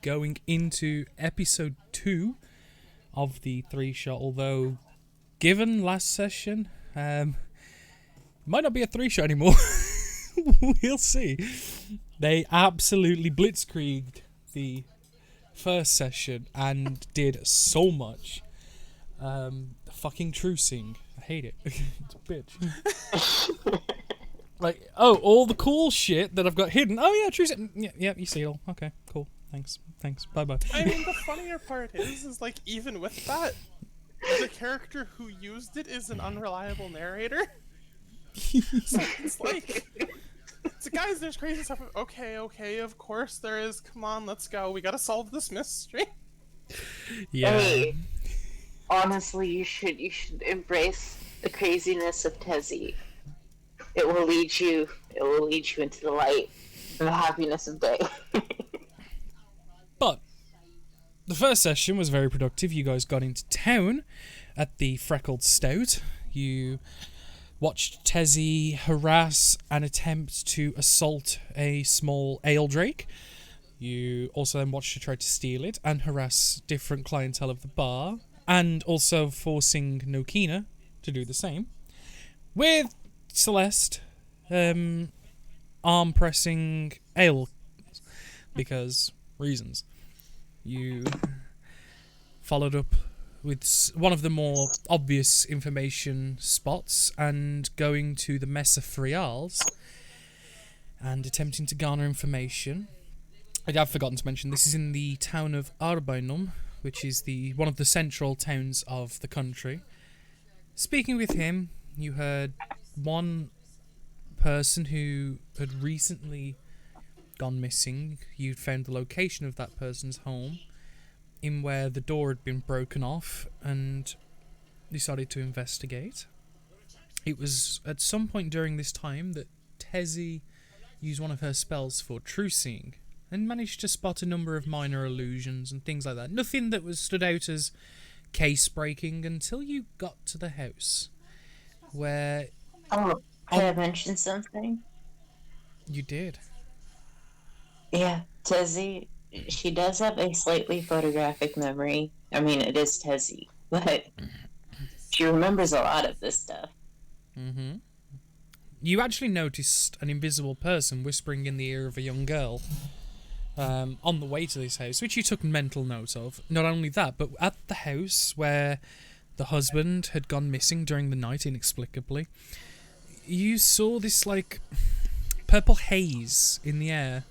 going into episode 2 of the 3-shot, although given last session, might not be a 3-shot anymore. We'll see. They absolutely blitzkrieged the first session and did so much. Fucking trucing. I hate it. It's a bitch. Like, oh, all the cool shit that I've got hidden. Oh yeah, trucing. Yeah, you see it all. Okay, cool. Thanks. Bye bye. I mean, the funnier part is like, even with that, the character who used it is an unreliable narrator. So it's like, so guys, there's crazy stuff. Okay, of course there is. Come on, let's go. We gotta solve this mystery. Yeah. Hey, honestly, you should embrace the craziness of Tezzy. It will lead you into the light and the happiness of day. But the first session was very productive. You guys got into town at the Freckled Stout. You watched Tezzy harass and attempt to assault a small ale drake. You also then watched her try to steal it and harass different clientele of the bar, and also forcing Nokina to do the same, with Celeste arm pressing ale because reasons. You followed up with one of the more obvious information spots and going to the Mesa Frials and attempting to garner information. I have forgotten to mention, this is in the town of Arbeinum, which is one of the central towns of the country. Speaking with him, you heard one person who had recently gone missing. You found the location of that person's home, in where the door had been broken off, and decided to investigate. It was at some point during this time that Tezzy used one of her spells for true seeing, and managed to spot a number of minor illusions and things like that. Nothing that was stood out as case-breaking until you got to the house, where... Oh, can I mention something? You did. Yeah, Tezzy, she does have a slightly photographic memory. I mean, it is Tezzy, but she remembers a lot of this stuff. Mm-hmm. You actually noticed an invisible person whispering in the ear of a young girl on the way to this house, which you took mental note of. Not only that, but at the house where the husband had gone missing during the night inexplicably, you saw this, like, purple haze in the air,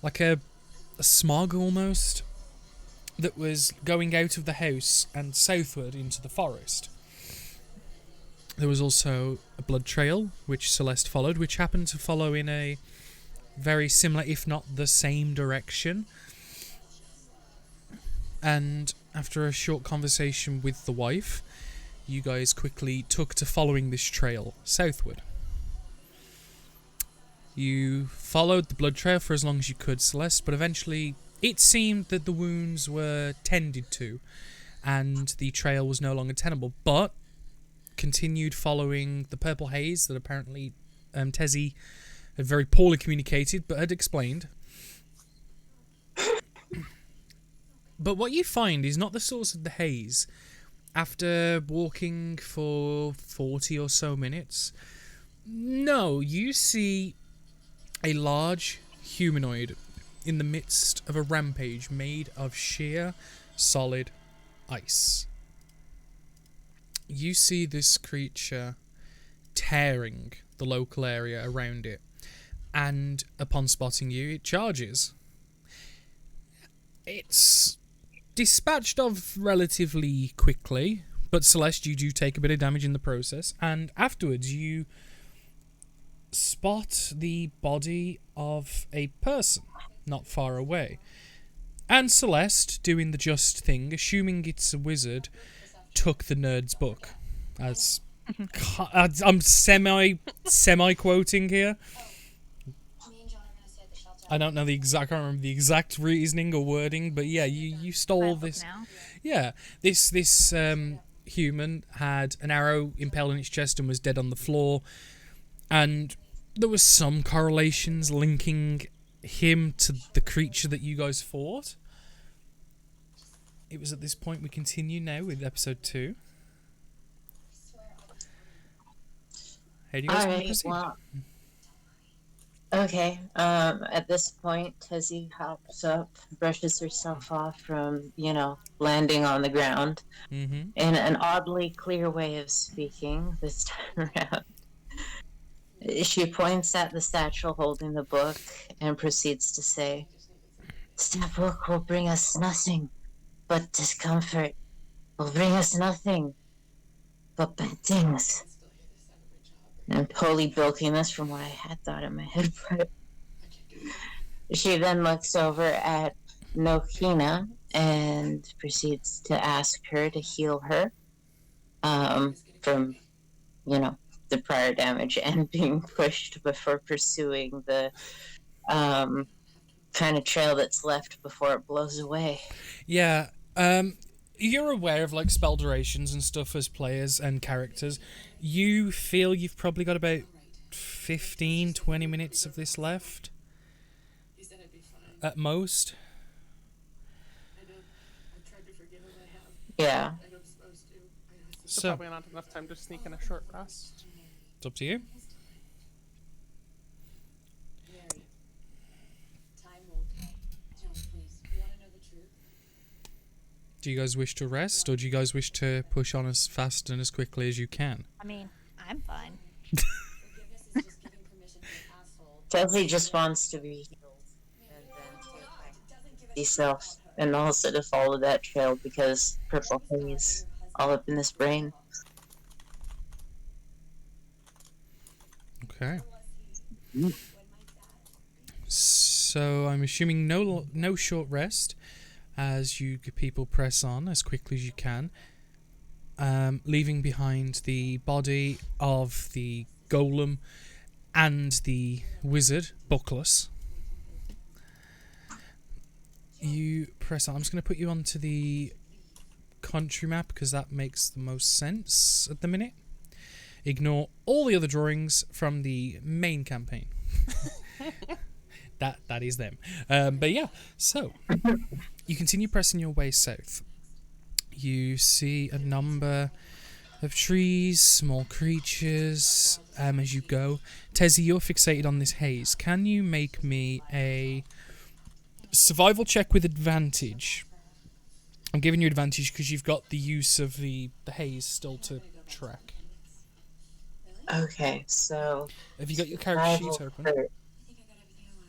like a smog almost, that was going out of the house and southward into the forest. There was also a blood trail, which Celeste followed, which happened to follow in a very similar, if not the same direction. And after a short conversation with the wife, you guys quickly took to following this trail southward. You followed the blood trail for as long as you could, Celeste, but eventually it seemed that the wounds were tended to, and the trail was no longer tenable, but continued following the purple haze that apparently Tezzy had very poorly communicated, but had explained. But what you find is not the source of the haze. After walking for 40 or so minutes, no, you see a large humanoid in the midst of a rampage made of sheer, solid ice. You see this creature tearing the local area around it, and upon spotting you, it charges. It's dispatched of relatively quickly, but Celeste, you do take a bit of damage in the process, and afterwards you spot the body of a person not far away. And Celeste, doing the just thing, assuming it's a wizard, took the nerd's book. As I'm semi-quoting here. I don't know the exact. I can't remember the exact reasoning or wording, but yeah, you stole this. Yeah, this human had an arrow impaled in its chest and was dead on the floor, and there was some correlations linking him to the creature that you guys fought. it was at this point we continue now with episode 2. How do you guys want to Alright, proceed? well, okay. At this point, Tezzy hops up, brushes herself off from, landing on the ground Mm-hmm. in an oddly clear way of speaking this time around. She points at the satchel holding the book and proceeds to say, "That book will bring us nothing but discomfort. Will bring us nothing but bad things." And I'm totally bilking this from what I had thought in my head, but she then looks over at Nokina and proceeds to ask her to heal her from, the prior damage and being pushed before pursuing the kind of trail that's left before it blows away. Yeah. You're aware of like spell durations and stuff as players and characters. You feel you've probably got about 15, 20 minutes of this left. At most. Yeah. So probably not enough time to sneak in a short rest. It's up to you. Do you guys wish to rest, or do you guys wish to push on as fast and as quickly as you can? I mean, I'm fine. Tezzy just wants to be healed and then to get back to himself and also to follow that trail because purple haze all up in this brain. Okay. So I'm assuming no short rest as you people press on as quickly as you can, leaving behind the body of the golem and the wizard, Buckless. You press on. I'm just going to put you onto the country map because that makes the most sense at the minute. Ignore all the other drawings from the main campaign. That is them. But yeah, so you continue pressing your way south. You see a number of trees, small creatures as you go. Tezzy, you're fixated on this haze. Can you make me a survival check with advantage? I'm giving you advantage because you've got the use of the haze still to track. Okay, so... Have you got your character sheet open?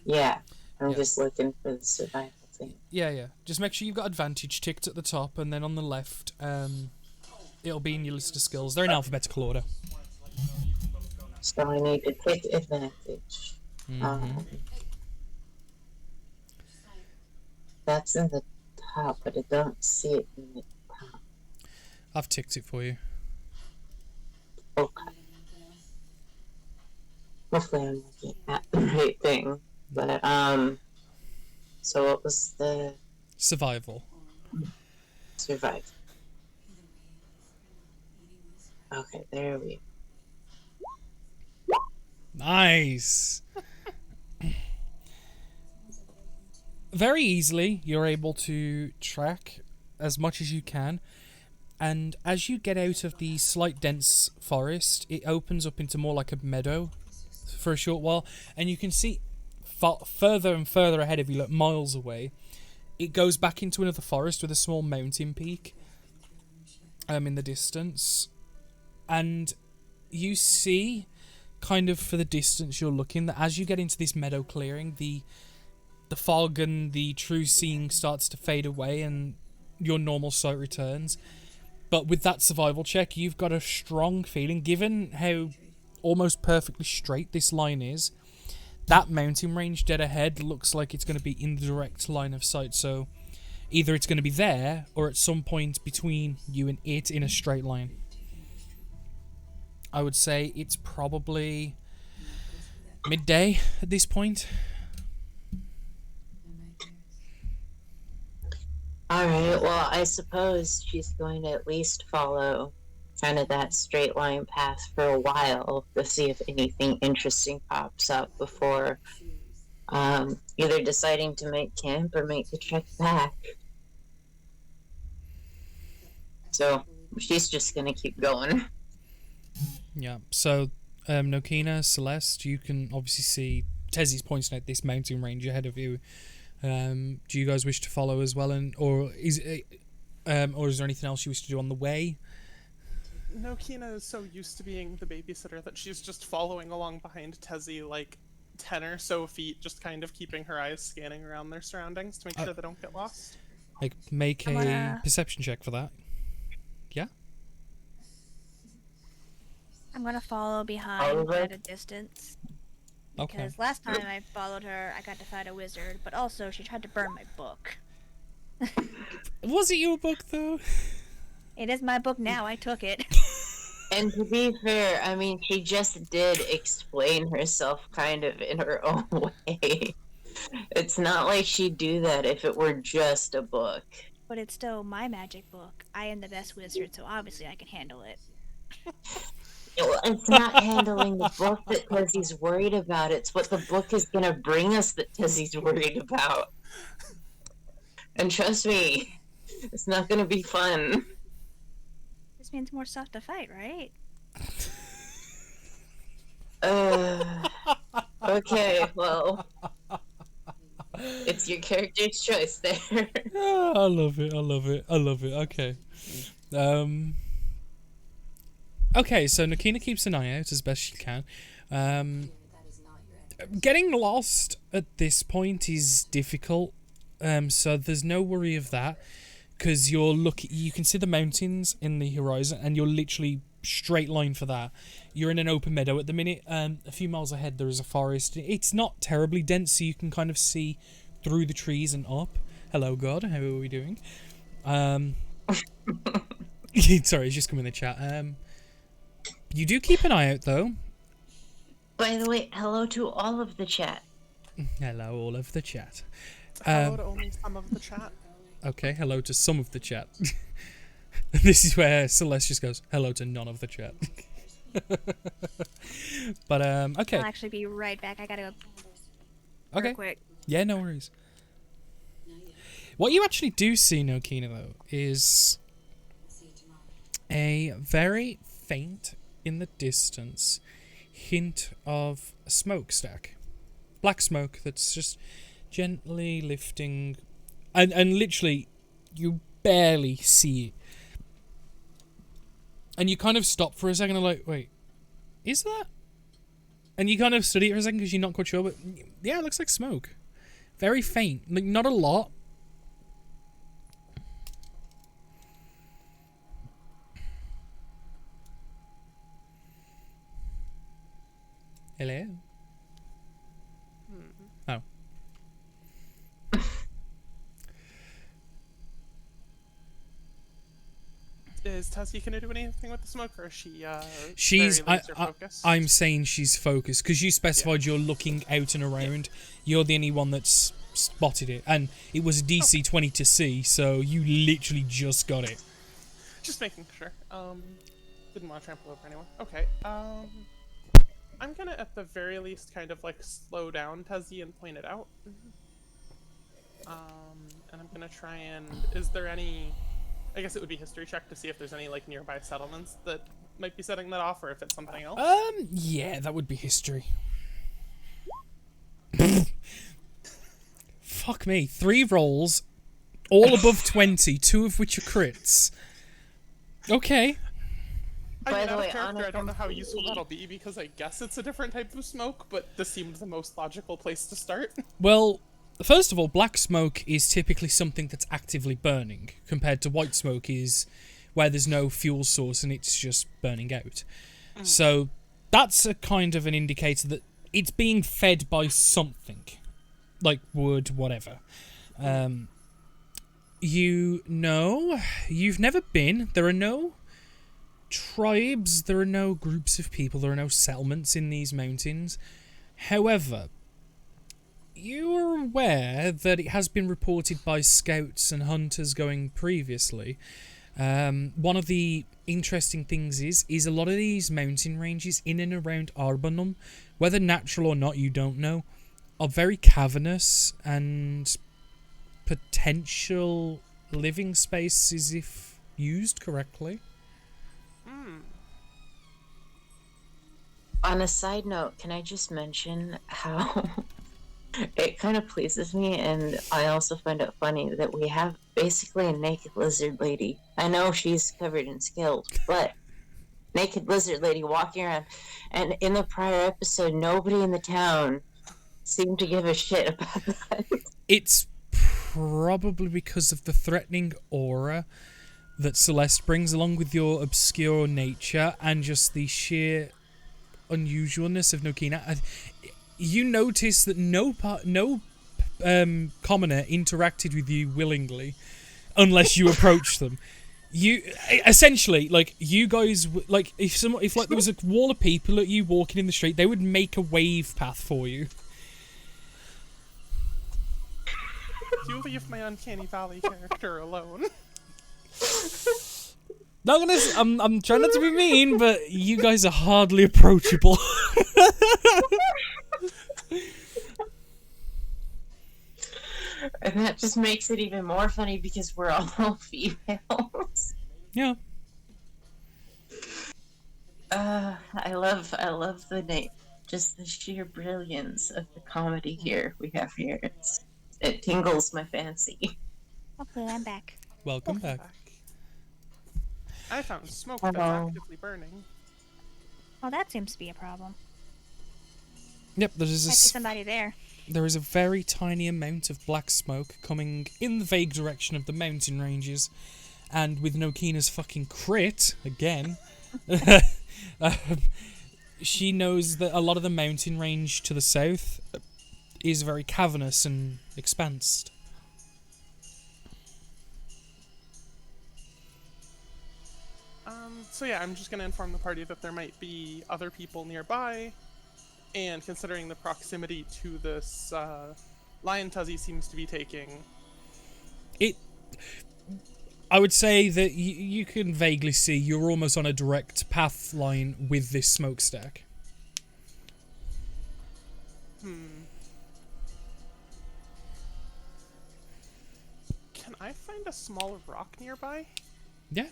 Yeah, I'm Yeah. just looking for the survival thing. Yeah. Just make sure you've got advantage ticked at the top, and then on the left, it'll be in your list of skills. They're in alphabetical order. So I need to take advantage. That's in the top, but I don't see it in the top. I've ticked it for you. Okay. Hopefully I'm looking at the right thing. But, so what was the Survival. survive? Okay, there we Nice. Very easily, you're able to track as much as you can. And as you get out of the slight dense forest, it opens up into more like a meadow for a short while. And you can see further and further ahead of you, like miles away, it goes back into another forest with a small mountain peak in the distance. And you see, kind of for the distance you're looking, that as you get into this meadow clearing, the fog and the true seeing starts to fade away and your normal sight returns. But with that survival check, you've got a strong feeling, given how almost perfectly straight this line is, that mountain range dead ahead looks like it's going to be in the direct line of sight. So either it's going to be there or at some point between you and it in a straight line. I would say it's probably midday at this point. Alright, well, I suppose she's going to at least follow kind of that straight line path for a while to see if anything interesting pops up before either deciding to make camp or make the trek back. So she's just gonna keep going. Yeah. So, Nokina, Celeste, you can obviously see Tezzy's pointing out this mountain range ahead of you. Do you guys wish to follow as well, or is there anything else you wish to do on the way? Nokina is so used to being the babysitter that she's just following along behind Tezzy, like 10 or so feet, just kind of keeping her eyes scanning around their surroundings to make sure they don't get lost. Like, make a perception check for that. Yeah. I'm gonna follow behind at a distance. Okay. Because last time I followed her, I got to fight a wizard, but also she tried to burn my book. Was it your book though? It is my book now. I took it. And to be fair, I mean, she just did explain herself kind of in her own way. It's not like she'd do that if it were just a book. But it's still my magic book. I am the best wizard, so obviously I can handle it. Well, it's not handling the book that Tezzy's worried about. It's what the book is going to bring us that Tezzy's worried about. And trust me, it's not going to be fun. This means more stuff to fight, right? Okay, well, it's your character's choice there. Oh, I love it. I love it. I love it. Okay. Okay, so Nakina keeps an eye out as best she can. Getting lost at this point is difficult, so there's no worry of that, because you can see the mountains in the horizon, and you're literally straight line for that. You're in an open meadow at the minute. A few miles ahead there is a forest. It's not terribly dense, so you can kind of see through the trees and up. Hello, God. How are we doing? Sorry, it's just come in the chat. You do keep an eye out, though. By the way, hello to all of the chat. Hello, all of the chat. Hello to only some of the chat. Okay, hello to some of the chat. This is where Celeste just goes, hello to none of the chat. But, okay. I'll actually be right back. I gotta go Okay. real quick. Yeah, no worries. What you actually do see, Nokina, though, is a very faint, in the distance, hint of a smokestack. Black smoke that's just gently lifting, and literally, you barely see it. And you kind of stop for a second and like, wait, is that? And you kind of study it for a second because you're not quite sure, but yeah, it looks like smoke. Very faint, like not a lot. Hello? Oh. Is Tessie gonna do anything with the smoke, or is she, She's. very laser focused? I'm saying she's focused because you specified you're looking out and around. You're the only one that's spotted it, and it was a DC 20 to see, so you literally just got it. Just making sure. Didn't want to trample over anyone. Okay, I'm gonna at the very least kind of like slow down Tessie and point it out. And I'm gonna try and, is there any, I guess it would be history check to see if there's any like nearby settlements that might be setting that off, or if it's something else. Yeah, that would be history. Fuck me. 3 rolls, all above 20, 2 of which are crits. Okay. I By mean, the out way, of character, I don't know how honestly- useful that'll be, because I guess it's a different type of smoke, but this seemed the most logical place to start. Well, first of all, black smoke is typically something that's actively burning, compared to white smoke is where there's no fuel source and it's just burning out. So that's a kind of an indicator that it's being fed by something, like wood, whatever. You've never been. There are no tribes, there are no groups of people, there are no settlements in these mountains. However, you are aware that it has been reported by scouts and hunters going previously. One of the interesting things is a lot of these mountain ranges in and around Arbanum, whether natural or not, you don't know, are very cavernous and potential living spaces if used correctly. On a side note, can I just mention how it kind of pleases me, and I also find it funny that we have basically a naked lizard lady. I know she's covered in scales, but naked lizard lady walking around. And in the prior episode, nobody in the town seemed to give a shit about that. It's probably because of the threatening aura that Celeste brings, along with your obscure nature and just the sheer unusualness of Nokina. You notice that no commoner interacted with you willingly, unless you approached them. You essentially, like, you guys, like, if like there was a wall of people at you walking in the street, they would make a wave path for you. You leave my Uncanny Valley character alone. I'm trying not to be mean, but you guys are hardly approachable. And that just makes it even more funny because we're all females. Yeah. I love the name. Just the sheer brilliance of the comedy here we have here. It tingles my fancy. Okay, I'm back. Welcome back. I found smoke that's actively burning. Oh, that seems to be a problem. Yep, Might be somebody there. there is a very tiny amount of black smoke coming in the vague direction of the mountain ranges, and with Nokina's fucking crit again, she knows that a lot of the mountain range to the south is very cavernous and expansed. So yeah, I'm just going to inform the party that there might be other people nearby, and considering the proximity to this line Tuzzy seems to be taking... I would say that you can vaguely see you're almost on a direct path line with this smokestack. Can I find a small rock nearby? Yeah.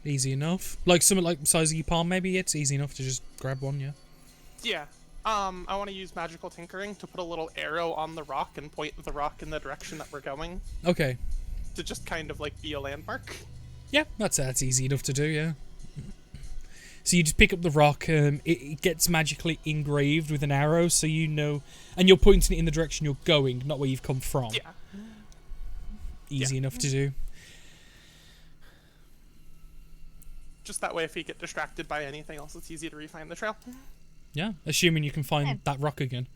Easy enough. Like something like the size of your palm, maybe. It's easy enough to just grab one, yeah. Yeah. I want to use magical tinkering to put a little arrow on the rock and point the rock in the direction that we're going. Okay. To just kind of like be a landmark. Yeah, that's easy enough to do, yeah. So you just pick up the rock, it gets magically engraved with an arrow, so you know, and you're pointing it in the direction you're going, not where you've come from. Yeah. Easy enough to do. Just that way if we get distracted by anything else, it's easy to refine the trail. Yeah, assuming you can find that rock again.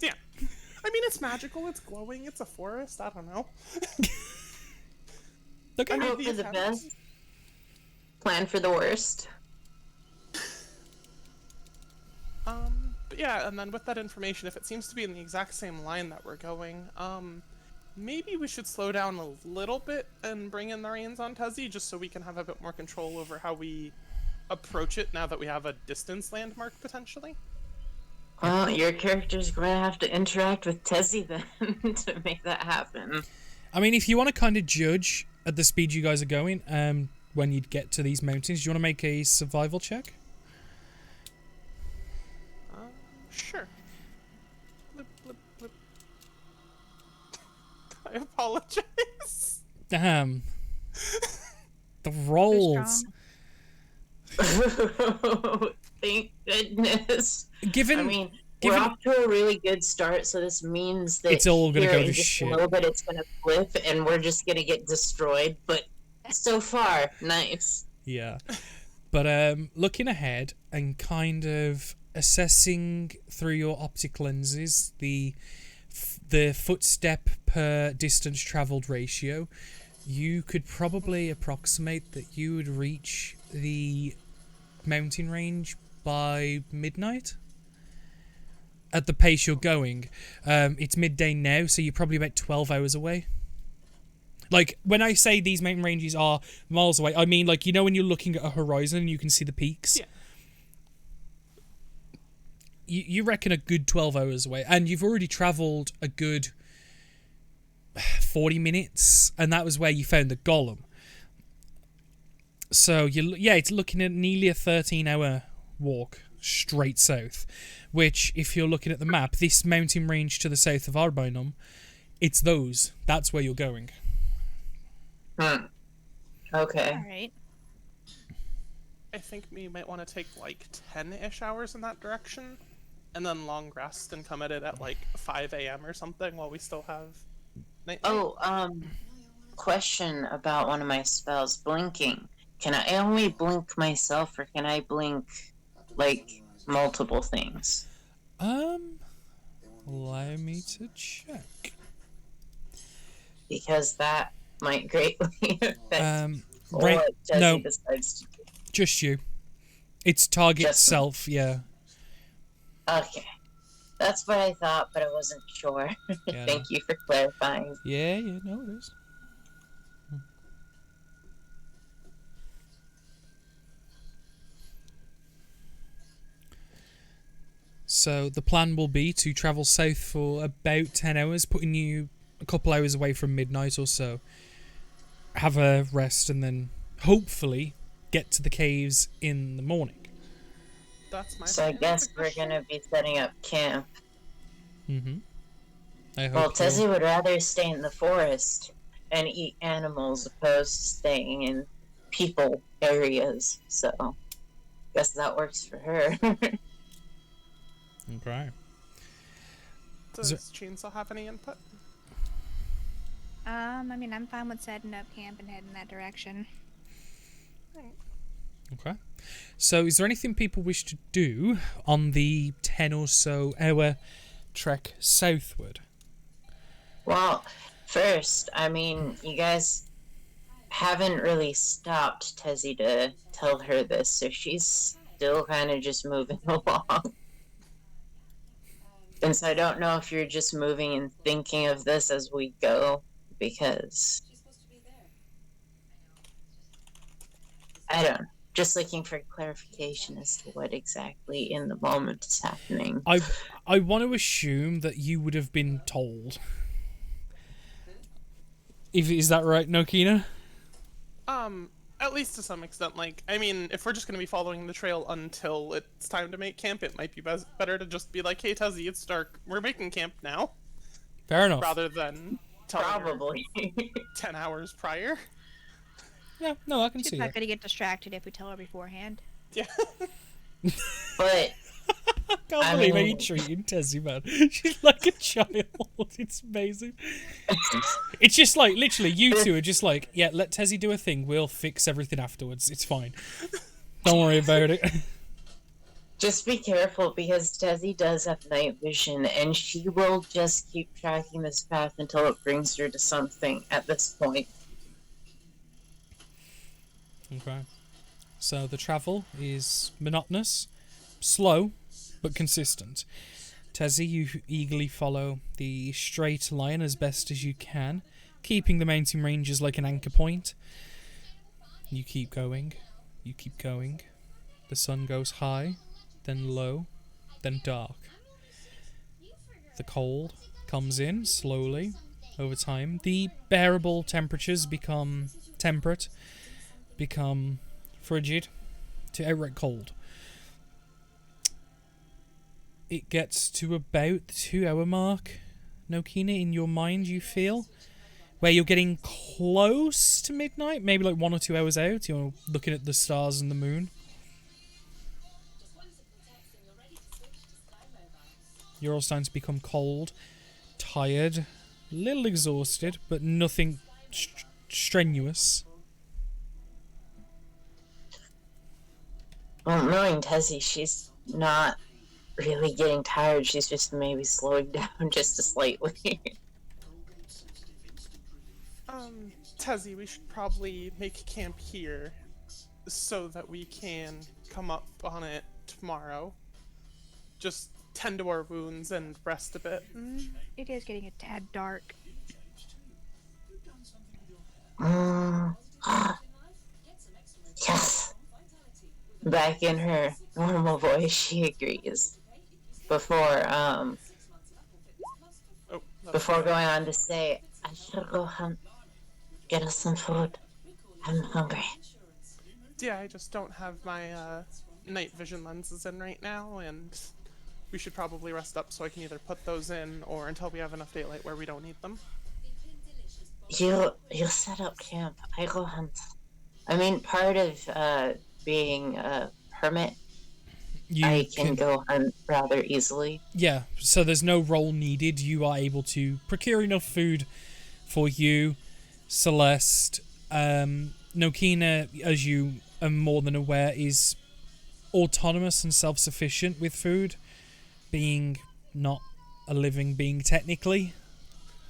Yeah. I mean, it's magical, it's glowing, it's a forest, I don't know. Okay. Hope for the best. Plan for the worst. But yeah, and then with that information, if it seems to be in the exact same line that we're going, maybe we should slow down a little bit and bring in the reins on Tuzzy, just so we can have a bit more control over how we approach it now that we have a distance landmark, potentially. Well, your character's going to have to interact with Tezzy then to make that happen. I mean, if you want to kind of judge at the speed you guys are going, when you get to these mountains, do you want to make a survival check? Sure. Blip, blip, blip. I apologize. Damn. The rolls. Thank goodness. Given, we're off to a really good start, so this means that it's all gonna here go in to just shit. a little bit it's gonna flip, and we're just gonna get destroyed. But so far, nice. Yeah. But looking ahead and kind of assessing through your optic lenses the footstep per distance traveled ratio, you could probably approximate that you would reach the mountain range by midnight at the pace you're going. It's midday now, so you're probably about 12 hours away. Like, when I say these mountain ranges are miles away, I mean, like, you know when you're looking at a horizon and you can see the peaks? Yeah. You reckon a good 12 hours away, and you've already travelled a good 40 minutes, and that was where you found the golem. So it's looking at nearly a 13-hour walk straight south. Which, if you're looking at the map, this mountain range to the south of Arbinum, it's those. That's where you're going. Okay. Alright. I think we might want to take like 10-ish hours in that direction, and then long rest and come at it at like 5 a.m. or something while we still have night. Oh, question about one of my spells, blinking. Can I only blink myself, or can I blink, like, multiple things? Allow me to check. Because that might greatly affect Right, what Jesse no, decides to do. just you. It's target Just me. self, yeah. Okay. That's what I thought, but I wasn't sure. Yeah, Thank you for clarifying. Yeah, no, it is. So the plan will be to travel south for about 10 hours, putting you a couple hours away from midnight or so. Have a rest and then hopefully get to the caves in the morning. That's my. So I guess we're gonna be setting up camp. Mm-hmm. I hope Well, you'll- Tessie would rather stay in the forest and eat animals opposed to staying in people areas. So, guess that works for her. Okay. Does Chainsaw have any input? I mean, I'm fine with setting up camp and heading that direction. Okay. So is there anything people wish to do on the 10 or so hour trek southward? Well, first, I mean, you guys haven't really stopped Tessie to tell her this, so she's still kind of just moving along. And so I don't know if you're just moving and thinking of this as we go, because I don't know. Just looking for clarification as to what exactly in the moment is happening. I want to assume that you would have been told. Is that right, Nokina? At least to some extent. Like, I mean, if we're just gonna be following the trail until it's time to make camp, it might be better to just be like, "Hey, Tuzzy, it's dark. We're making camp now," Fair enough. rather than telling her Probably. 10 hours prior. Yeah, no, I can She's see not that. gonna get distracted if we tell her beforehand. Yeah. But I can't I believe how mean- you treating Tessie, man. She's like a child. It's amazing. It's just like, literally, you two are just like, yeah, let Tessie do a thing. We'll fix everything afterwards. It's fine. Don't worry about it. just be careful, because Tessie does have night vision, and she will just keep tracking this path until it brings her to something at this point. Okay. So the travel is monotonous, slow, but consistent. Tessie, you eagerly follow the straight line as best as you can, keeping the mountain ranges like an anchor point. You keep going. You keep going. The sun goes high, then low, then dark. The cold comes in slowly over time. The bearable temperatures become temperate, become frigid to outright cold. It gets to about the 2 hour mark, Nokina, in your mind, you feel, where you're getting close to midnight, maybe like 1 or 2 hours out. You're looking at the stars and the moon. You're all starting to become cold, tired, a little exhausted, but nothing strenuous. Well, knowing Tessie, she's not really getting tired. She's just maybe slowing down just slightly. Tezzy, we should probably make camp here so that we can come up on it tomorrow. Just tend to our wounds and rest a bit. It is getting a tad dark. Yes. Back in her normal voice, she agrees. Before Oh, before going on to say, I should go hunt, get us some food. I'm hungry. Yeah, I just don't have my night vision lenses in right now, and we should probably rest up so I can either put those in or until we have enough daylight where we don't need them. You set up camp. I go hunt. I mean, part of being a hermit, You I can can, go hunt rather easily. yeah. So there's no role needed. You are able to procure enough food for you, Celeste. Nokina, as you are more than aware, is autonomous and self-sufficient with food, being not a living being technically.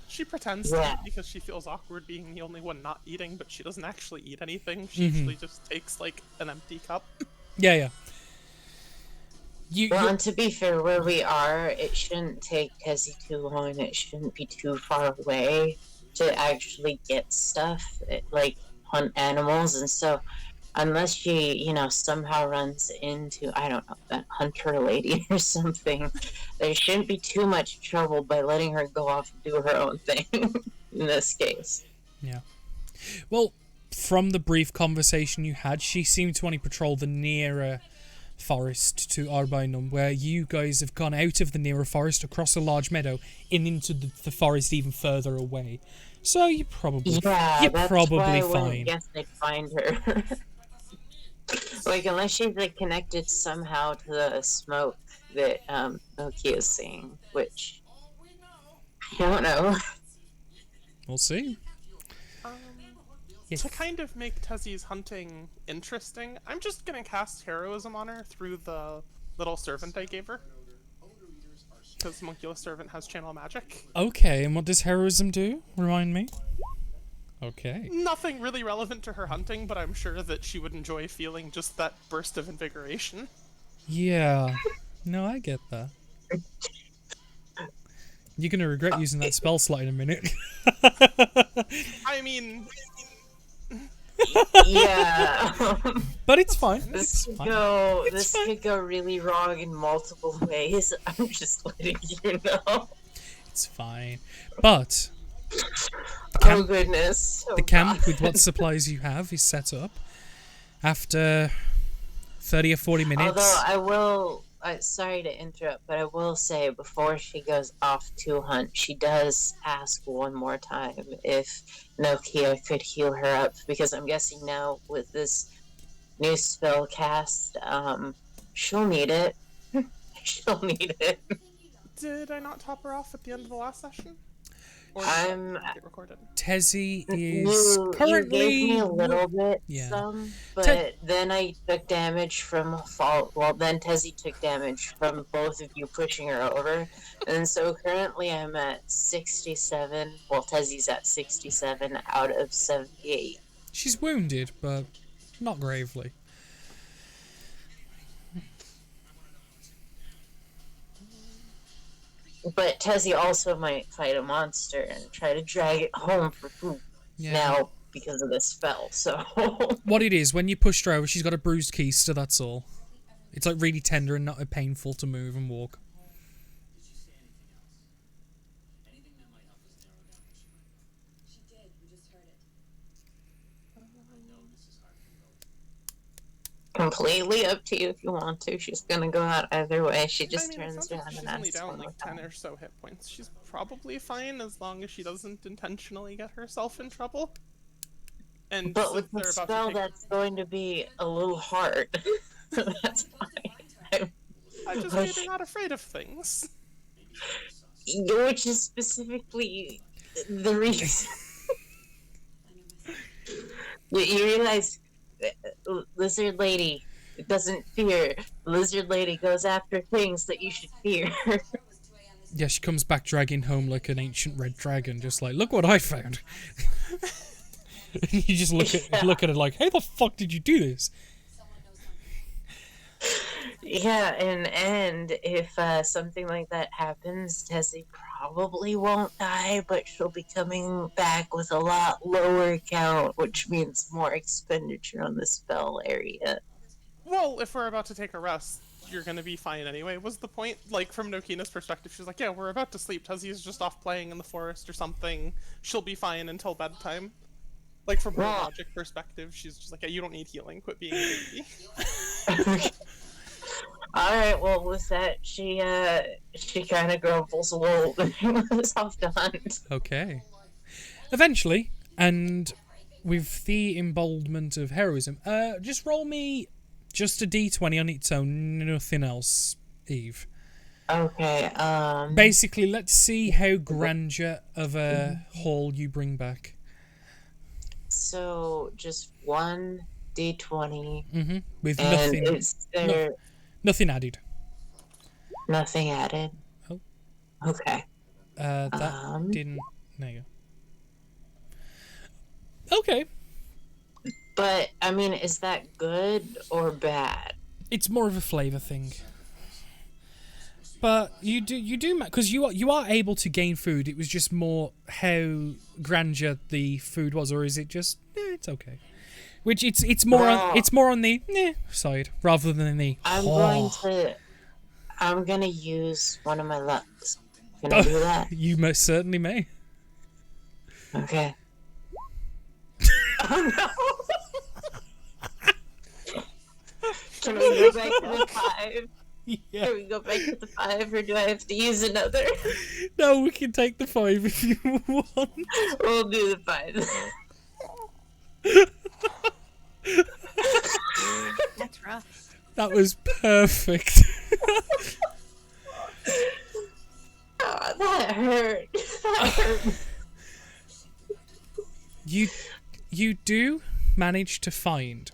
She pretends to Yeah. eat because she feels awkward being the only one not eating, but she doesn't actually eat anything. She usually just takes, like, an empty cup. Yeah, yeah. Well, You and to be fair, where we are, it shouldn't take Tessie too long. It shouldn't be too far away to actually get stuff, like hunt animals. And so, unless she, somehow runs into, I don't know, that hunter lady or something, there shouldn't be too much trouble by letting her go off and do her own thing in this case. yeah. Well, from the brief conversation you had, she seemed to only patrol the nearer forest to Arbainum, where you guys have gone out of the nearer forest across a large meadow and into the forest even further away. So you're probably Yeah, that's why I wouldn't fine. guess they'd find her. Like, unless she's like connected somehow to the smoke that Oki is seeing, which I don't know. We'll see. Um, Yes. To kind of make Tessie's hunting interesting, I'm just gonna cast heroism on her through the little servant I gave her. Because Monculus Servant has channel magic. Okay, and what does heroism do? Remind me. Okay. Nothing really relevant to her hunting, but I'm sure that she would enjoy feeling just that burst of invigoration. Yeah. No, I get that. You're gonna regret using that spell slot in a minute. I mean, Yeah. But it's fine. This It's could fine. go. It's This fine. could go really wrong in multiple ways. I'm just letting you know. It's fine. But Oh goodness. Oh, the camp, God. with what supplies you have, is set up. After 30 or 40 minutes. Although I will. Sorry to interrupt, but I will say before she goes off to hunt, she does ask one more time if Nokia could heal her up, because I'm guessing now with this new spell cast, she'll need it. She'll need it. did I not top her off at the end of the last session? Or did I'm- that get recorded? Tessie is You currently. gave me a little bit, Yeah. but then I took damage from fall. Well, then Tessie took damage from both of you pushing her over, and so currently I'm at 67. Well, Tessie's at 67 out of 78. She's wounded, but not gravely. But Tessie also might fight a monster and try to drag it home for food Yeah. now because of the spell. So What it is, when you pushed her over, she's got a bruised keister, that's all. It's like really tender and not painful to move and walk. completely up to you if you want to. She's gonna go out either way. She just I mean, it turns sounds like around she's and only asks down one more like 10 time. or so hit points. She's probably fine as long as she doesn't intentionally get herself in trouble. And But since with the they're about spell, to take... that's going to be a little hard. That's fine. I just made her not afraid of things. Which is specifically the reason. You realize Lizard Lady doesn't fear. Lizard Lady goes after things that you should fear. Yeah, she comes back dragging home like an ancient red dragon, just like, look what I found. You just look at it like, how the fuck did you do this? Yeah, and if something like that happens, Tessie probably won't die, but she'll be coming back with a lot lower count, which means more expenditure on the spell area. Well, if we're about to take a rest, you're gonna be fine anyway, was the point. Like, from Nokina's perspective, she's like, yeah, we're about to sleep. Tessie's just off playing in the forest or something. She'll be fine until bedtime. Like from her Well- logic perspective, she's just like, "Yeah, you don't need healing. Quit being a baby." All right. Well, with that, she kind of grumbles a little and moves off to hunt. Okay. Eventually, and with the emboldenment of heroism, just roll me just a d20 on its own, nothing else, Eve. Okay. Basically, let's see how grandeur of a haul you bring back. So just one d20, With and nothing, is there nothing added. nothing added? Oh. Okay. That didn't. There you go. Okay. But I mean, is that good or bad? It's more of a flavour thing. But you do because you are able to gain food. It was just more how grandeur the food was, or is it just it's okay? Which it's more on the side rather than the. I'm gonna use one of my lucks. Can I do that? You most certainly may. Okay. Oh no! Can we go back to the 5? Yeah. Can we go back to the 5, or do I have to use another? No, we can take the 5 if you want. We'll do the 5. That's rough. That was perfect. Oh, that hurt. That hurt. You do manage to find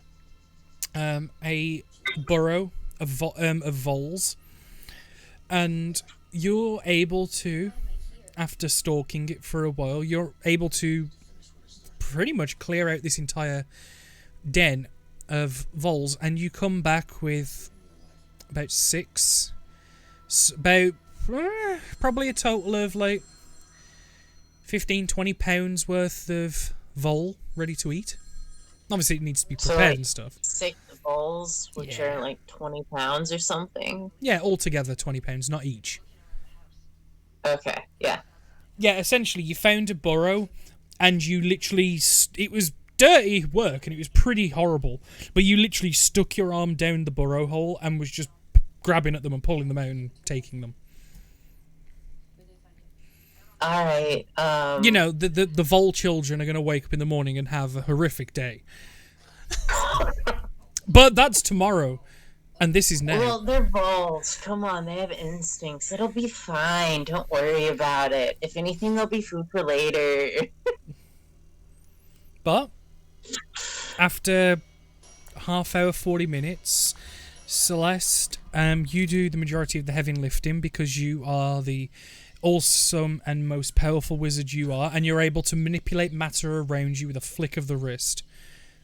a burrow of voles, and you're able to, after stalking it for a while, you're able to pretty much clear out this entire den of voles, and you come back with about 6, about probably a total of like 15-20 pounds worth of vole ready to eat. Obviously it needs to be prepared and stuff. 6 bowls, which are like 20 pounds or something. Yeah, altogether 20 pounds, not each. Okay, yeah. Yeah, essentially you found a burrow and you literally it was dirty work and it was pretty horrible, but you literally stuck your arm down the burrow hole and was just grabbing at them and pulling them out and taking them. All right. You know, the vole children are going to wake up in the morning and have a horrific day. But that's tomorrow, and this is now. Well, they're voles. Come on, they have instincts. It'll be fine. Don't worry about it. If anything, there'll be food for later. But after half hour, 40 minutes, Celeste, you do the majority of the heavy lifting because you are the awesome and most powerful wizard you are, and you're able to manipulate matter around you with a flick of the wrist,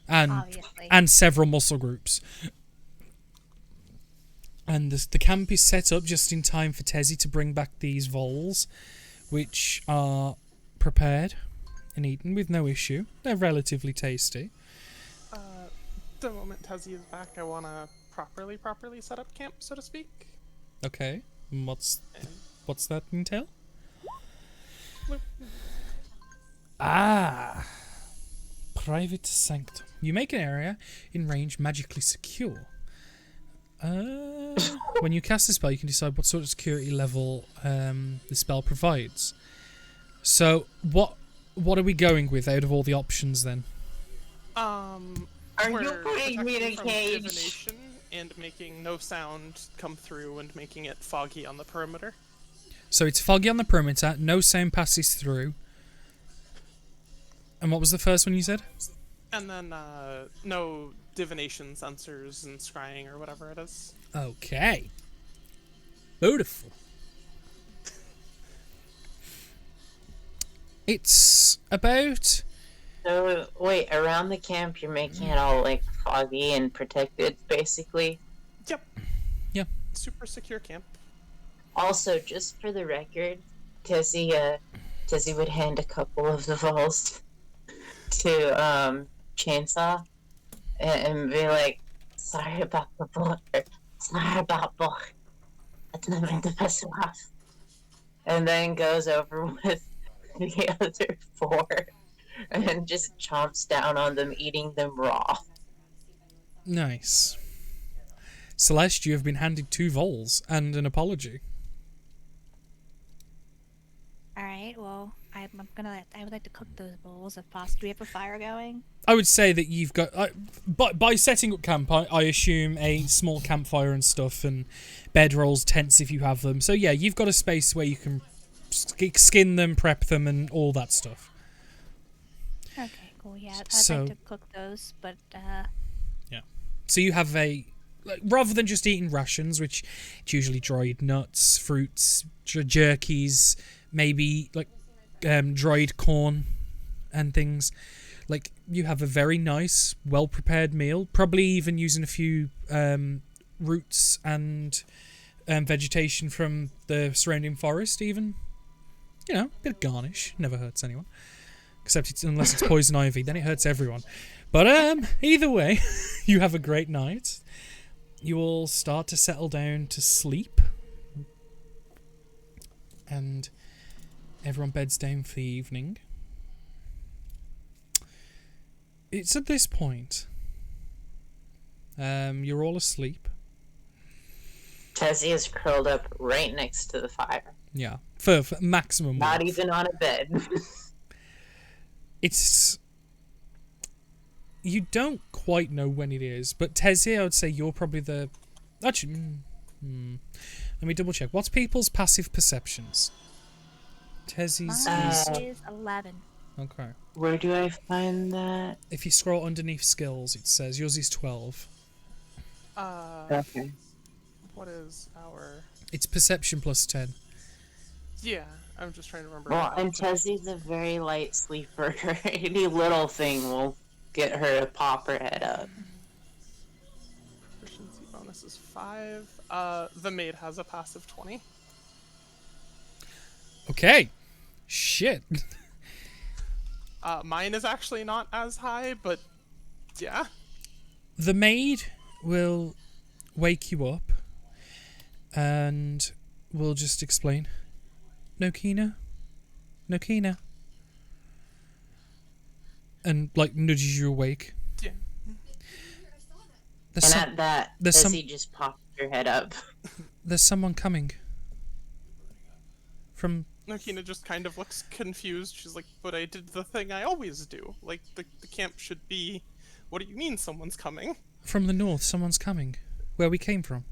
Obviously. and several muscle groups. And the camp is set up just in time for Tezzy to bring back these voles, which are prepared and eaten with no issue. They're relatively tasty. The moment Tezzy is back, I want to properly set up camp, so to speak. Okay, and what's that entail? Bloop. Private sanctum. You make an area in range magically secure. When you cast a spell, you can decide what sort of security level the spell provides. So, what are we going with out of all the options then? Are you putting me in a from cage? divination and making no sound come through and making it foggy on the perimeter. So it's foggy on the perimeter, no sound passes through. And what was the first one you said? And then no divination sensors and scrying or whatever it is. Okay. Beautiful. It's about... So, wait, around the camp, you're making it all, like, foggy and protected, basically? Yep. Yeah. Super secure camp. Also, just for the record, Tessie would hand a couple of the voles to, Chainsaw and be like, sorry about the book. Sorry about book. That's not meant to piss you off. And then goes over with the other 4 and just chomps down on them, eating them raw. Nice. Celeste, you have been handed 2 vols and an apology. Alright, well, I would like to cook those bowls if possible. Do we have a fire going? I would say that you've got... by setting up camp, I assume a small campfire and stuff, and bedrolls, tents if you have them. So yeah, you've got a space where you can skin them, prep them, and all that stuff. Okay, cool, yeah. I'd So- like to cook those, but, So you have rather than just eating rations, which it's usually dried nuts, fruits, jerkies, maybe like dried corn and things, like you have a very nice, well-prepared meal, probably even using a few roots and vegetation from the surrounding forest even. You know, a bit of garnish, never hurts anyone. Except unless it's poison ivy, then it hurts everyone. But either way, you have a great night. You all start to settle down to sleep. And everyone beds down for the evening. It's at this point. You're all asleep. Tessie is curled up right next to the fire. Yeah. For maximum Not warmth. even on a bed. It's... You don't quite know when it is, but Tessie, I would say you're probably the... Actually, let me double check. What's people's passive perceptions? Tessie's is... mine is 11. Okay. Where do I find that? If you scroll underneath skills, it says yours is 12. Okay. What is our... It's perception plus 10. Yeah, I'm just trying to remember. Well, how and to- Tessie's a very light sleeper. Any little thing will get her to pop her head up. Proficiency bonus is 5. The maid has a passive 20. Okay. Shit. Mine is actually not as high, but yeah. The maid will wake you up and will just explain. Nokina? Nokina? And, like, nudges you awake. Yeah. There's, And some, at that, there's some- Tessie just popped her head up. there's someone coming. From... Nokina just kind of looks confused. She's like, but I did the thing I always do. Like, the camp should be... What do you mean someone's coming? From the north, someone's coming. Where we came from.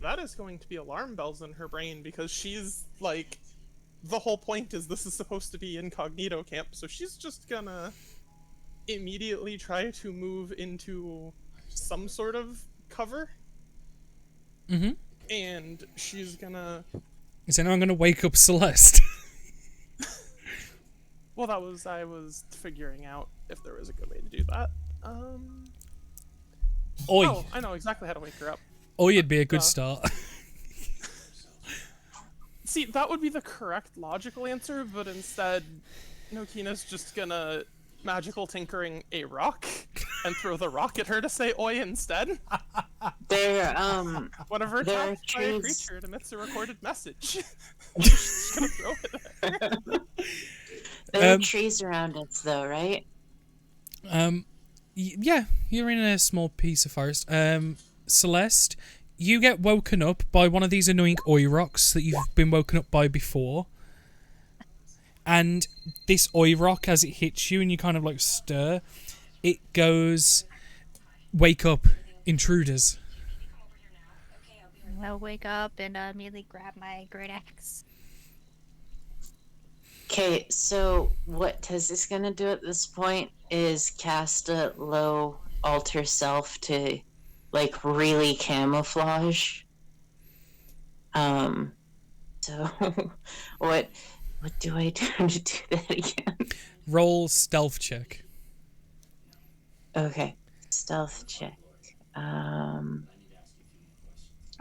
That is going to be alarm bells in her brain because she's like... The whole point is this is supposed to be incognito camp, so she's just gonna immediately try to move into some sort of cover. Mm-hmm. And she's gonna... Is anyone going to wake up Celeste? Well, I was figuring out if there was a good way to do that. Oi. Oh, I know exactly how to wake her up. Oi'd be a good start. See, that would be the correct logical answer, but instead, Nokina's just gonna magical tinkering a rock and throw the rock at her to say oi instead. There, Whenever There are attacked by a trees- creature, it emits a recorded message. Just gonna throw it at her. there are Um, trees around us, though, right? Yeah, you're in a small piece of forest. Celeste, you get woken up by one of these annoying oi rocks that you've been woken up by before. And this oi rock, as it hits you and you kind of like stir, it goes, wake up, intruders. I'll wake up and immediately grab my great axe. Okay, so what Tessie's gonna do at this point is cast a low alter self to, like, really camouflage. So what do I do to do that again? Roll stealth check. Okay, stealth check.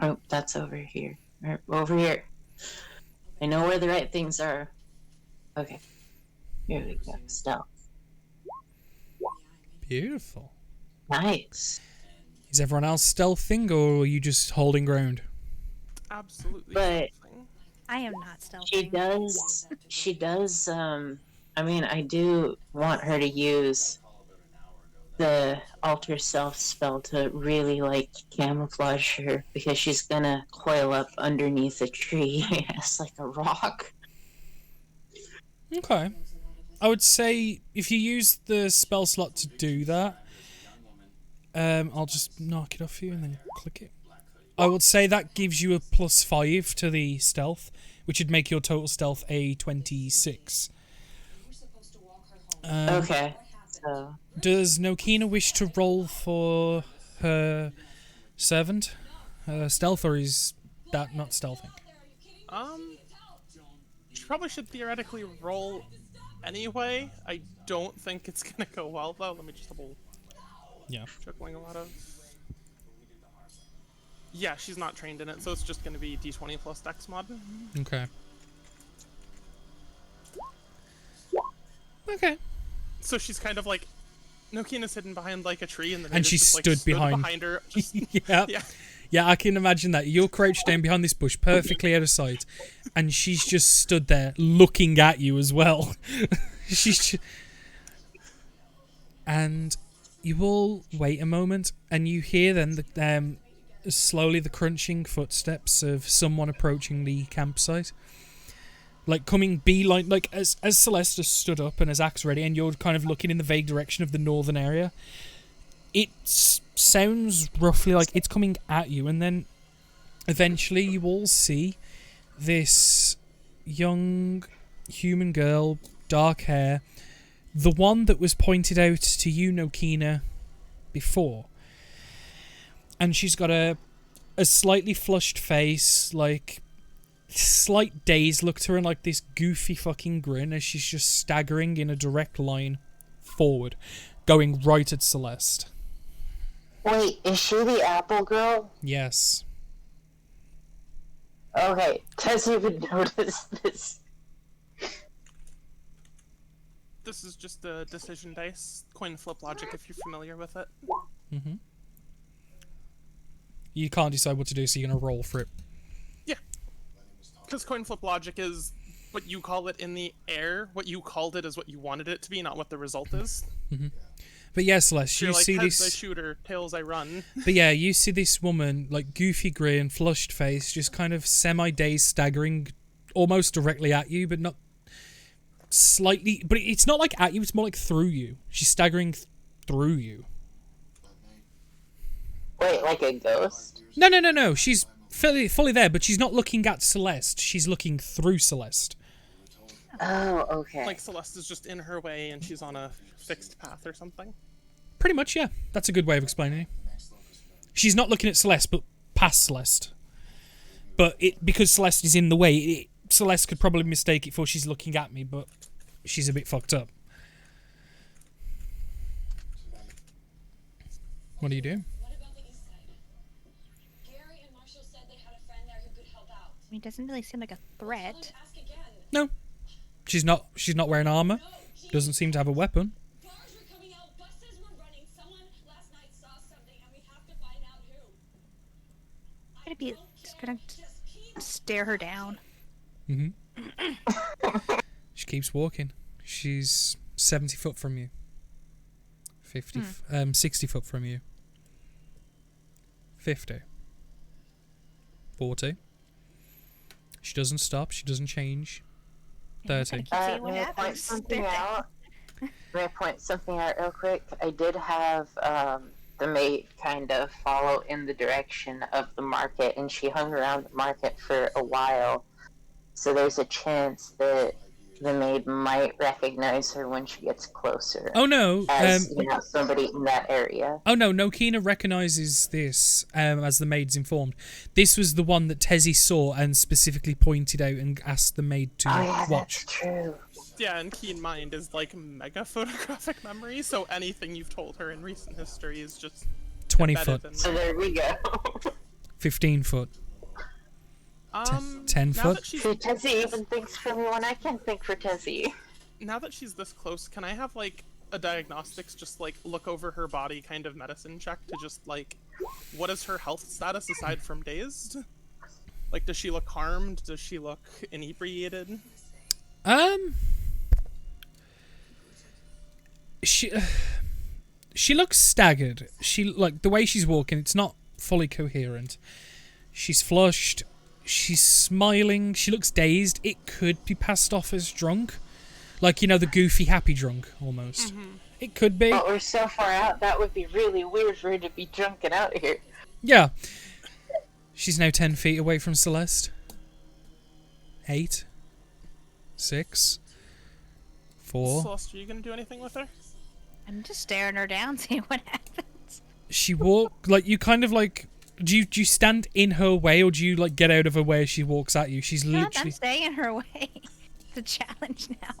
Oh, that's over here. Over here. I know where the right things are. Okay. Here we go. Stealth. Beautiful. Nice. Is everyone else stealthing or are you just holding ground? absolutely But something. I am not stealthing. she does, I mean, I do want her to use the alter self spell to really like camouflage her because she's gonna coil up underneath a tree as like a rock. Okay. I would say if you use the spell slot to do that, I'll just knock it off you and then click it. I would say that gives you a +5 to the stealth, which would make your total stealth a 26. Okay, so Does Nokina wish to roll for her servant, stealth, or is that not stealthing? She probably should theoretically roll anyway. I don't think it's gonna go well though. Let me just double Yeah. juggling a lot of. Yeah, she's not trained in it, so it's just gonna be D20 plus Dex mod. Okay. Okay. So she's kind of like, Nokina's hidden behind like a tree, and the And she just, like, stood behind her. Just, Yeah. yeah. Yeah, I can imagine that. You're crouched down behind this bush, perfectly out of sight, and she's just stood there looking at you as well. And you all wait a moment, and you hear then slowly the crunching footsteps of someone approaching the campsite. Like coming beeline, like as Celeste has stood up and as axe ready, and you're kind of looking in the vague direction of the northern area. It sounds roughly like it's coming at you, and then eventually you all see this young human girl, dark hair, the one that was pointed out to you, Nokina, before. And she's got a slightly flushed face, like slight dazed look to her, and like this goofy fucking grin as she's just staggering in a direct line forward, going right at Celeste. wait, is she the apple girl? Yes. Okay, Tess even noticed this. This is just a decision dice, coin flip logic if you're familiar with it. Mm-hmm. You can't decide what to do, so you're gonna roll for it. Yeah. Because coin flip logic is what you call it in the air. What you called it is what you wanted it to be, not what the result is. Mm-hmm. But yeah, Celeste, So you you're like, see heads I this. shoot or tails I run. But yeah, you see this woman, like goofy grin, flushed face, just kind of semi-dazed, staggering almost directly at you, but not slightly. But it's not like at you; it's more like through you. She's staggering through you. Wait, like a ghost? No. She's fully there, but she's not looking at Celeste. She's looking through Celeste. Oh, okay. Like Celeste is just in her way and she's on a fixed path or something. Pretty much, yeah. That's a good way of explaining it. She's not looking at Celeste, but past Celeste. But because Celeste is in the way, Celeste could probably mistake it for she's looking at me, but she's a bit fucked up. What do you do? I mean, it doesn't really seem like a threat. No. She's not wearing armor. Doesn't seem to have a weapon. I'm gonna be just gonna stare her down. Mm-hmm. She keeps walking. She's 70 foot from you. 60 foot from you. 50. 40. She doesn't stop. She doesn't change. 30. See what May I point happens. something out? May I point something out real quick? I did have the maid kind of follow in the direction of the market, and she hung around the market for a while. So there's a chance that the maid might recognize her when she gets closer. Oh no. As somebody in that area. Oh no, Nokina recognizes this as the maid's informed. This was the one that Tezzy saw and specifically pointed out and asked the maid to watch. That's true. Yeah, and keen mind is like mega photographic memory, so anything you've told her in recent history is just 20 embedded foot. in So there we go. 15 foot. 10 now foot. that she's, Tessie even thinks for me when I can think for Tessie. now that she's this close, can I have like a diagnostics just like look over her body kind of medicine check to just like what is her health status aside from dazed? Like, does she look harmed? Does she look inebriated? She she looks staggered. She like the way she's walking. It's not fully coherent. She's flushed. She's smiling. She looks dazed. It could be passed off as drunk, like, you know, the goofy happy drunk almost. It could be. But we're so far out, that would be really weird for her to be drunk and out here. Yeah. She's now 10 feet away from Celeste. 8, 6, 4. Celeste, are you gonna do anything with her? I'm just staring her down, seeing what happens. She like you kind of like. Do you stand in her way, or do you like get out of her way as she walks at you? She's I'm literally. staying in her way. It's a challenge now.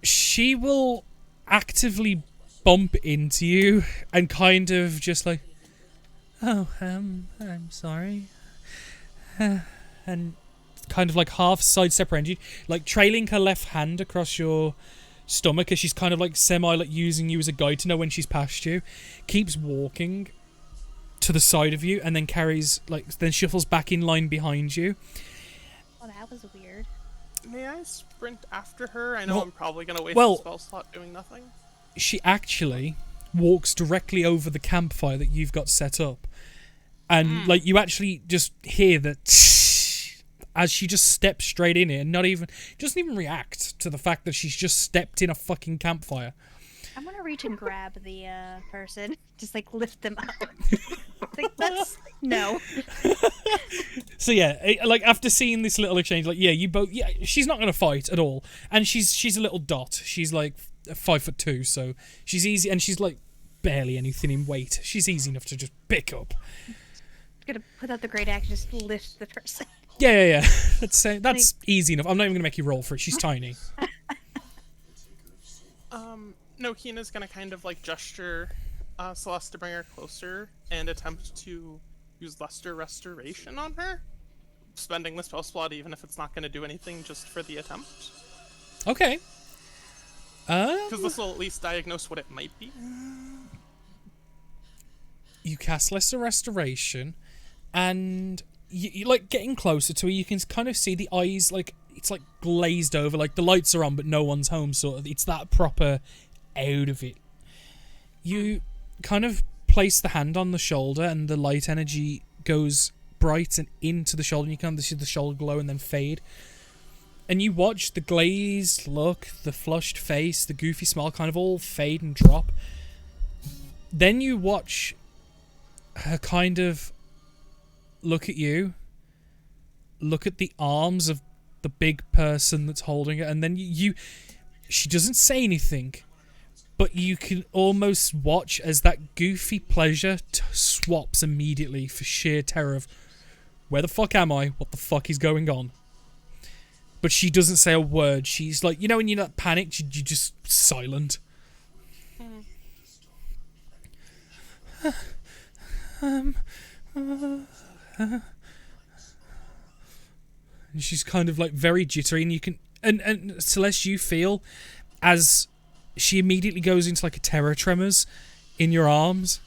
She will actively bump into you and kind of just like, oh, I'm sorry, and kind of like half sidestep around you, like trailing her left hand across your stomach as she's kind of like semi like using you as a guide to know when she's past you, keeps walking to the side of you and then then shuffles back in line behind you. Well, that was weird. May I sprint after her? I know Well- I'm probably gonna waste well- the spell slot doing nothing. She actually walks directly over the campfire that you've got set up, and like you actually just hear that as she just steps straight in it and doesn't even react to the fact that she's just stepped in a fucking campfire. I'm gonna reach and grab the person, just like lift them up. Like that's no. So yeah, like after seeing this little exchange, like she's not gonna fight at all, and she's a little dot. She's like 5'2", so she's easy, and she's like barely anything in weight. She's easy enough to just pick up. Gonna put out the great action, just lift the person. Yeah. That's easy enough. I'm not even gonna make you roll for it. She's tiny. No, Kina's gonna kind of like gesture Celeste to bring her closer and attempt to use Luster Restoration on her, spending the spell slot even if it's not gonna do anything just for the attempt. Okay. Because this will at least diagnose what it might be. You cast Lesser Restoration, and you like getting closer to her. You can kind of see the eyes, like it's like glazed over, like the lights are on but no one's home. Sort of, it's that proper out of it. You kind of place the hand on the shoulder, and the light energy goes bright and into the shoulder. And you kind of see the shoulder glow and then fade. And you watch the glazed look, the flushed face, the goofy smile kind of all fade and drop. Then you watch her kind of look at you, look at the arms of the big person that's holding it, and then she doesn't say anything, but you can almost watch as that goofy pleasure swaps immediately for sheer terror of, where the fuck am I? What the fuck is going on? But she doesn't say a word. She's like, you know when you're not panicked, you're just silent. And she's kind of like very jittery, and you can and Celeste, you feel as she immediately goes into like a terror tremors in your arms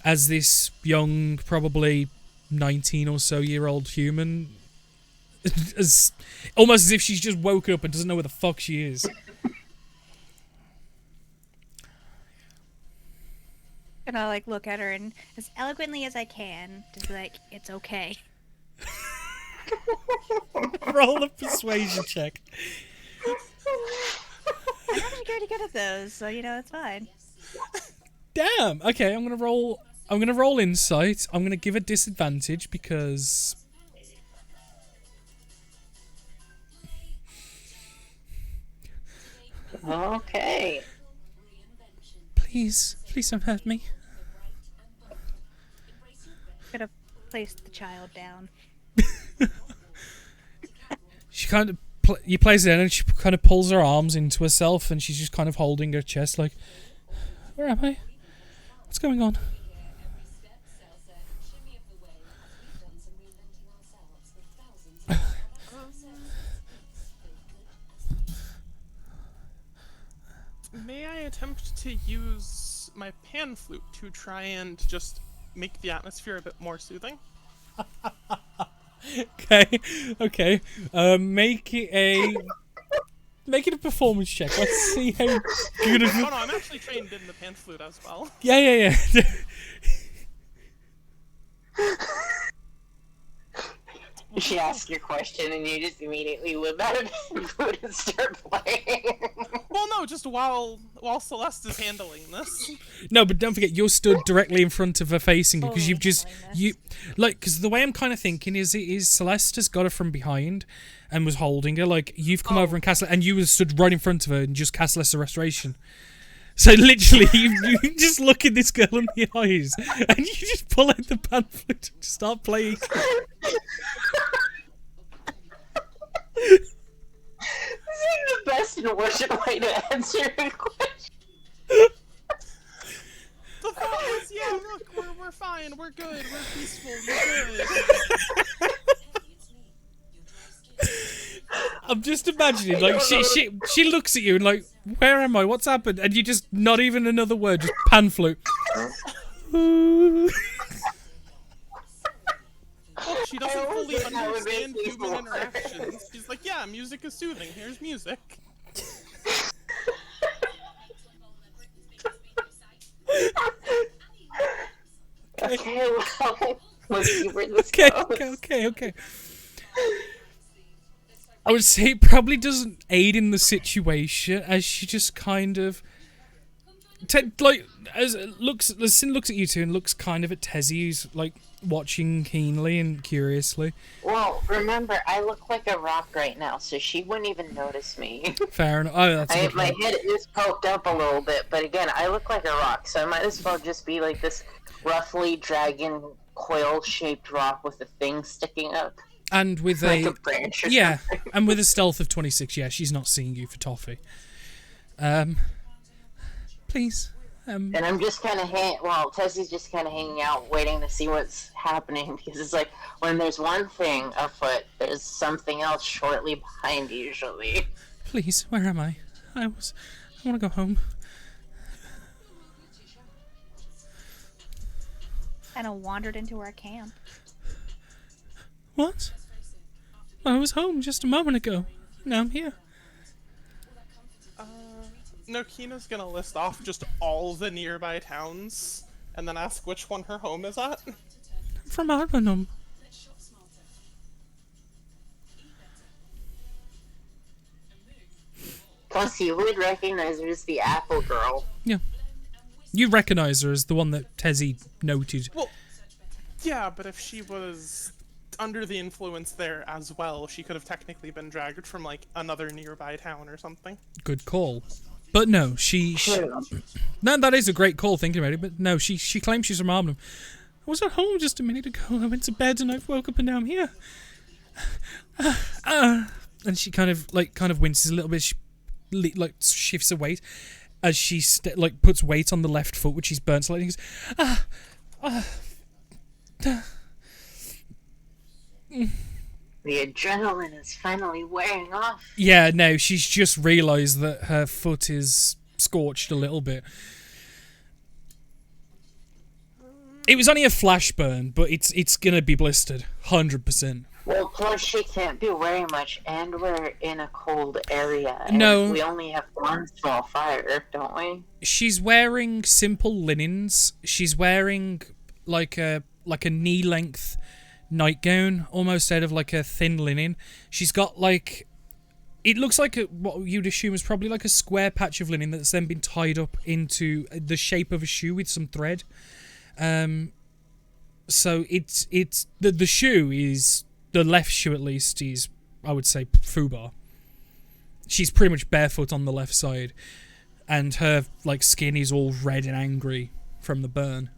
as this young, probably 19 or so year old human, almost as if she's just woken up and doesn't know where the fuck she is. Gonna like look at her and as eloquently as I can, just be like, it's okay. Roll a persuasion check. I'm not very good at those, so you know it's fine. Damn. Okay, I'm gonna roll insight. I'm gonna give a disadvantage because Okay. please don't hurt me. Gonna place the child down. She kind of you place it in, and she kind of pulls her arms into herself, and she's just kind of holding her chest like, where am I? What's going on? May I attempt to use my pan flute to try and just make the atmosphere a bit more soothing. Okay, okay. Make it a performance check. Let's see how good of. Oh no, I'm actually trained in the pan flute as well. Yeah. She asks your question and you just immediately whip out of his food and start playing. Well, no, just while Celeste is handling this. No, but don't forget, you're stood directly in front of her, facing her, because Fully you've just handling because the way I'm kind of thinking is Celeste has got her from behind and was holding her. Like you've come over and cast, and you were stood right in front of her and just cast Lesser Restoration. So literally, you just look at this girl in the eyes, and you just pull out the pan flute and start playing. This is the best and worst way to answer a question. The thought was, yeah, look, we're fine, we're good, we're peaceful, we're good. I'm just imagining, like, she looks at you and like, where am I? What's happened? And you just, not even another word, just pan flute. Look, she doesn't fully understand human interactions. She's like, yeah, music is soothing, here's music. Okay, well, let's see where this Okay, goes. okay. I would say it probably doesn't aid in the situation, as she just kind of, as Sin looks at you two and looks kind of at Tezzy, who's like watching keenly and curiously. Well, remember, I look like a rock right now, so she wouldn't even notice me. Fair enough. Oh, that's a good My point. head is poked up a little bit, but again, I look like a rock, so I might as well just be like this roughly dragon coil-shaped rock with a thing sticking up. And with Like a branch or yeah, something. and with a stealth of 26, yeah, she's not seeing you for toffee. Please. And I'm just kind of Tessie's just kind of hanging out, waiting to see what's happening, because it's like, when there's one thing afoot, there's something else shortly behind, usually. Please, where am I? I want to go home. Kind of wandered into our camp. What? I was home just a moment ago. Now I'm here. No, Kina's gonna list off just all the nearby towns, and then ask which one her home is at. I'm from Arbanum. Plus, you would recognize her as the Apple Girl. Yeah. You recognise her as the one that Tezzy noted. Well, yeah, but if she was under the influence there as well, she could have technically been dragged from, like, another nearby town or something. Good call. But no, she no, that is a great call thinking about it, but no, she claims she's from Arnhem. I was at home just a minute ago. I went to bed and I woke up and now I'm here. And she kind of winces a little bit. She shifts her weight as she puts weight on the left foot, which she's burnt slightly. The adrenaline is finally wearing off. Yeah, no, she's just realised that her foot is scorched a little bit. It was only a flash burn, but it's gonna be blistered, 100%. Well, plus she can't be wearing much, and we're in a cold area. And No. we only have one small fire, don't we? She's wearing simple linens. She's wearing like a knee-length nightgown, almost out of like a thin linen. She's got like, it looks like what you'd assume is probably like a square patch of linen that's then been tied up into the shape of a shoe with some thread. So it's the shoe is, the left shoe at least is, I would say, foobar. She's pretty much barefoot on the left side, and her like skin is all red and angry from the burn.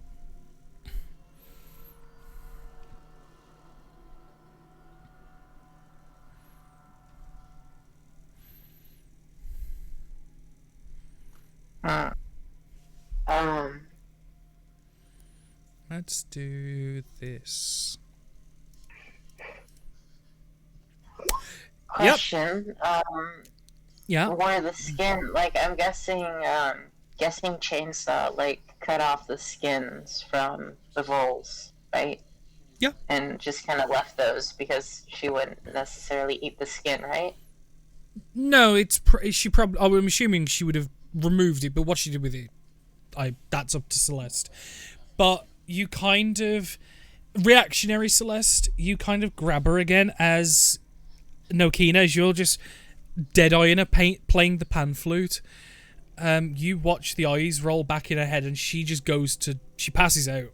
Let's do this. Question. Yeah. Where the skin, like, I'm guessing chainsaw, like, cut off the skins from the voles, right? Yeah. And just kind of left those because she wouldn't necessarily eat the skin, right? No, she probably. I'm assuming she would have removed it, but what she did with it, that's up to Celeste. But you kind of reactionary Celeste. You kind of grab her again as Nokina, as you're just dead-eyeing her, playing the pan flute. You watch the eyes roll back in her head, and she just she passes out.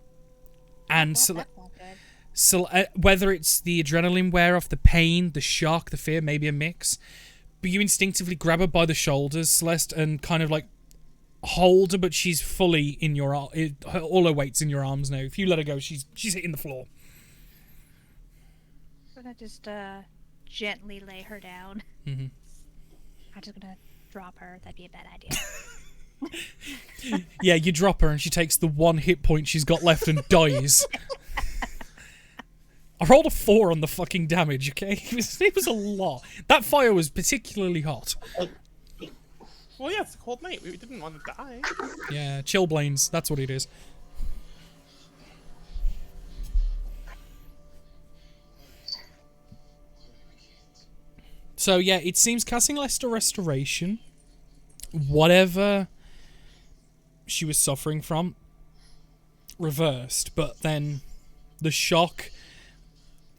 And Well, that's not good. So whether it's the adrenaline wear off, the pain, the shock, the fear, maybe a mix, but you instinctively grab her by the shoulders, Celeste, and kind of like hold her, but she's fully in your all her weight's in your arms now. If you let her go, she's hitting the floor. I'm gonna just gently lay her down. Mhm. I'm just gonna drop her. That'd be a bad idea. Yeah, you drop her and she takes the one hit point she's got left and dies. I rolled a 4 on the fucking damage, okay? It was a lot. That fire was particularly hot. Well, yeah, it's a cold night. We didn't want to die. Yeah, chillblains, that's what it is. So yeah, it seems casting Lester Restoration, whatever she was suffering from, reversed, but then the shock,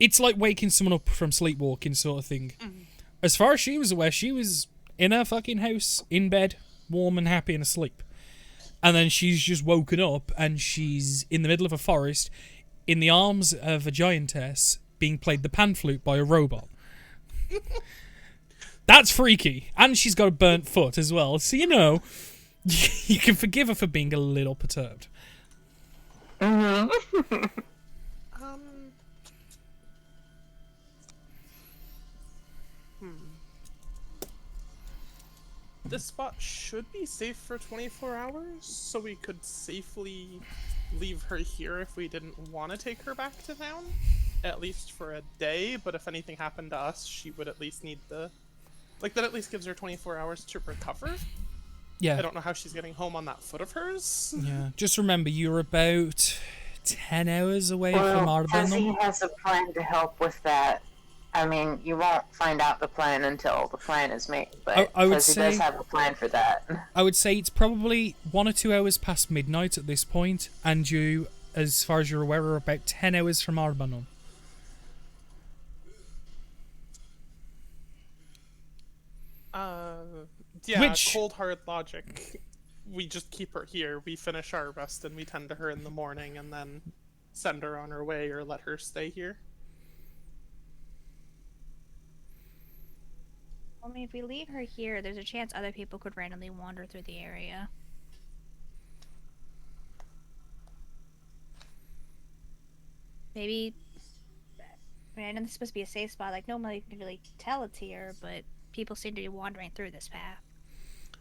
it's like waking someone up from sleepwalking sort of thing. As far as she was aware, she was in her fucking house, in bed, warm and happy and asleep. And then she's just woken up and she's in the middle of a forest, in the arms of a giantess, being played the pan flute by a robot. That's freaky. And she's got a burnt foot as well. So, you know, you can forgive her for being a little perturbed. This spot should be safe for 24 hours, so we could safely leave her here if we didn't want to take her back to town. At least for a day, but if anything happened to us, she would at least need the... Like, that at least gives her 24 hours to recover. Yeah. I don't know how she's getting home on that foot of hers. Yeah. Just remember, you're about 10 hours away from Well, Tessie Arbonne. has a plan to help with that. I mean, you won't find out the plan until the plan is made, but I would Tessie say- does have a plan for that. I would say it's probably 1 or 2 hours past midnight at this point, and you, as far as you're aware, are about 10 hours from Arbonne. Yeah, Which- cold hard logic. We just keep her here, we finish our rest, and we tend to her in the morning, and then send her on her way or let her stay here. I mean, if we leave her here, there's a chance other people could randomly wander through the area. Maybe. I mean, I know this is supposed to be a safe spot. Like, nobody can really tell it's here, but people seem to be wandering through this path.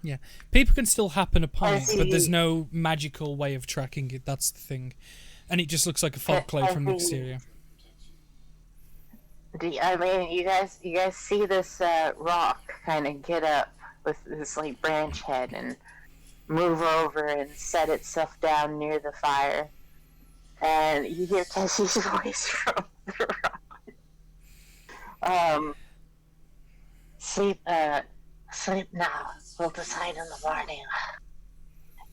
Yeah. People can still happen upon it, but there's see. no magical way of tracking it. That's the thing. And it just looks like a fog cloud from the I see. exterior. I mean, you guys see this rock kind of get up with this like branch head and move over and set itself down near the fire, and you hear Tessie's voice from the rock. Sleep now. We'll decide in the morning.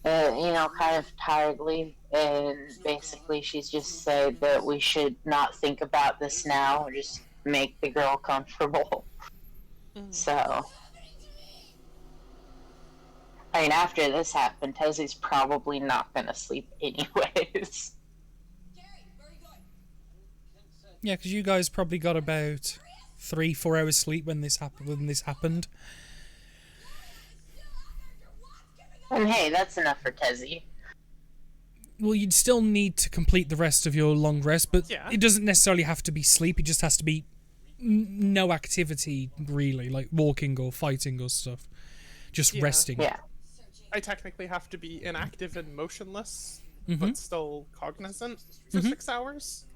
Kind of tiredly, and basically she's just said that we should not think about this now, just make the girl comfortable. So, I mean, after this happened, Tessie's probably not gonna sleep anyways. Yeah, because you guys probably got about 3-4 hours sleep when this happened. And hey, that's enough for Tessie. Well, you'd still need to complete the rest of your long rest, but Yeah. it doesn't necessarily have to be sleep. It just has to be no activity, really, like walking or fighting or stuff. Just Yeah. resting. Yeah. I technically have to be inactive and motionless, Mhm. but still cognizant for 6 hours.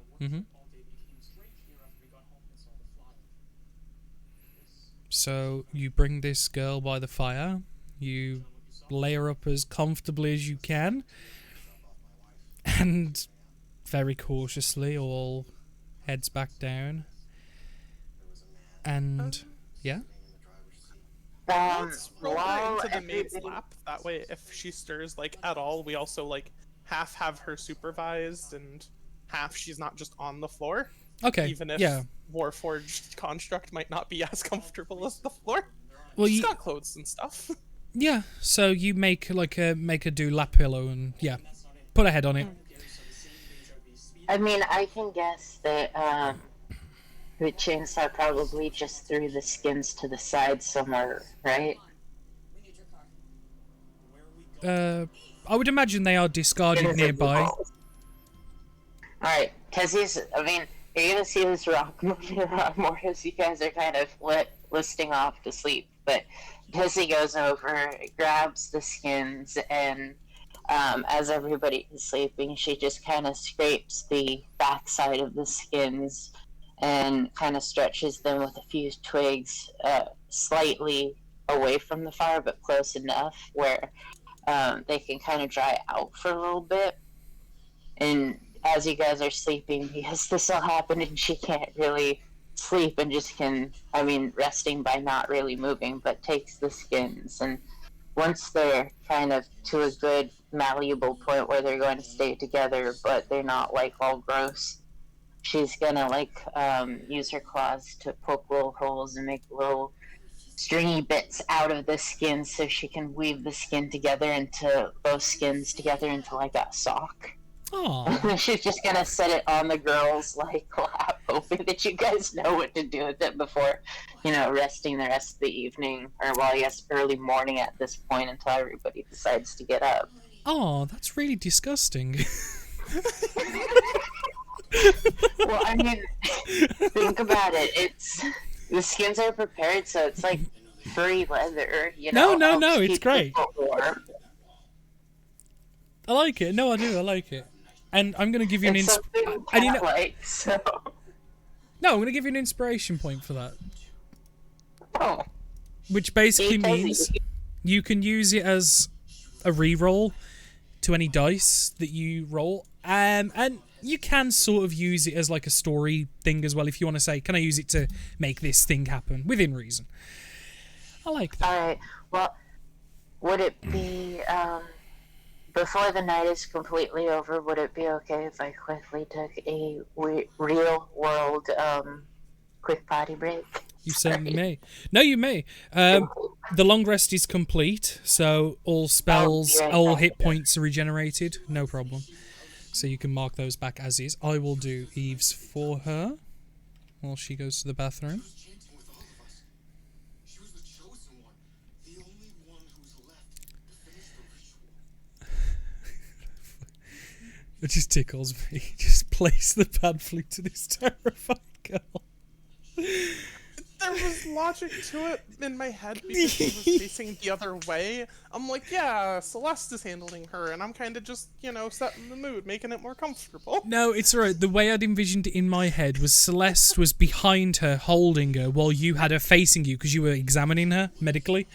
So you bring this girl by the fire. You lay her up as comfortably as you can. And very cautiously, all heads back down. And yeah. Let's roll her While into the maid's everybody- lap. That way, if she stirs like at all, we also like half have her supervised and half she's not just on the floor. Okay. Even if yeah. Warforged construct might not be as comfortable as the floor. Well, She's you, got clothes and stuff. yeah. So you make her do lap pillow and yeah, put a head on it. I mean, I can guess that the chainsaw probably just threw the skins to the side somewhere, right? I would imagine they are discarded nearby. Alright, because I mean, you're gonna see this rock moving around more as you guys are kind of listing off to sleep, but Tessie goes over, grabs the skins, and as everybody is sleeping, she just kind of scrapes the backside of the skins and kind of stretches them with a few twigs slightly away from the fire, but close enough where they can kind of dry out for a little bit. And as you guys are sleeping, because this all happened and she can't really sleep and just resting by not really moving, but takes the skins. And once they're kind of to a good malleable point where they're going to stay together, but they're not like all gross, she's gonna use her claws to poke little holes and make little stringy bits out of the skin so she can weave the skin together into both skins together into like a sock. Oh. She's just gonna set it on the girl's lap, hoping that you guys know what to do with it before, resting the rest of the evening, or early morning at this point until everybody decides to get up. Oh, that's really disgusting. Well, I mean, think about it. The skins are prepared, so it's like furry leather. No, helps it's keep great. people warm. I like it. No, I do. I like it. And I'm going to give you an It's something so. No, I'm going to give you an inspiration point for that. Oh. Which basically It does means it. you can use it as a re-roll to any dice that you roll. And you can sort of use it as like a story thing as well if you want to say, can I use it to make this thing happen within reason? I like that. Alright, well, would it be, before the night is completely over, would it be okay if I quickly took a real world, quick potty break? You certainly may. No, you may. The long rest is complete, so all spells, all hit points are regenerated. No problem. So you can mark those back as is. I will do Eve's for her while she goes to the bathroom. It just tickles me. Just place the pad flute to this terrified girl. There was logic to it in my head because she was facing the other way. I'm like, yeah, Celeste is handling her, and I'm kind of just, setting the mood, making it more comfortable. No, it's alright. The way I'd envisioned it in my head was Celeste was behind her, holding her, while you had her facing you because you were examining her medically.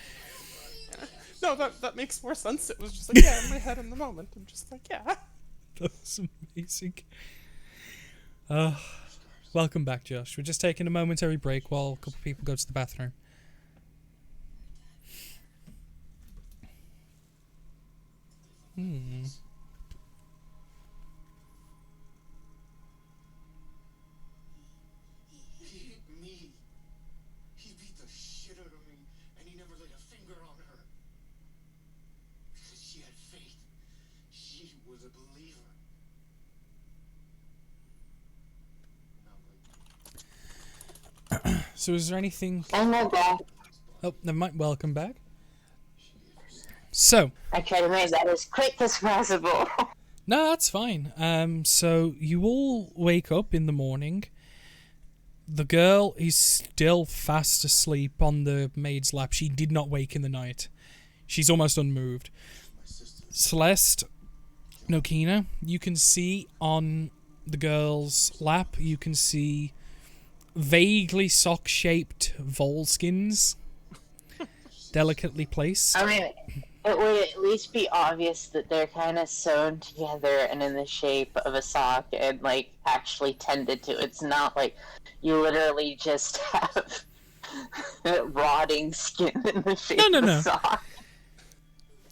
No, that makes more sense. It was just like, yeah, in my head in the moment. I'm just like, yeah. That was amazing. Welcome back, Josh. We're just taking a momentary break while a couple of people go to the bathroom. He hit me. He beat the shit out of me, and he never laid a finger on her. Because she had faith. She was a believer. So is there anything... I'm not back. Oh, never mind. Welcome back. So... I try to make that as quick as possible. No, that's fine. So you all wake up in the morning. The girl is still fast asleep on the maid's lap. She did not wake in the night. She's almost unmoved. Celeste, Nokina, you can see on the girl's lap, you can see vaguely sock-shaped vole skins, delicately placed. I mean, it would at least be obvious that they're kind of sewn together and in the shape of a sock and, like, actually tended to. It's not like you literally just have rotting skin in the shape No. of a sock.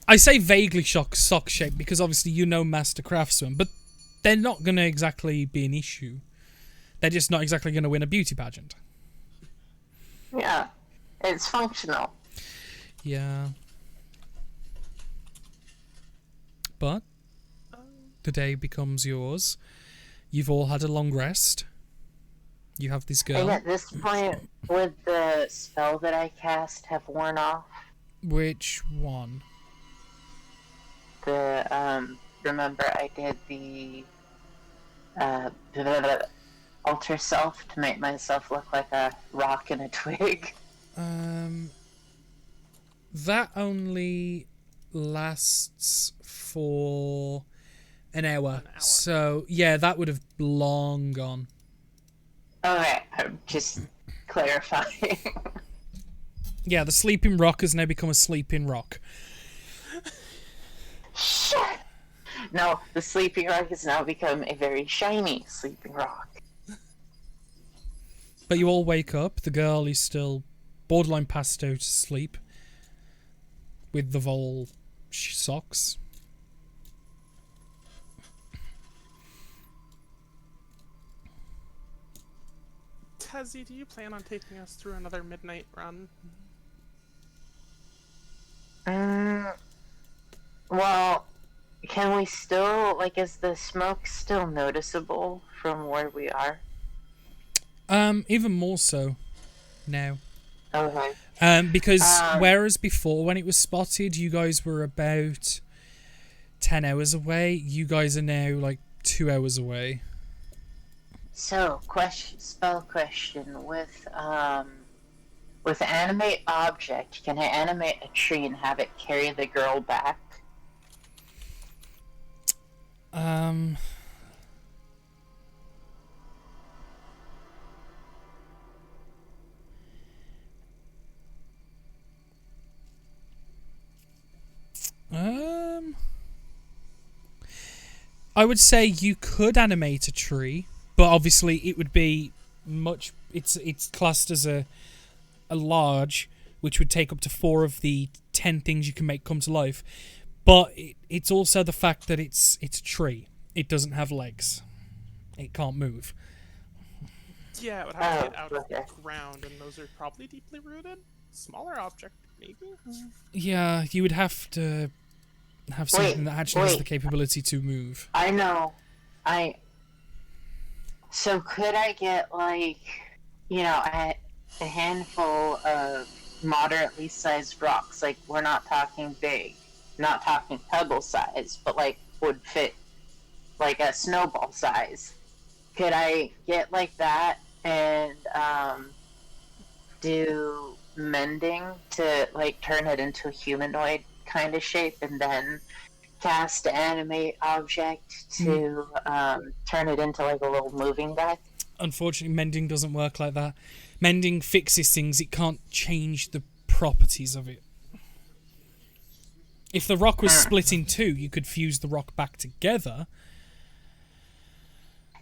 I say vaguely sock shape because obviously you know master craftsmen, but they're not going to exactly be an issue. They're just not exactly going to win a beauty pageant. Yeah, it's functional. Yeah. But the day becomes yours. You've all had a long rest. You have this girl. And at this point, would the spell that I cast have worn off? Which one? Remember I did the, alter self to make myself look like a rock and a twig? That only lasts for an hour. So, yeah, that would have long gone. Okay, I'm just clarifying. Yeah, the sleeping rock has now become a sleeping rock. Shit! No, the sleeping rock has now become a very shiny sleeping rock. But you all wake up. The girl is still borderline passed out to sleep with the vol socks. Tezzy, do you plan on taking us through another midnight run? Well, can we still, like, is the smoke still noticeable from where we are? Even more so now. Okay. Because whereas before when it was spotted, you guys were about 10 hours away, you guys are now like 2 hours away. So, spell question. With animate object, can I animate a tree and have it carry the girl back? I would say you could animate a tree, but obviously it would be much. It's classed as a large, which would take up to 4 of the 10 things you can make come to life. But it's also the fact that it's a tree. It doesn't have legs. It can't move. Yeah, it would have to get out of the ground, and those are probably deeply rooted. Smaller object, maybe? Yeah, you would have to have something that actually has the capability to move. I know. So could I get, like, a handful of moderately sized rocks? Like, we're not talking big, not talking pebble size, but, like, would fit, like, a snowball size. Could I get, like, that and, do mending to, like, turn it into a humanoid kind of shape, and then cast animate object to turn it into, like, a little moving guy? Unfortunately, mending doesn't work like that. Mending fixes things. It can't change the properties of it. If the rock was split in two, you could fuse the rock back together.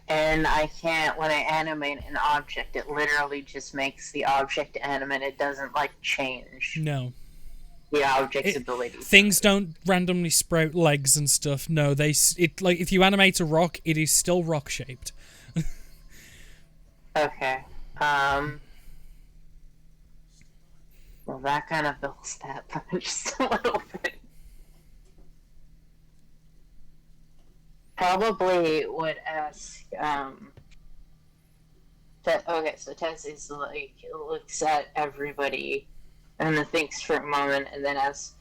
And I can't, when I animate an object, it literally just makes the object animate. It doesn't, like, change No. the object's ability. Things don't randomly sprout legs and stuff. No, like, if you animate a rock, it is still rock shaped. Okay. Well, that kind of builds that just a little bit. Probably would ask, okay, so Tess is like, looks at everybody and then thinks for a moment and then asks,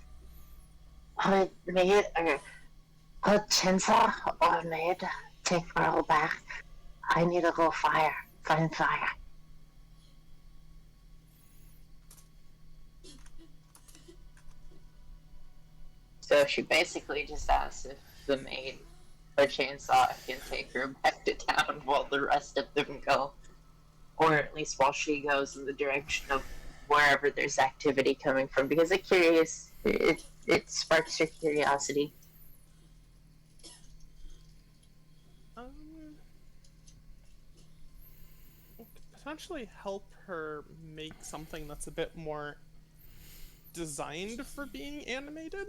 maid, Chenza, or maid, take girl back. I need a little fire. Find fire. So she basically just asks if the maid or chainsaw can take her back to town while the rest of them go. Or at least while she goes in the direction of wherever there's activity coming from. Because it sparks her curiosity. Um, potentially help her make something that's a bit more designed for being animated.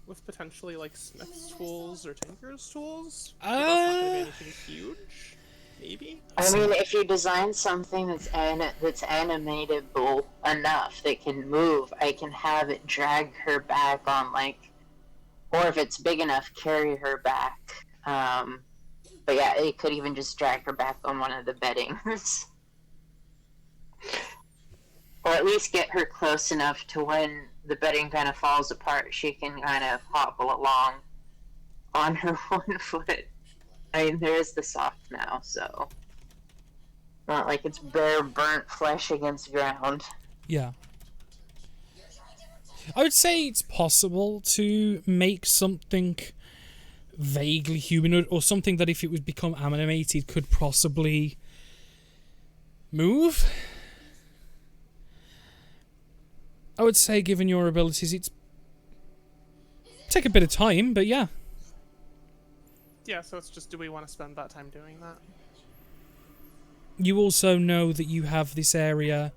With potentially like Smith's tools or Tinker's tools. But that's not going to be anything huge. Maybe? I mean, if you design something that's animatable enough that can move, I can have it drag her back on, like, or if it's big enough, carry her back. But yeah, it could even just drag her back on one of the beddings. Or at least get her close enough to when the bedding kind of falls apart, she can kind of hobble along on her one foot. I mean, there is the soft now, so not like it's bare, burnt flesh against ground. Yeah. I would say it's possible to make something vaguely humanoid, or something that if it would become animated could possibly move. I would say, given your abilities, it's take a bit of time, but yeah. Yeah, so it's just, do we want to spend that time doing that? You also know that you have this area.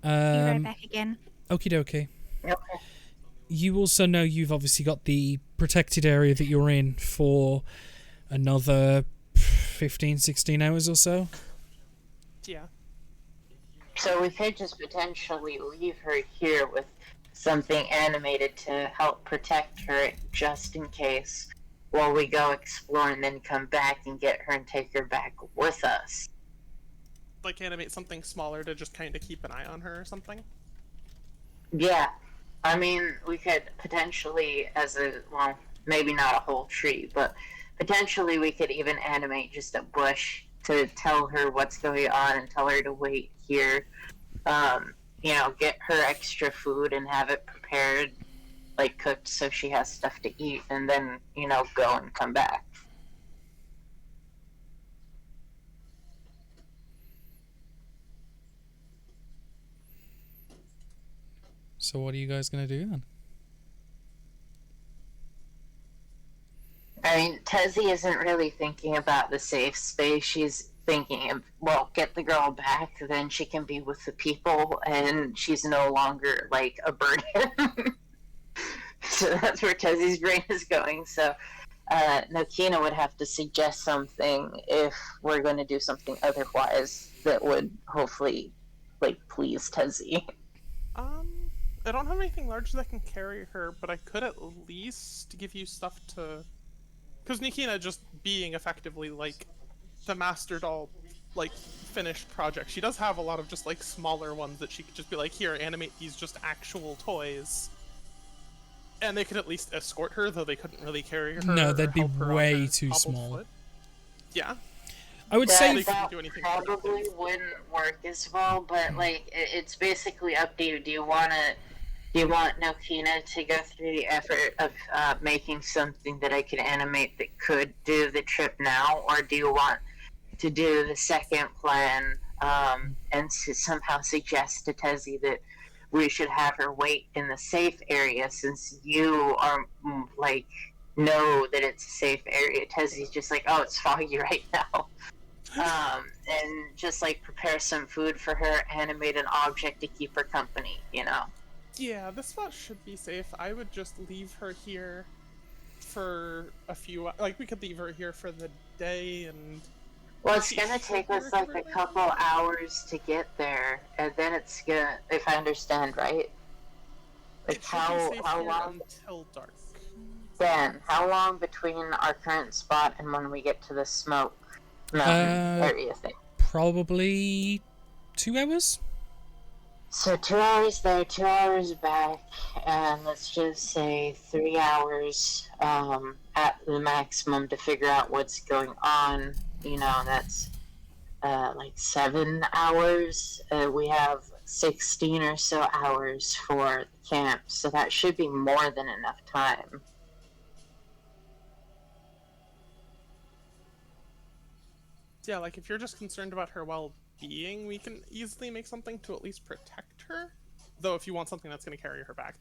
Be right back again. Okie dokie. Okay. You also know you've obviously got the protected area that you're in for another 15, 16 hours or so. Yeah. So we could just potentially leave her here with something animated to help protect her just in case while we go explore, and then come back and get her and take her back with us. Like animate something smaller to just kind of keep an eye on her or something? Yeah. I mean, we could potentially, well, maybe not a whole tree, but potentially we could even animate just a bush to tell her what's going on and tell her to wait here. Get her extra food and have it prepared, like cooked, so she has stuff to eat, and then, go and come back. So what are you guys going to do then? I mean, Tezzy isn't really thinking about the safe space. She's thinking of, well, get the girl back, then she can be with the people, and she's no longer, like, a burden. So that's where Tezzy's brain is going. So Nokina would have to suggest something if we're going to do something otherwise that would hopefully, like, please Tezzy. I don't have anything large that can carry her, but I could at least give you stuff to... Because Nikina just being effectively, like, the Master Doll, like, finished project. She does have a lot of just, like, smaller ones that she could just be like, here, animate these just actual toys. And they could at least escort her, though they couldn't really carry her. No, they'd be help her on way her too hobbled small. foot. Yeah. I would That, say that do anything probably wouldn't work as well, but, like, it's basically up to you. Do you want Nokina to go through the effort of making something that I could animate that could do the trip now, or do you want to do the second plan and to somehow suggest to Tezzy that we should have her wait in the safe area, since you are know that it's a safe area? Tezzy's just like, oh, it's foggy right now. And just like prepare some food for her, animate an object to keep her company, Yeah, this spot should be safe. I would just leave her here for a few... Like, we could leave her here for the day and... Well, it's gonna take us like a couple hours to get there, and then it's gonna, if I understand right, like how long until dark. then? How long between our current spot and when we get to the smoke mountain area thing? probably 2 hours. So 2 hours there, 2 hours back, and let's just say 3 hours at the maximum to figure out what's going on. That's like 7 hours. We have 16 or so hours for the camp, so that should be more than enough time. Yeah, like, if you're just concerned about her well-being, we can easily make something to at least protect her. Though if you want something that's going to carry her back,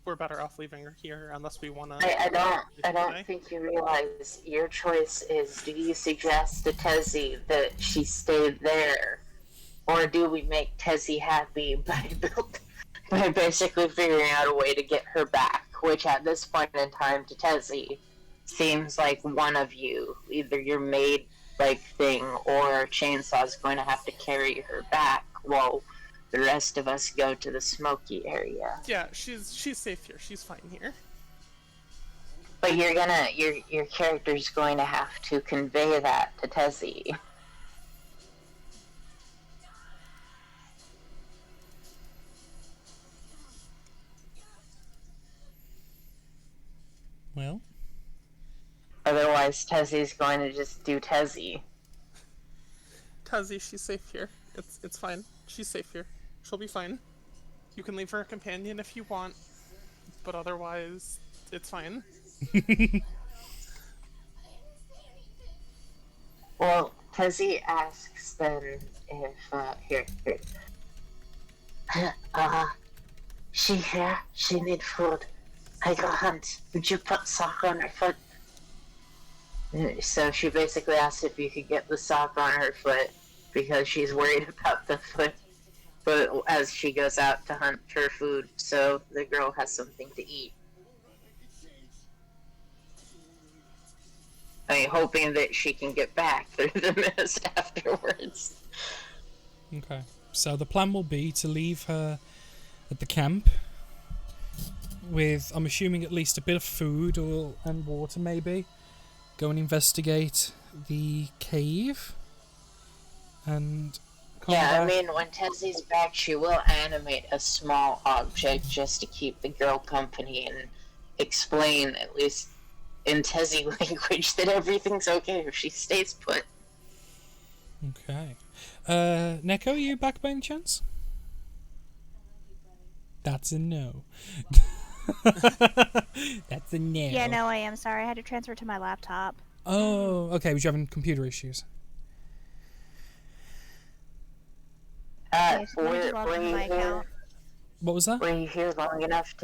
we're better off leaving her here unless we want to. I don't think you realize your choice is: do you suggest to Tezzy that she stay there, or do we make Tezzy happy by basically figuring out a way to get her back? Which at this point in time to Tezzy seems like one of you, either your maid like thing or Chainsaw's going to have to carry her back while the rest of us go to the smoky area. Yeah, she's safe here. She's fine here. But your character's going to have to convey that to Tezzy. Well, Otherwise, Tezzy's going to just do Tezzy. Tezzy, she's safe here. It's fine. She's safe here. She'll be fine. You can leave her a companion if you want, but otherwise, it's fine. Well, Tezzy asks then if, here. She here? She need food. I go hunt. Would you put sock on her foot? So she basically asks if you could get the sock on her foot because she's worried about the foot. But as she goes out to hunt for food, so the girl has something to eat. I mean, hoping that she can get back through the mist afterwards. okay. So the plan will be to leave her at the camp with, I'm assuming, at least a bit of food and water, maybe. Go and investigate the cave. And come Yeah, back. I mean, when Tezzy's back, she will animate a small object just to keep the girl company and explain, at least in Tezzy language, that everything's okay if she stays put. Okay. Neko, are you back by any chance? That's a no. That's a no. Yeah, no, I am sorry. I had to transfer to my laptop. Oh, okay. Was you having computer issues? Okay, so let me just log into my account. What was that? Were you here long enough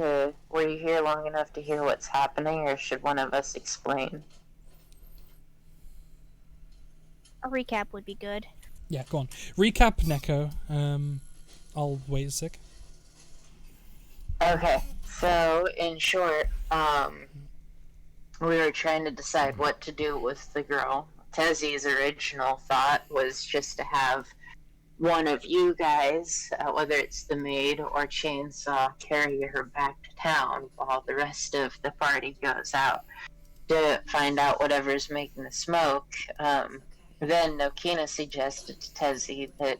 to hear what's happening, or should one of us explain? A recap would be good. Yeah, go on. Recap, Neko. I'll wait a sec. Okay, so in short, we were trying to decide what to do with the girl. Tezzy's original thought was just to have one of you guys, whether it's the maid or Chainsaw, carry her back to town while the rest of the party goes out to find out whatever's making the smoke. Then Nokina suggested to Tezzy that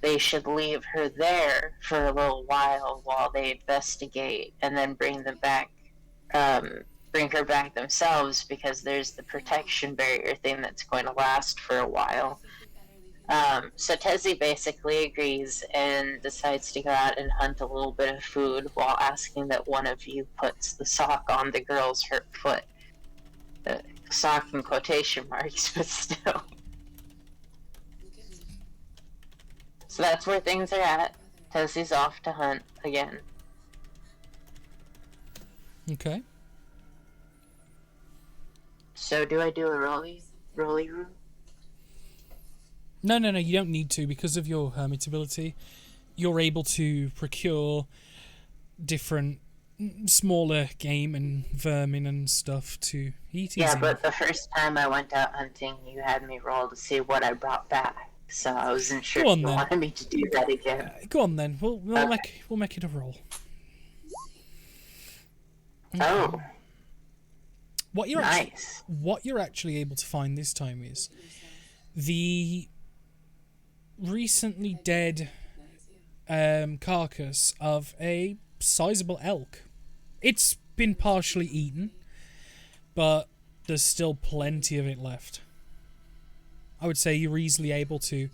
they should leave her there for a little while they investigate, and then bring her back themselves, because there's the protection barrier thing that's going to last for a while. So Tezzy basically agrees and decides to go out and hunt a little bit of food while asking that one of you puts the sock on the girl's hurt foot. Sock in quotation marks, but still. So that's where things are at. Tezzy's off to hunt again. Okay. So do I do a rolly room? No, you don't need to. Because of your hermit ability, you're able to procure different smaller game and vermin and stuff to eat. Yeah, easy. but the first time I went out hunting, you had me roll to see what I brought back. So I wasn't sure Go if on, you then. wanted me to do that again. Go on then. We'll Okay. make it a roll. Oh, What you're nice. what you're actually able to find this time is the recently dead carcass of a sizable elk. It's been partially eaten, but there's still plenty of it left. I would say you're easily able to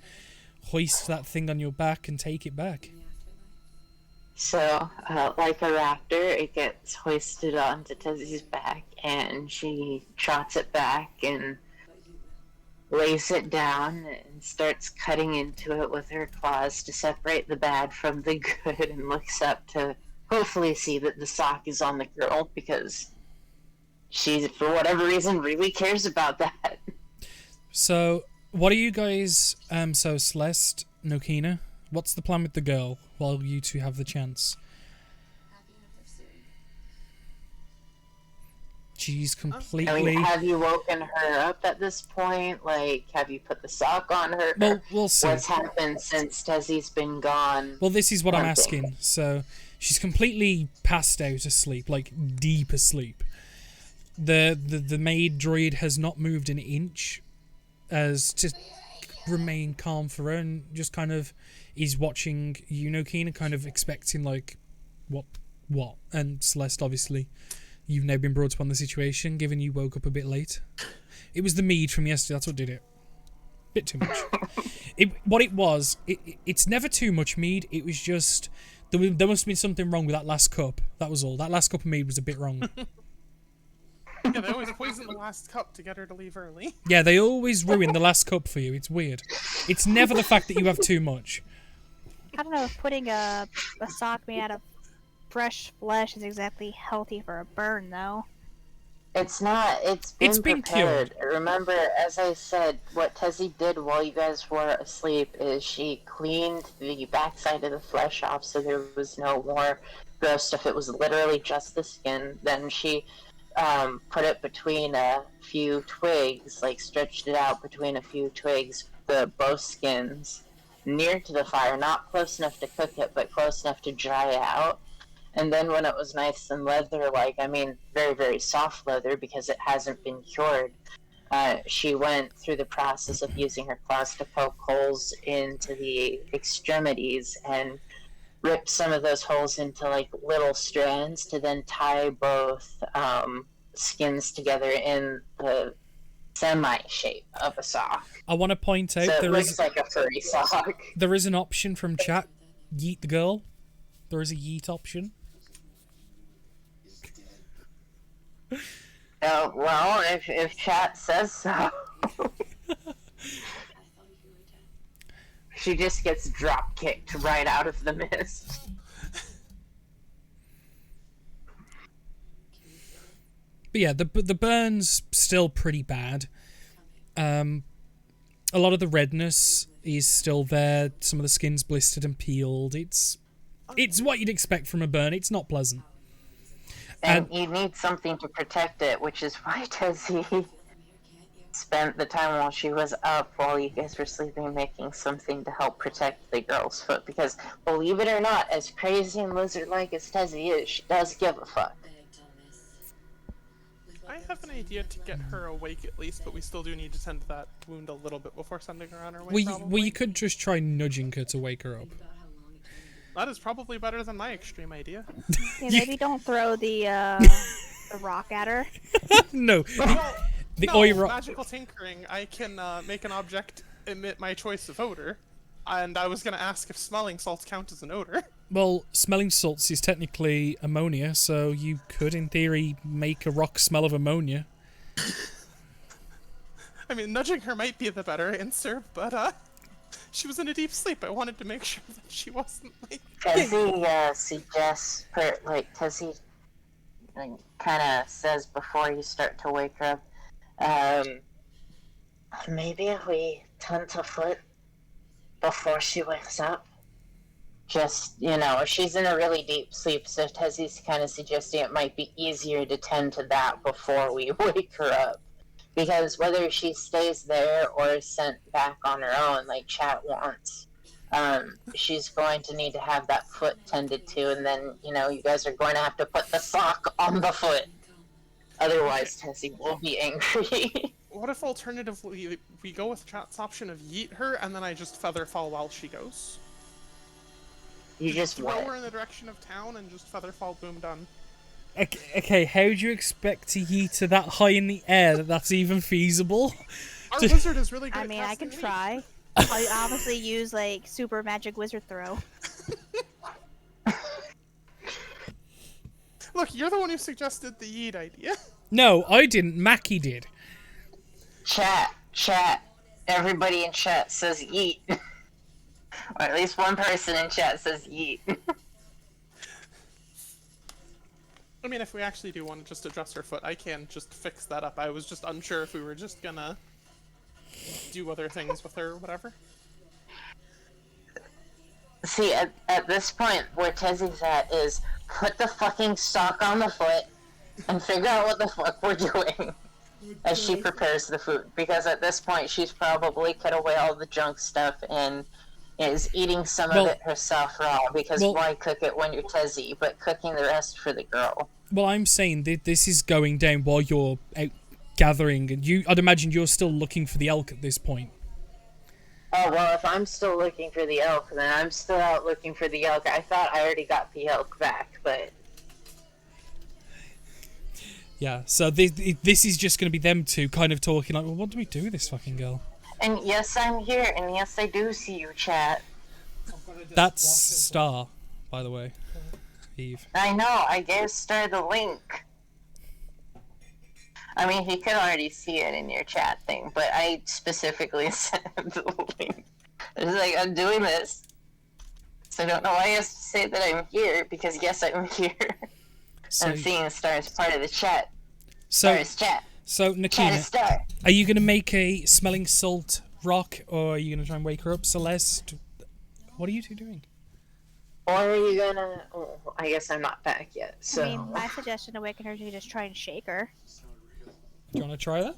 hoist that thing on your back and take it back. So, like a raptor, it gets hoisted onto Tezzy's back, and she trots it back and lays it down and starts cutting into it with her claws to separate the bad from the good, and looks up to hopefully see that the sock is on the girl, because she, for whatever reason, really cares about that. So, what are you guys, so Celeste, Nokina, what's the plan with the girl while you two have the chance? She's I completely... mean, have you woken her up at this point? Like, have you put the sock on her? Well, we'll see. What's happened since Tezzy's been gone? Well, this is what I'm Hunting. asking. So, she's completely passed out asleep, like deep asleep. The maid droid has not moved an inch as to remain calm for her, and just kind of is watching you, Nokina, kind of expecting, like, what? And Celeste, obviously, you've now been brought upon the situation, given you woke up a bit late. It was the mead from yesterday, that's what did it. Bit too much. It's never too much mead, it was just... There must have been something wrong with that last cup, that was all. That last cup of mead was a bit wrong. Yeah, they always poison the last cup to get her to leave early. Yeah, they always ruin the last cup for you, it's weird. It's never the fact that you have too much. I don't know if putting a sock made out of fresh flesh is exactly healthy for a burn, though. It's not. It's been prepared. Remember, as I said, what Tezzy did while you guys were asleep is she cleaned the backside of the flesh off so there was no more gross stuff. It was literally just the skin. Then she put it between a few twigs, like stretched it out between a few twigs, both skins, near to the fire, not close enough to cook it, but close enough to dry it out. And then when it was nice and leather-like, I mean, very, very soft leather because it hasn't been cured, she went through the process of using her claws to poke holes into the extremities and ripped some of those holes into, like, little strands to then tie both skins together in the semi-shape of a sock. I want to point out So it looks like a furry sock. There is an option from chat, yeet the girl. There is a yeet option. Well, if chat says so. She just gets drop kicked right out of the mist. But yeah, the burn's still pretty bad. A lot of the redness is still there. Some of the skin's blistered and peeled. It's what you'd expect from a burn. It's not pleasant. And you need something to protect it, which is why Tezzy spent the time while she was up, while you guys were sleeping, making something to help protect the girl's foot. Because, believe it or not, as crazy and lizard-like as Tezzy is, she does give a fuck. I have an idea to get her awake at least, but we still do need to tend to that wound a little bit before sending her on her way. Well, you could just try nudging her to wake her up. That is probably better than my extreme idea. Yeah, maybe don't throw the rock at her. No. The No, oi rock. magical tinkering. I can make an object emit my choice of odor, and I was gonna ask if smelling salts count as an odor. Well, smelling salts is technically ammonia, so you could, in theory, make a rock smell of ammonia. I mean, nudging her might be the better answer, but she was in a deep sleep. I wanted to make sure that she wasn't like. Tezzy suggests, Tezzy kind of says before you start to wake her up, maybe if we tend her foot before she wakes up. Just, if she's in a really deep sleep, so Tezzy's kind of suggesting it might be easier to tend to that before we wake her up. Because whether she stays there or is sent back on her own, like chat wants, she's going to need to have that foot tended to, and then, you guys are going to have to put the sock on the foot. Otherwise, Tezzy will be angry. What if alternatively we go with chat's option of yeet her, and then I just feather fall while she goes? You just throw what? her in the direction of town and just feather fall, boom, done. Okay, how do you expect to yeet her that high in the air that that's even feasible? Our wizard is really good I at mean, I can casting try. I obviously use, like, super magic wizard throw. Look, you're the one who suggested the yeet idea. No, I didn't. Mackie did. Chat. Everybody in chat says yeet. Or at least one person in chat says yeet. I mean, if we actually do want to just adjust her foot, I can just fix that up. I was just unsure if we were just gonna do other things with her or whatever. See, at this point, where Tezzy's at is put the fucking sock on the foot and figure out what the fuck we're doing as she prepares the food. Because at this point, she's probably cut away all the junk stuff and is eating some of it herself raw. Because why cook it when you're Tezzy, but cooking the rest for the girl? Well, I'm saying that this is going down while you're out gathering, and I'd imagine you're still looking for the elk at this point. Oh, well, if I'm still looking for the elk, then I'm still out looking for the elk. I thought I already got the elk back, but... Yeah, so this is just going to be them two kind of talking like, well, what do we do with this fucking girl? And yes, I'm here, and yes, I do see you, chat. That's Star, by the way. Eve. I know, I gave Star the link. I mean, he could already see it in your chat thing, but I specifically sent him the link. It's like, I'm doing this. So I don't know why he has to say that I'm here, because yes, I'm here. So, I'm seeing Star as part of the chat. Star is chat. So, Nakina, are you going to make a smelling salt rock, or are you going to try and wake her up, Celeste? What are you two doing? Or are you gonna... Oh, I guess I'm not back yet, so... I mean, my suggestion to waken her is to just try and shake her. Do you want to try that?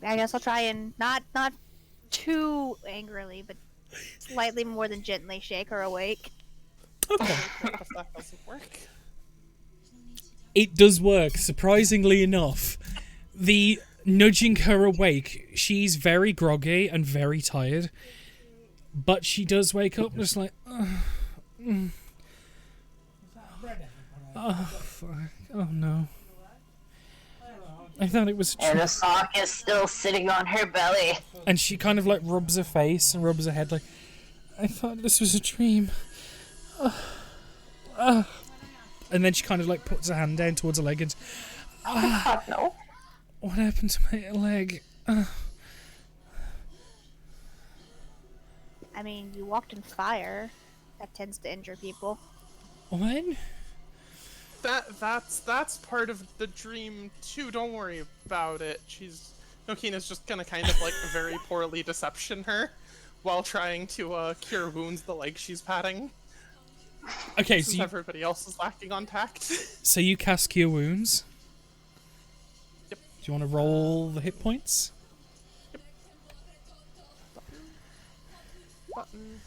I guess I'll try and not too angrily, but slightly more than gently shake her awake. Okay. If that doesn't work. It does work, surprisingly enough. The nudging her awake, she's very groggy and very tired, but she does wake up just like... Oh, fuck. Oh, no. I thought it was a And the sock is still sitting on her belly. And she kind of like rubs her face and rubs her head like, I thought this was a dream. And then she kind of like puts her hand down towards her leg and... No. What happened to my leg? I mean, you walked in fire. That tends to injure people. What? That's part of the dream too. Don't worry about it. Nokina's just gonna kind of like very poorly deception her while trying to cure wounds the leg she's patting. Okay, so everybody else is lacking on tact. So you cast Cure Wounds. Yep. Do you want to roll the hit points? Yep. Button.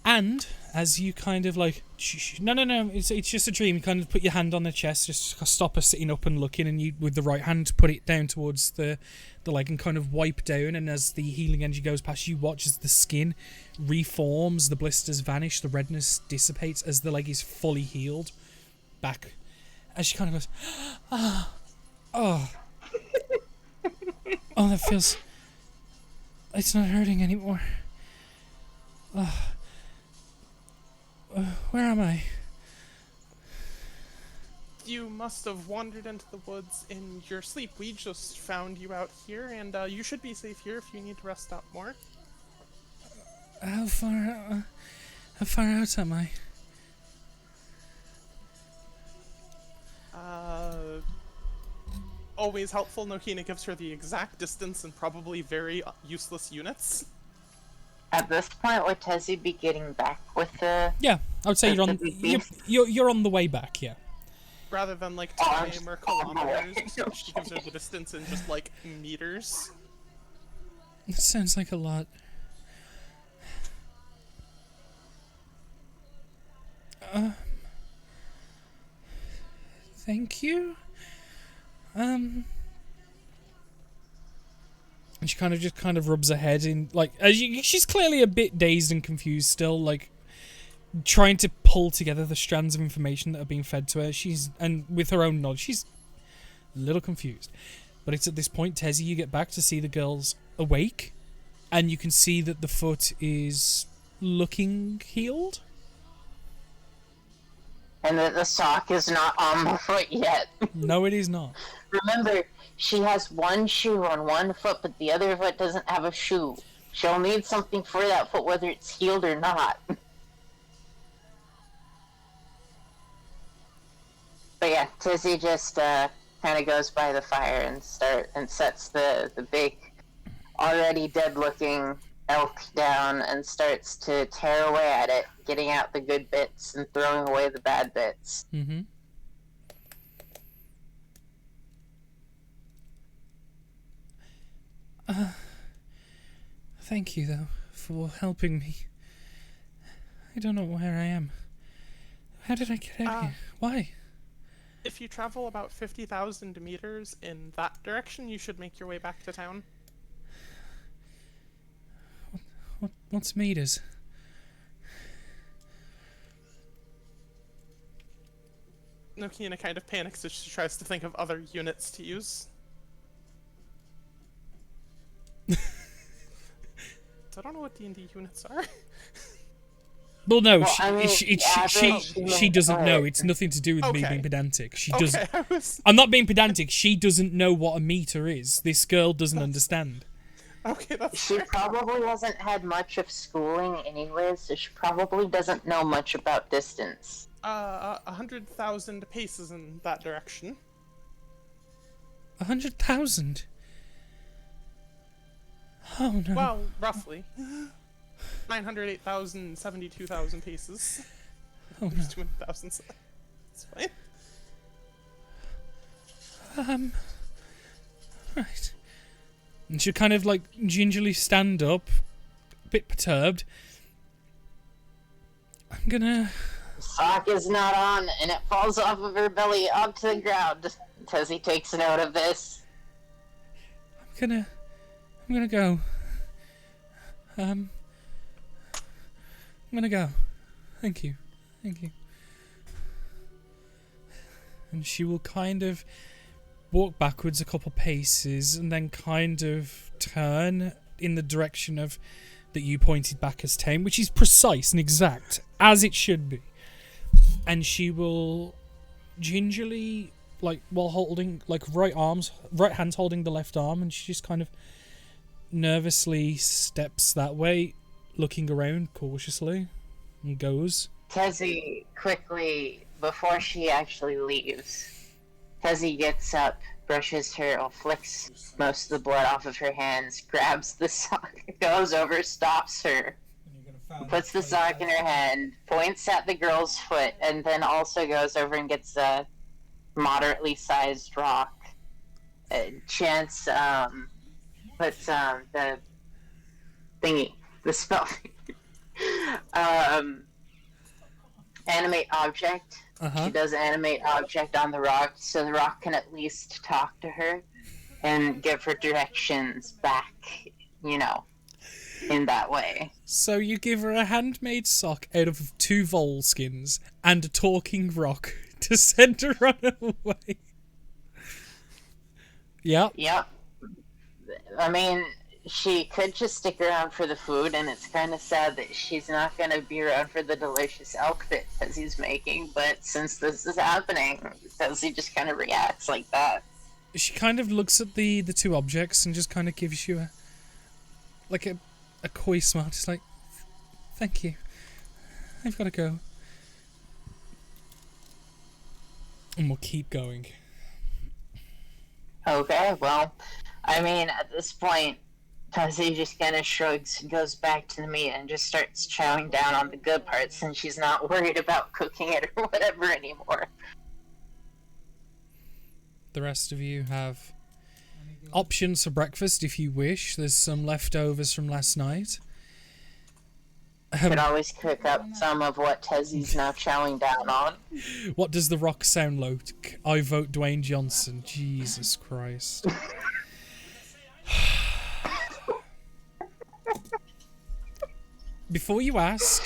And as you kind of like, no, it's just a dream. You kind of put your hand on the chest, just stop her sitting up and looking, and you with the right hand put it down towards the leg and kind of wipe down. And as the healing energy goes past, you watch as the skin reforms, the blisters vanish, the redness dissipates as the leg is fully healed back. As she kind of goes, oh, that feels. It's not hurting anymore. Where am I? You must have wandered into the woods in your sleep. We just found you out here, and you should be safe here if you need to rest up more. How far out am I? Always helpful. Nokina gives her the exact distance and probably very useless units. At this point, would Tezzy be getting back with the... Yeah, I would say you're on the way back, yeah. Rather than like time or kilometers, she gives her the distance in just like meters. It sounds like a lot. Thank you. And she kind of rubs her head in, like, she's clearly a bit dazed and confused still, like, trying to pull together the strands of information that are being fed to her. And with her own knowledge, she's a little confused. But it's at this point, Tezzy, you get back to see the girls awake, and you can see that the foot is looking healed. and that the sock is not on the foot yet. No, it is not. Remember, she has one shoe on one foot, but the other foot doesn't have a shoe. She'll need something for that foot, whether it's healed or not. But yeah, Tizzy just kind of goes by the fire and sets the big, already dead-looking elk down and starts to tear away at it, getting out the good bits and throwing away the bad bits. Mm-hmm. Thank you, though, for helping me. I don't know where I am. How did I get out here? Why? If you travel about 50,000 meters in that direction, you should make your way back to town. What's meters? Nokina kind of panics as she tries to think of other units to use. So I don't know what D&D units are. Well, no, Well, I mean, she doesn't know. It's nothing to do with me Okay. being pedantic. She doesn't. Okay, I was... I'm not being pedantic. She doesn't know what a meter is. This girl doesn't understand. Okay, that's She fair. probably hasn't had much of schooling anyway, so she probably doesn't know much about distance. 100,000 paces in that direction. 100,000. Oh no. Well, roughly. 908,000, 72,000 paces. Oh no. There's 200,000, so it's fine. Right. And she'll kind of like gingerly stand up, a bit perturbed. I'm gonna. The sock is not on, and it falls off of her belly onto the ground. Tezzy takes note of this. I'm gonna go. I'm gonna go. Thank you. And she will kind of walk backwards a couple paces and then kind of turn in the direction of that you pointed back as tame, which is precise and exact, as it should be. And she will gingerly, like, while holding, like, right hands holding the left arm, and she just kind of nervously steps that way, looking around cautiously, and goes. Tezzy quickly, before she actually leaves, Tezzy gets up, brushes her, or flicks most of the blood off of her hands, grabs the sock, goes over, stops her, puts the sock in her hand, points at the girl's foot, and then also goes over and gets a moderately sized rock. Chance puts the thingy, the spell, animate object. Uh-huh. She does animate object on the rock, so the rock can at least talk to her and give her directions back, you know, in that way. So you give her a handmade sock out of 2 vole skins and a talking rock to send her on her way. Yep. Yep. I mean, she could just stick around for the food, and it's kind of sad that she's not going to be around for the delicious elk that Tezzy's making, but since this is happening, Tezzy just kind of reacts like that. She kind of looks at the 2 objects and just kind of gives you a coy smile, just like, thank you. I've got to go. And we'll keep going. Okay, well, I mean, at this point, Tezzy just kind of shrugs and goes back to the meat and just starts chowing down on the good parts, since she's not worried about cooking it or whatever anymore. The rest of you have options for breakfast if you wish. There's some leftovers from last night. Could always cook up some of what Tezzy's now chowing down on. What does the rock sound like? I vote Dwayne Johnson. Jesus Christ. Before you ask,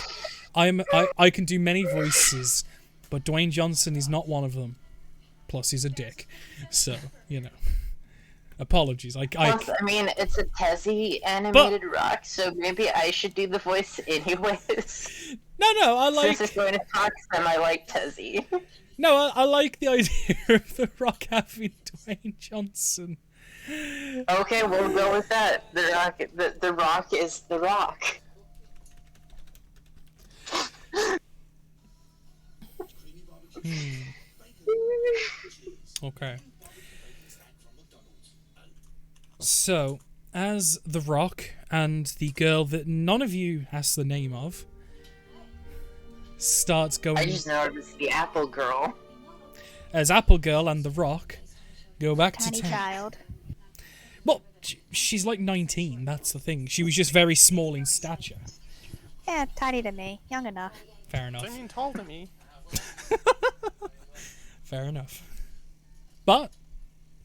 I can do many voices, but Dwayne Johnson is not one of them. Plus, he's a dick. So, you know. Apologies. Plus, I mean, it's a Tessie animated rock, so maybe I should do the voice anyways. No, I like... Since it's going to talk them, I like Tessie. No, I like the idea of The Rock having Dwayne Johnson. Okay, we'll go with that. The Rock is The Rock. Okay. So, as The Rock and the girl that none of you has the name of starts going... I just know it was the Apple Girl. As Apple Girl and The Rock go back Tiny to town... child. Well, she's like 19, that's the thing. She was just very small in stature. Yeah, tiny to me. Young enough. Fair enough. I mean, tall to me. Fair enough. But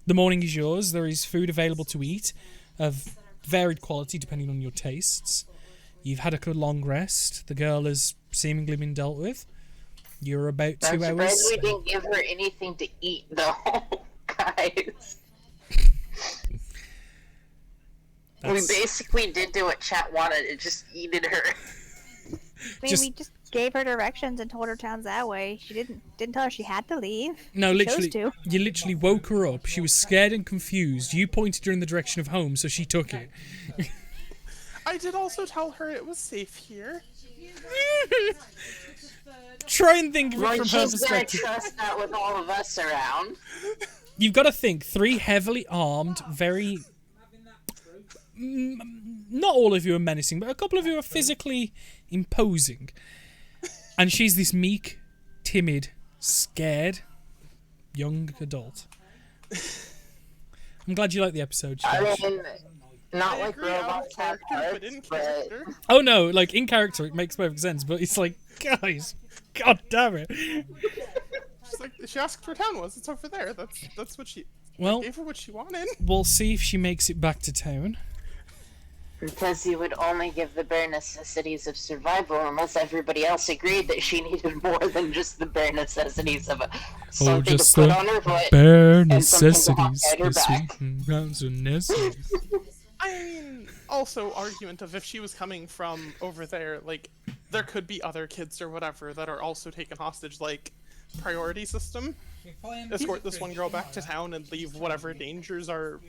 the morning is yours. There is food available to eat of varied quality depending on your tastes. You've had a good long rest. The girl has seemingly been dealt with. You're about 2 I'm hours. surprised we didn't give her anything to eat, though, guys. We basically did do what chat wanted. It just eated her. I mean, we just gave her directions and told her town's that way. She didn't tell her she had to leave. No, She literally, chose to. you literally woke her up. She was scared and confused. You pointed her in the direction of home, so she took it. I did also tell her it was safe here. Try and think of it Well, from her she's gonna perspective. trust that with all of us around. You've got to think, 3 heavily armed, very... not all of you are menacing, but a couple of you are physically imposing. And she's this meek, timid, scared, young adult. I'm glad you like the episode, I Josh. mean, not I like agree out robots of have character, but in hearts, but... character. Oh no, like in character it makes perfect sense, but it's like, guys, god damn it. She's like, she asked where town was. It's over there. That's what she. Well, Gave her what she wanted. we'll see if she makes it back to town. Because he would only give the bare necessities of survival unless everybody else agreed that she needed more than just the bare necessities of something just to put the on her foot. bare and something to necessities, hide her the back. sweet and grounds of necessities. I mean, also argument of if she was coming from over there, like there could be other kids or whatever that are also taken hostage. Like priority system. Escort this one girl back to town and leave whatever dangers are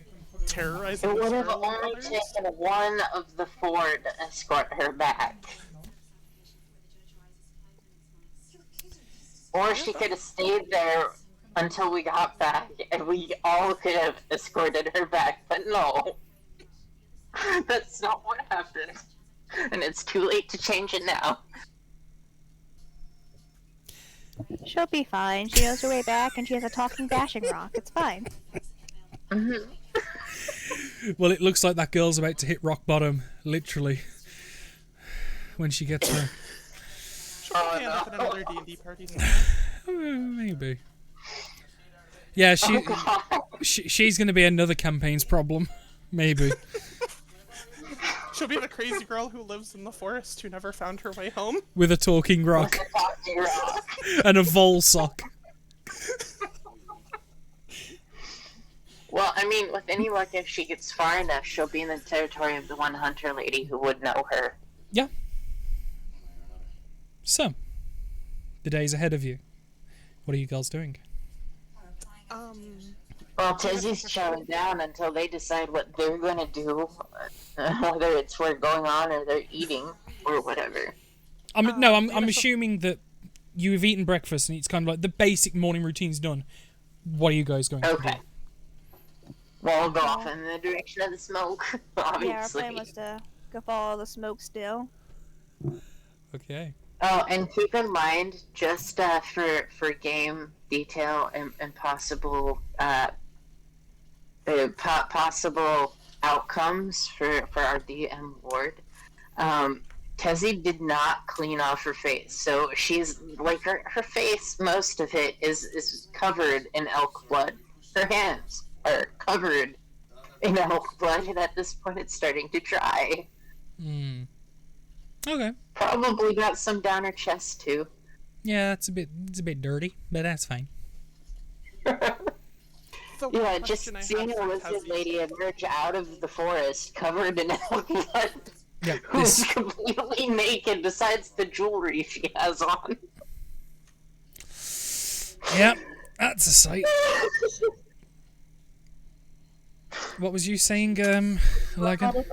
terrorizing It this would have girl and only others. taken one of the 4 to escort her back. Or she could have stayed there until we got back, and we all could have escorted her back, but no. That's not what happened. And it's too late to change it now. She'll be fine. She knows her way back, and she has a talking dashing rock. It's fine. Well, it looks like that girl's about to hit rock bottom, literally, when she gets her. She'll probably end up at another D&D party sometime. Maybe. Yeah, she's going to be another campaign's problem. Maybe. She'll be the crazy girl who lives in the forest who never found her way home. With a talking rock and a vol sock. Well, I mean, with any luck, if she gets far enough, she'll be in the territory of the one hunter lady who would know her. Yeah. So, the day's ahead of you. What are you girls doing? Well, Tizzy's chowing down until they decide what they're gonna do, whether it's we're going on or they're eating or whatever. I'm assuming that you have eaten breakfast and it's kind of like the basic morning routine's done. What are you guys going to do? Okay. Well, we'll go off in the direction of the smoke, obviously. Yeah, our plan was to go follow the smoke still. Okay. Oh, and keep in mind, just for game detail and possible possible outcomes for our DM ward, Tezzy did not clean off her face, so she's like her face, most of it is covered in elk blood. Her hands are covered in elk blood, and at this point it's starting to dry. Okay. Probably got some down her chest too. Yeah, it's a bit dirty, but that's fine. The one Yeah, just question I seeing had a for lizard Tezzy- lady emerge out of the forest covered in blood, Yeah, who's this completely naked besides the jewelry she has on. yeah, that's a sight. What was you saying, Lagan?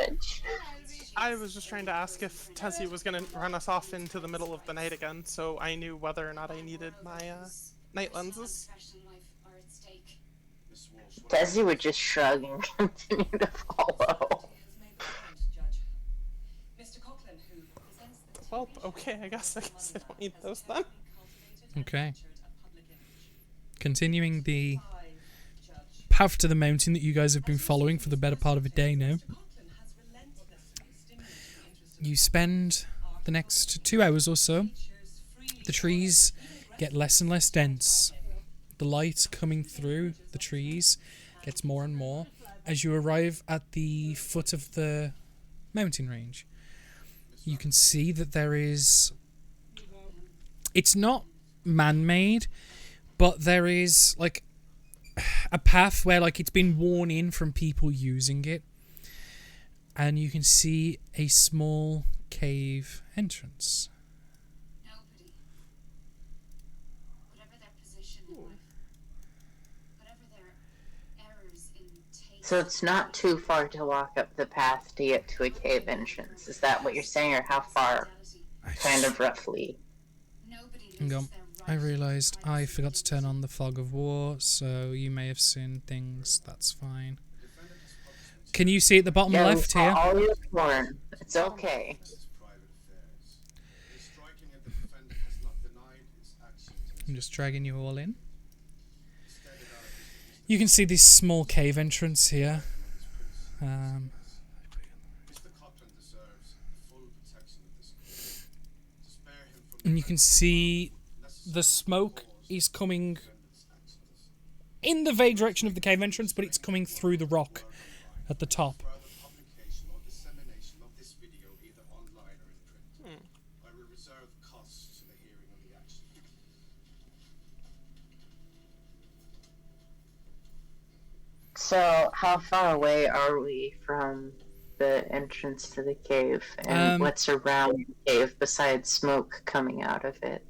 I was just trying to ask if Tezzy was gonna run us off into the middle of the night again, so I knew whether or not I needed my night lenses. Desi would just shrug and continue to follow. Well, okay, I guess I don't need those then. Okay. Continuing the path to the mountain that you guys have been following for the better part of a day now. You spend the next 2 hours or so. The trees get less and less dense. The light coming through the trees gets more and more as you arrive at the foot of the mountain range. You can see that there is... It's not man-made, but there is like a path where like it's been worn in from people using it. And you can see a small cave entrance. Nobody. Whatever their position in life, whatever their errors in taste. So it's not too far to walk up the path to get to a cave entrance. Is that what you're saying, or how far? Kind of roughly. Hang on. I realised I forgot to turn on the fog of war, so you may have seen things. That's fine. Can you see at the bottom left here? All your porn. It's okay. I'm just dragging you all in. You can see this small cave entrance here. And you can see the smoke is coming in the vague direction of the cave entrance, but it's coming through the rock at the top. So, how far away are we from the entrance to the cave? And what's around the cave besides smoke coming out of it?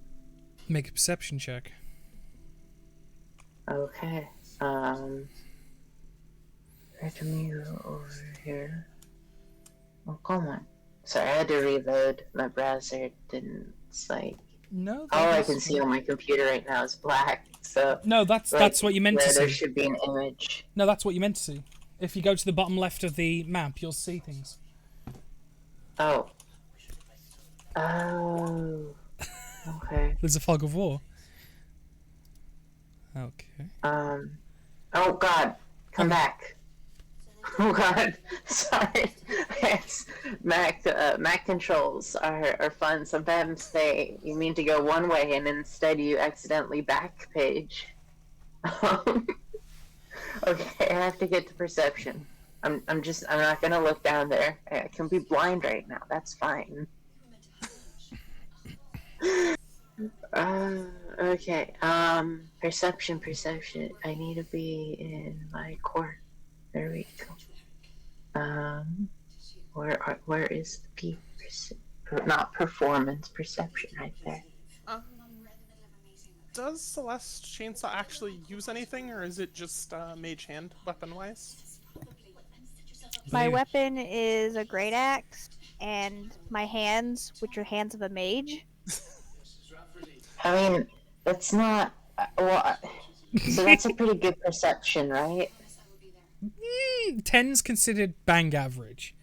Make a perception check. Okay. Let me go over here. Oh, come on. Sorry, I had to reload. My browser didn't, No, all I can see on my computer right now is black, so... No, that's what you meant to see. There should be an image. No, that's what you meant to see. If you go to the bottom left of the map, you'll see things. Oh. Oh. Okay. There's a fog of war. Okay. Oh God. Come back. Oh God. Sorry. Yes. Mac controls are fun. Sometimes you mean to go one way and instead you accidentally back page. Okay, I have to get to perception. I'm not gonna look down there. I can be blind right now. That's fine. Okay. Perception. I need to be in my core. There we go. Where is the not performance, perception right there. Does Celeste Chainsaw actually use anything, or is it just mage hand, weapon-wise? My weapon is a great axe, and my hands, which are hands of a mage. I mean, it's not... Well, so that's a pretty good perception, right? 10's considered bang average.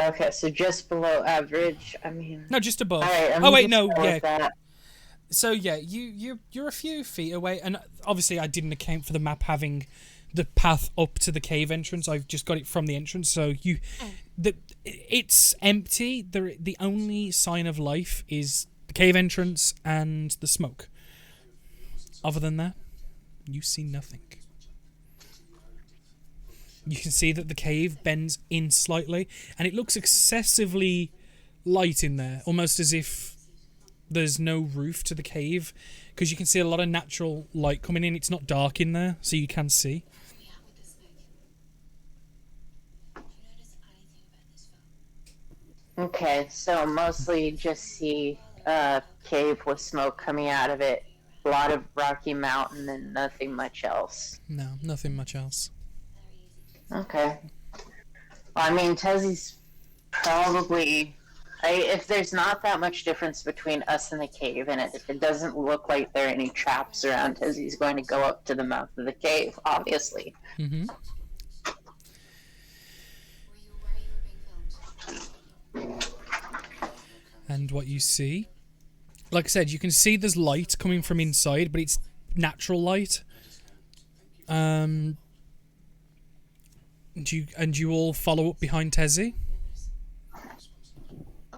Okay, so just below average. I mean... No, just above. Right, oh wait, no, yeah. That. So yeah, you're a few feet away, and obviously I didn't account for the map having the path up to the cave entrance. I've just got it from the entrance, so it's empty. The only sign of life is the cave entrance and the smoke. Other than that, you see nothing. You can see that the cave bends in slightly, and it looks excessively light in there, almost as if there's no roof to the cave, because you can see a lot of natural light coming in. It's not dark in there, so you can see. With this thing. Do you notice anything about this film? Okay, so mostly just see a cave with smoke coming out of it, a lot of Rocky Mountain, and nothing much else. No, nothing much else. Okay. Well, I mean, Tezzy's probably... if there's not that much difference between us and the cave, and if it doesn't look like there are any traps around, Tezzy's going to go up to the mouth of the cave, obviously. Mm-hmm. Were you aware you were being filmed? And what you see, like I said, you can see there's light coming from inside, but it's natural light. And you all follow up behind Tezzy.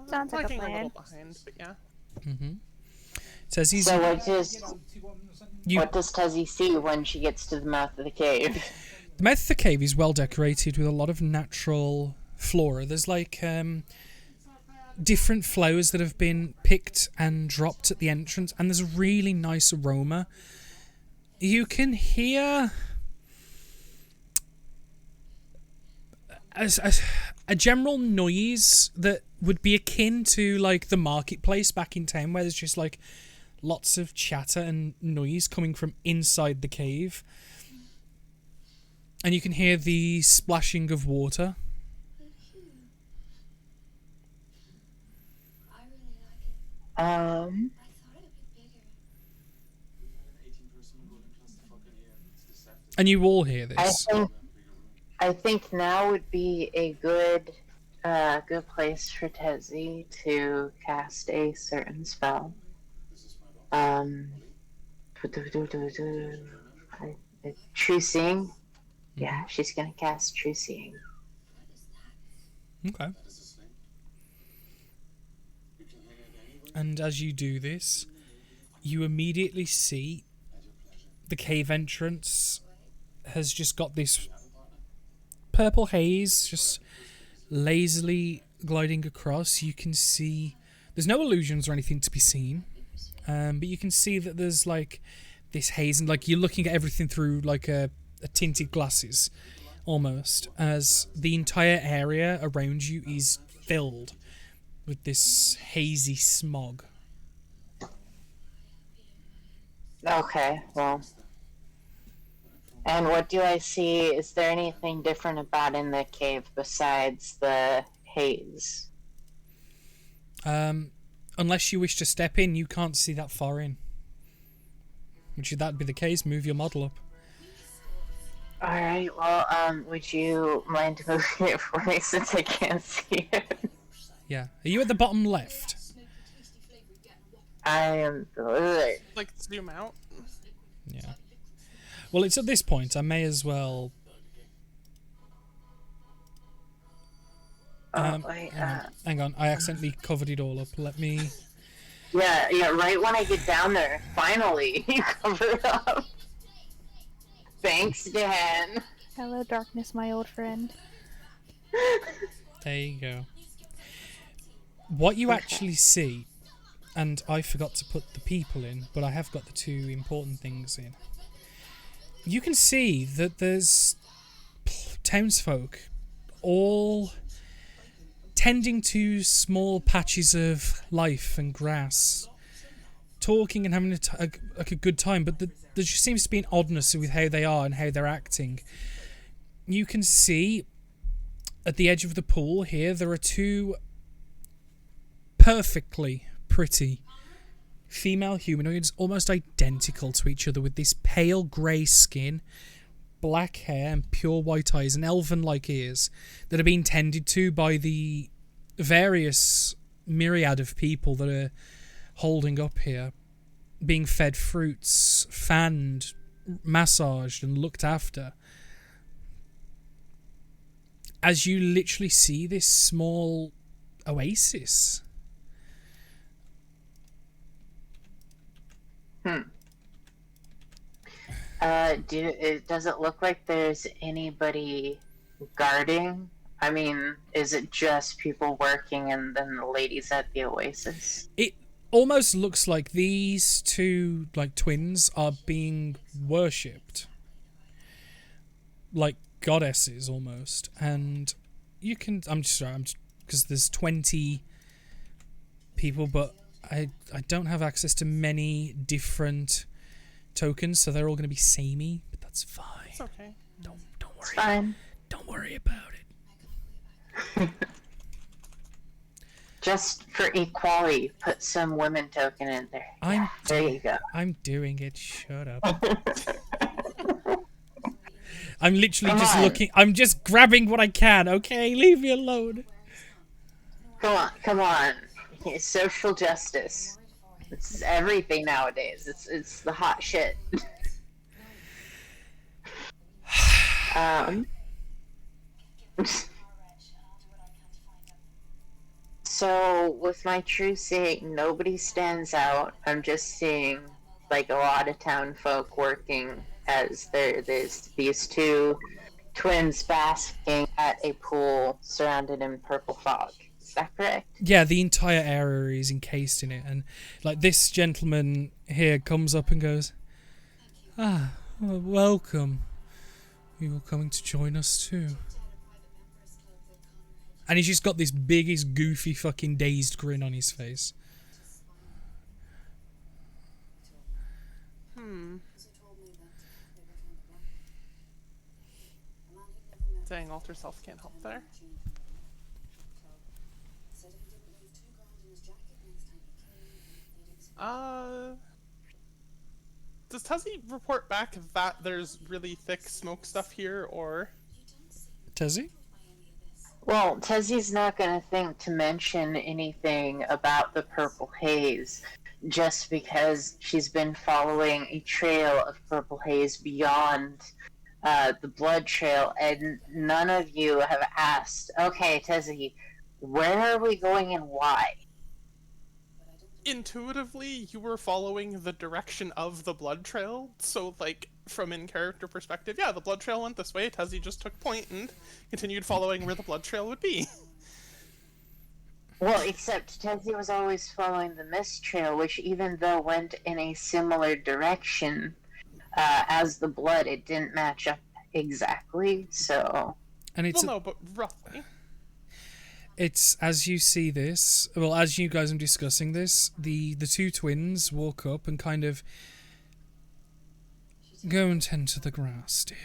Sounds like a lagging a plan. little behind, but yeah. Mm-hmm. Tezzy's So you. what does Tezzy see when she gets to the mouth of the cave? The mouth of the cave is well decorated with a lot of natural flora. There's like different flowers that have been picked and dropped at the entrance, and there's a really nice aroma. You can hear a general noise that would be akin to like the marketplace back in town, where there's just like lots of chatter and noise coming from inside the cave. And you can hear the splashing of water. I really like it. Um, I thought it would be bigger. And you all hear I this. think now would be a good place for Tezzy to cast a certain spell. True Seeing. Yeah, she's gonna cast True Seeing. Okay. And as you do this, you immediately see the cave entrance has just got this purple haze just lazily gliding across. You can see there's no illusions or anything to be seen, but you can see that there's like this haze, and like you're looking at everything through like a tinted glasses almost, as the entire area around you is filled with this hazy smog. Okay, well. And what do I see? Is there anything different about in the cave besides the haze? Unless you wish to step in, you can't see that far in. Which, if that'd be the case, move your model up. Alright, well, would you mind moving it for me since I can't see it? Yeah. Are you at the bottom left? I am. Like, zoom out. Yeah. Well, it's at this point, I may as well... Wait, hang on, I accidentally covered it all up. Let me... yeah, right when I get down there, finally, you cover it up. Thanks, Dan. Hello, darkness, my old friend. There you go. What you actually see, and I forgot to put the people in, but I have got the two important things in. You can see that there's townsfolk all tending to small patches of life and grass, talking and having a good time, but there just seems to be an oddness with how they are and how they're acting. You can see at the edge of the pool here, there are two perfectly pretty female humanoids, almost identical to each other, with this pale grey skin, black hair and pure white eyes and elven-like ears that are being tended to by the various myriad of people that are holding up here, being fed fruits, fanned, massaged and looked after. As you literally see this small oasis. Does it look like there's anybody guarding? I mean, is it just people working and then the ladies at the oasis? almost looks like these two like twins are being worshipped like goddesses almost. And you can, I'm just sorry, I'm because there's 20 people, but I don't have access to many different tokens, so they're all going to be samey, but that's fine. It's okay. Don't worry. It's fine. Don't worry about it. Just for equality, put some women token in there. There you go. I'm doing it. Shut up. I'm literally Come just on. looking. I'm just grabbing what I can. Okay, leave me alone. Come on. It's social justice. It's everything nowadays. It's the hot shit. So with my true seeing, nobody stands out. I'm just seeing like a lot of town folk working as there's these two twins basking at a pool surrounded in purple fog. Is that correct? Yeah, the entire area is encased in it, and like this gentleman here comes up and goes, "Ah, well, welcome. You're coming to join us too." And he's just got this biggest, goofy, fucking dazed grin on his face. Dang, Alter Self can't help there. Does Tuzzy report back that there's really thick smoke stuff here, or? Tezzy? Well, Tezzy's not going to think to mention anything about the purple haze just because she's been following a trail of purple haze beyond the blood trail, and none of you have asked, okay, Tezzy, where are we going and why? Intuitively, you were following the direction of the blood trail, so, like, from in-character perspective, yeah, the blood trail went this way, Tezzy just took point and continued following where the blood trail would be. Well, except Tezzy was always following the mist trail, which even though went in a similar direction as the blood, it didn't match up exactly, so... And it's Well, no, but roughly. It's as you see this, well, as you guys are discussing this, the two twins walk up and kind of go and tend to the grass, dear.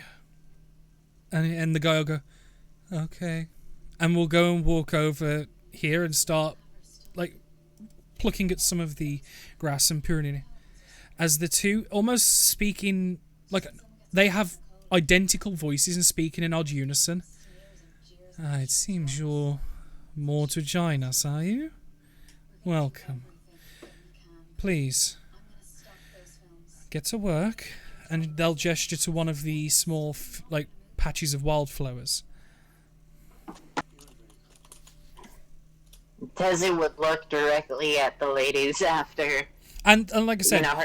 And the guy will go, okay, and we'll go and walk over here and start like plucking at some of the grass and pruning it. As the two almost speaking like they have identical voices and speaking in odd unison. It seems you're more to join us, are you? Welcome. Please, get to work. And they'll gesture to one of the small, patches of wildflowers. Tezzy would look directly at the ladies after. And like I said, You know,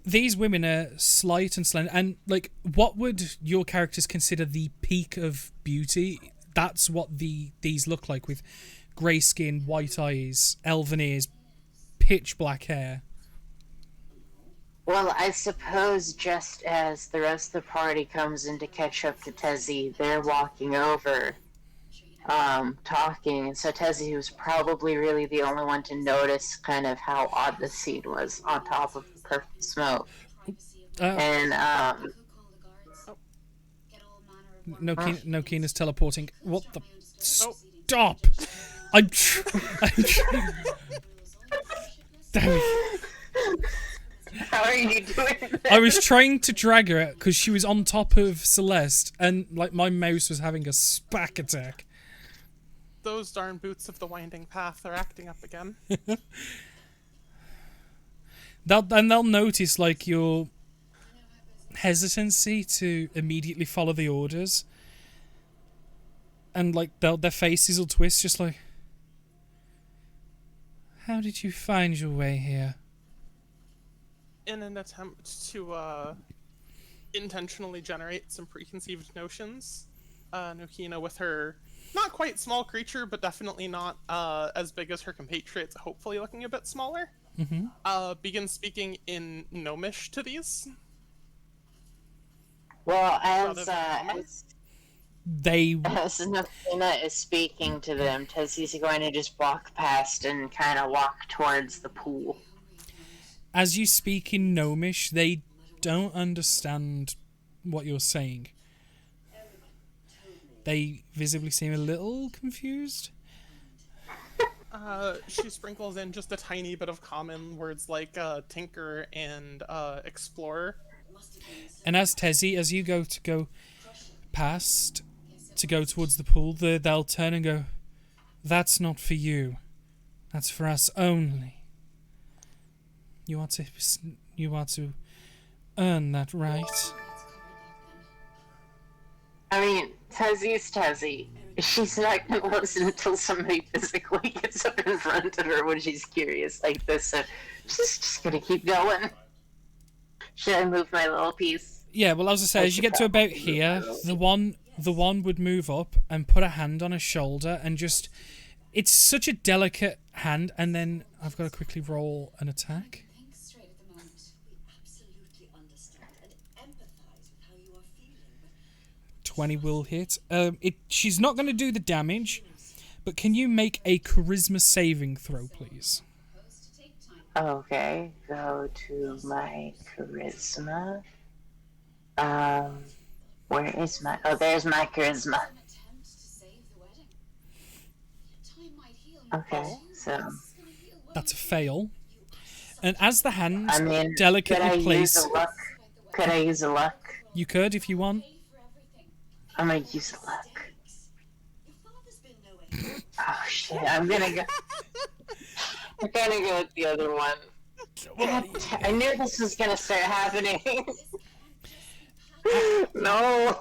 these women are slight and slender. And, like, what would your characters consider the peak of beauty? That's what these look like, with grey skin, white eyes, elven ears, pitch black hair. Well, I suppose just as the rest of the party comes in to catch up to Tezzy, they're walking over, talking, and so Tezzy was probably really the only one to notice kind of how odd the scene was on top of purple smoke. And, No Keena's teleporting. What the? Stop! I'm Damn it. How are you doing that? I was trying to drag her because she was on top of Celeste, and like my mouse was having a spack attack. Those darn boots of the winding path are acting up again. They'll notice like your hesitancy to immediately follow the orders, and like their faces will twist, just like, how did you find your way here? In an attempt to intentionally generate some preconceived notions, Nokina, with her not quite small creature, but definitely not as big as her compatriots, hopefully looking a bit smaller, begin speaking in Gnomish to these. Well, Rather than common? They as Nafina is speaking to them, Tessie's going to just walk past and kind of walk towards the pool. as you speak in Gnomish, they don't understand what you're saying. They visibly seem a little confused. She sprinkles in just a tiny bit of common words like tinker and explorer. And as Tessie, as you go past to go towards the pool, they'll turn and go, "That's not for you. That's for us only. You are to earn that right." I mean, Tessie's Tessie. She's not going to listen until somebody physically gets up in front of her when she's curious like this, so she's just going to keep going. Should I move my little piece? Yeah, well, as I say, as you get to about here, the one would move up and put a hand on her shoulder and just... It's such a delicate hand, and then I've got to quickly roll an attack. Think straight at the moment. We absolutely understand and empathize with how you are feeling, but 20 will hit. She's not going to do the damage, but can you make a charisma saving throw, please? supposed to take time. Okay, go to my charisma. Where is my... Oh, there's my charisma. An attempt to save the wedding. Time might heal. Okay, so... This is gonna heal well. That's a fail. And as the hand I mean, could I delicately use placed... a luck? Could I use a luck? You could if you want. Pay for everything. I'm gonna use a luck. Your father's been no aid. Oh shit, I'm gonna go... I'm gonna go with the other one. I knew this was gonna start happening. No.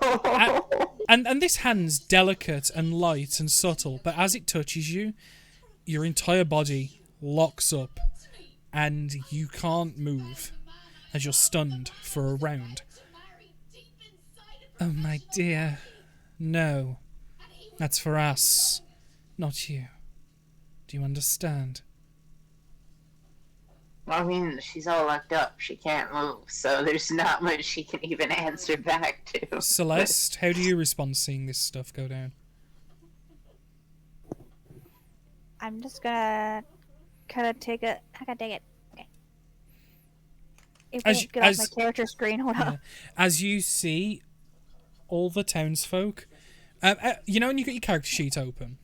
And this hand's delicate and light and subtle, but as it touches you, your entire body locks up and you can't move as you're stunned for a round. Oh, my dear. No. That's for us, not you. Do you understand? I mean, she's all locked up. She can't move, so there's not much she can even answer back to. Celeste, how do you respond to seeing this stuff go down? I'm just gonna kind of take it. I gotta take it. Okay. It As- won't get off as- my character screen. Hold on. As you see all the townsfolk, you know when you got your character sheet open?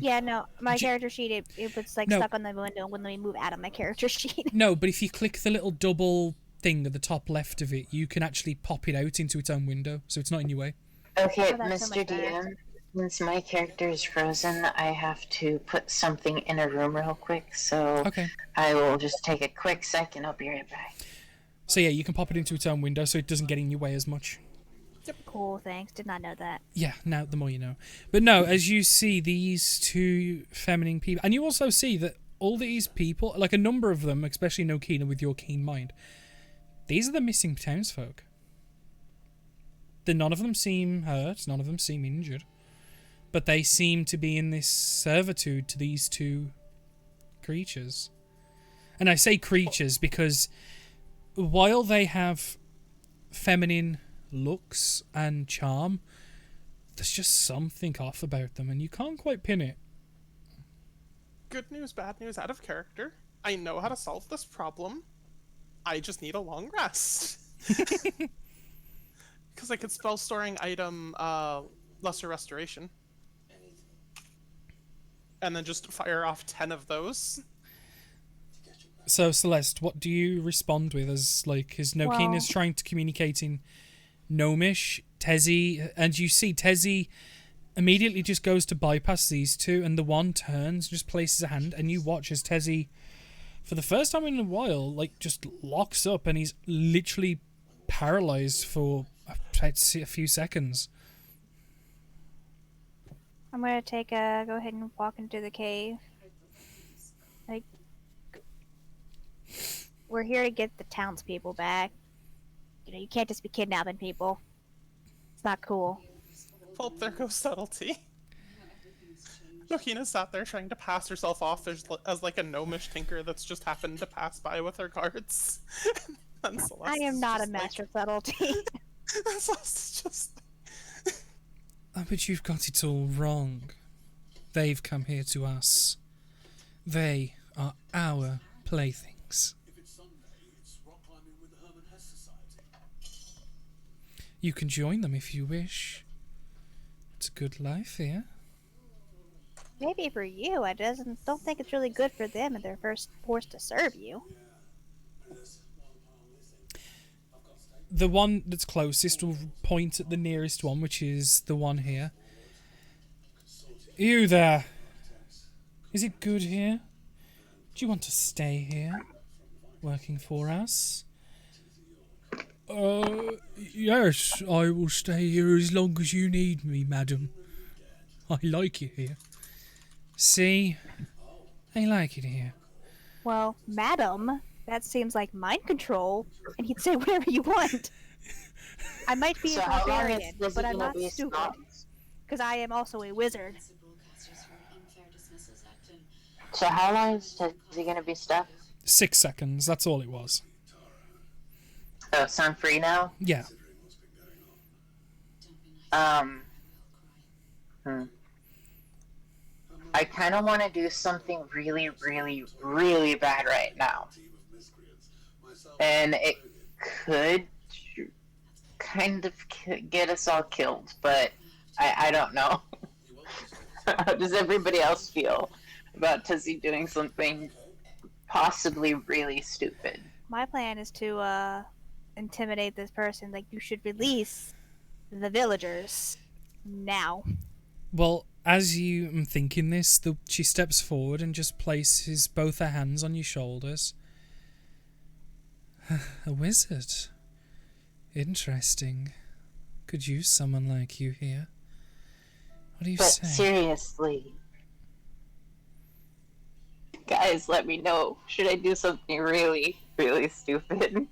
Yeah, no, my J- character sheet it was like No. stuck on the window when we move out of my character sheet. No, but if you click the little double thing at the top left of it, you can actually pop it out into its own window, so it's not in your way. Okay, Oh, that's so Mr. much better. DM, since my character is frozen, I have to put something in a room real quick, so Okay. I will just take a quick second. I'll be right back. So yeah, you can pop it into its own window, so it doesn't get in your way as much. Cool, thanks. Did not know that. Yeah, now the more you know. But no, as you see these two feminine people, and you also see that all these people, like a number of them, especially Nokina with your keen mind, these are the missing townsfolk. None of them seem hurt, none of them seem injured, but they seem to be in this servitude to these two creatures. And I say creatures because while they have feminine looks and charm, there's just something off about them and you can't quite pin it. Good news, bad news, out of character. I know how to solve this problem. I just need a long rest. Because I could spell storing item Lesser Restoration. And then just fire off 10 of those. So Celeste, what do you respond with as Nokin is trying to communicate in Gnomish, Tessie, and you see Tessie immediately just goes to bypass these two, and the one turns, just places a hand, and you watch as Tessie, for the first time in a while, just locks up, and he's literally paralyzed for a few seconds. I'm gonna go ahead and walk into the cave. We're here to get the townspeople back. You know, you can't just be kidnapping people. It's not cool. Well, there goes subtlety. Yokina sat there trying to pass herself off as like a gnomish tinker that's just happened to pass by with her cards. And I Celeste am is not a just master of subtlety. and Celeste is just Oh, but you've got it all wrong. They've come here to us. They are our playthings. If it's Sunday, it's rock climbing with the Herman Hesse Society. You can join them if you wish. It's a good life here. Maybe for you, I don't think it's really good for them if they're first forced to serve you. The one that's closest will point at the nearest one, which is the one here. You there. Is it good here? Do you want to stay here, working for us? Yes, I will stay here as long as you need me, madam. I like it here. See? I like it here. Well, madam, that seems like mind control, and he'd say whatever you want. I might be So a how long barbarian, is this but I'm gonna not be stupid, stopped? because I am also a wizard. So how long is he gonna be stuck? 6 seconds, that's all it was. Oh, so I'm free now? Yeah. I kind of want to do something really, really, really bad right now. And it could kind of get us all killed, but I don't know. How does everybody else feel about Tizzy doing something possibly really stupid? My plan is to intimidate this person. Like, you should release the villagers now. Well, as you am thinking this, she steps forward and just places both her hands on your shoulders. A wizard. Interesting. Could use someone like you here. What do you But say? seriously, guys, let me know. Should I do something really, really stupid?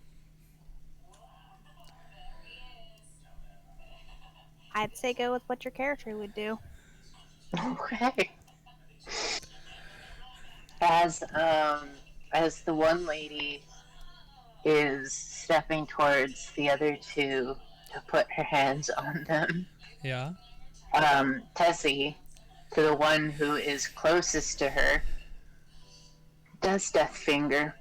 I'd say go with what your character would do. Okay. As the one lady is stepping towards the other two to put her hands on them, Yeah? Tessie, to the one who is closest to her, does Death Finger.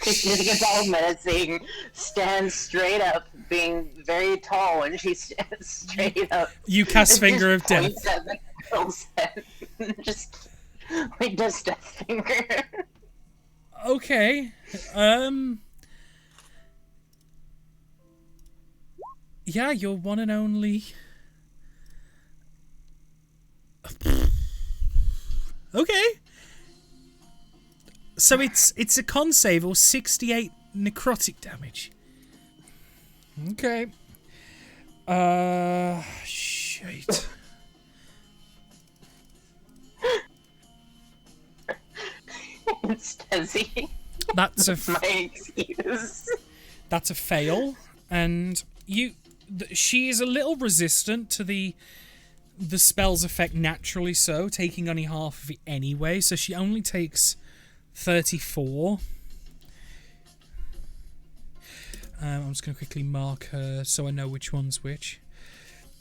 She gets all menacing, stands straight up, being very tall when she stands straight up. You cast Finger of Death. Points at the girl's head. Just like does Death Finger. Okay. Yeah, your one and only. Okay. So it's a con save or 68 necrotic damage. Okay. Shit. It's Tessie. That's a My excuse. that's a fail, and she is a little resistant to the spell's effect naturally, so taking only half of it anyway. So she only takes 34. I'm just going to quickly mark her so I know which one's which.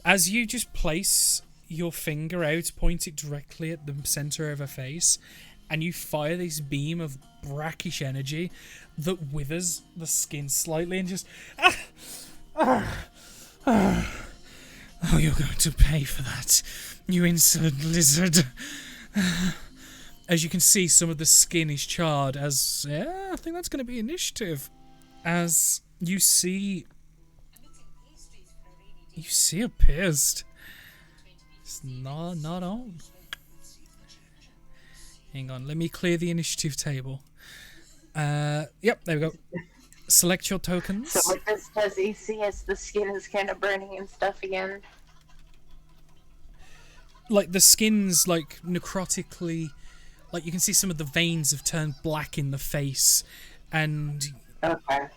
As you just place your finger out, point it directly at the center of her face, and you fire this beam of brackish energy that withers the skin slightly and just... Oh, you're going to pay for that, you insolent lizard. As you can see, some of the skin is charred as... Yeah, I think that's going to be initiative. As you see... You see her pierced. It's not on. Hang on, let me clear the initiative table. Yep, there we go. Select your tokens. So what does Tessie see as the skin is kind of burning and stuff again? Like, the skin's, like, necrotically... Like, you can see some of the veins have turned black in the face. And... Okay.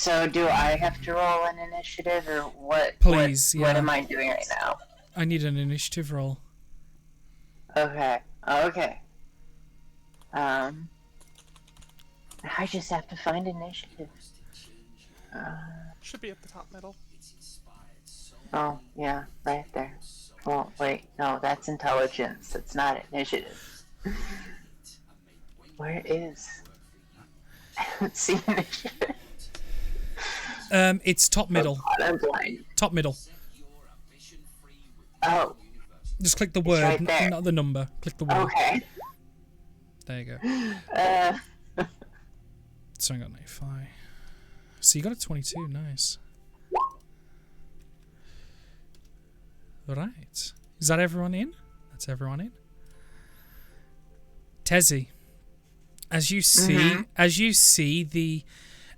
So do I have to roll an initiative, or what? Please, What yeah. am I doing right now? I need an initiative roll. Okay. Okay. I just have to find initiative. Should be at the top middle. Oh, yeah, right there. Well, wait, no, that's intelligence. It's not initiative. Where is? I don't see initiative. It's top middle. Oh, God, I'm blind. Top middle. Oh, Just click the word, right there. not the number. Click the word. okay. There you go. Uh, So I got 95. So you got a 22. Nice. Right. Is that everyone in? That's everyone in. Tezzy, as you see the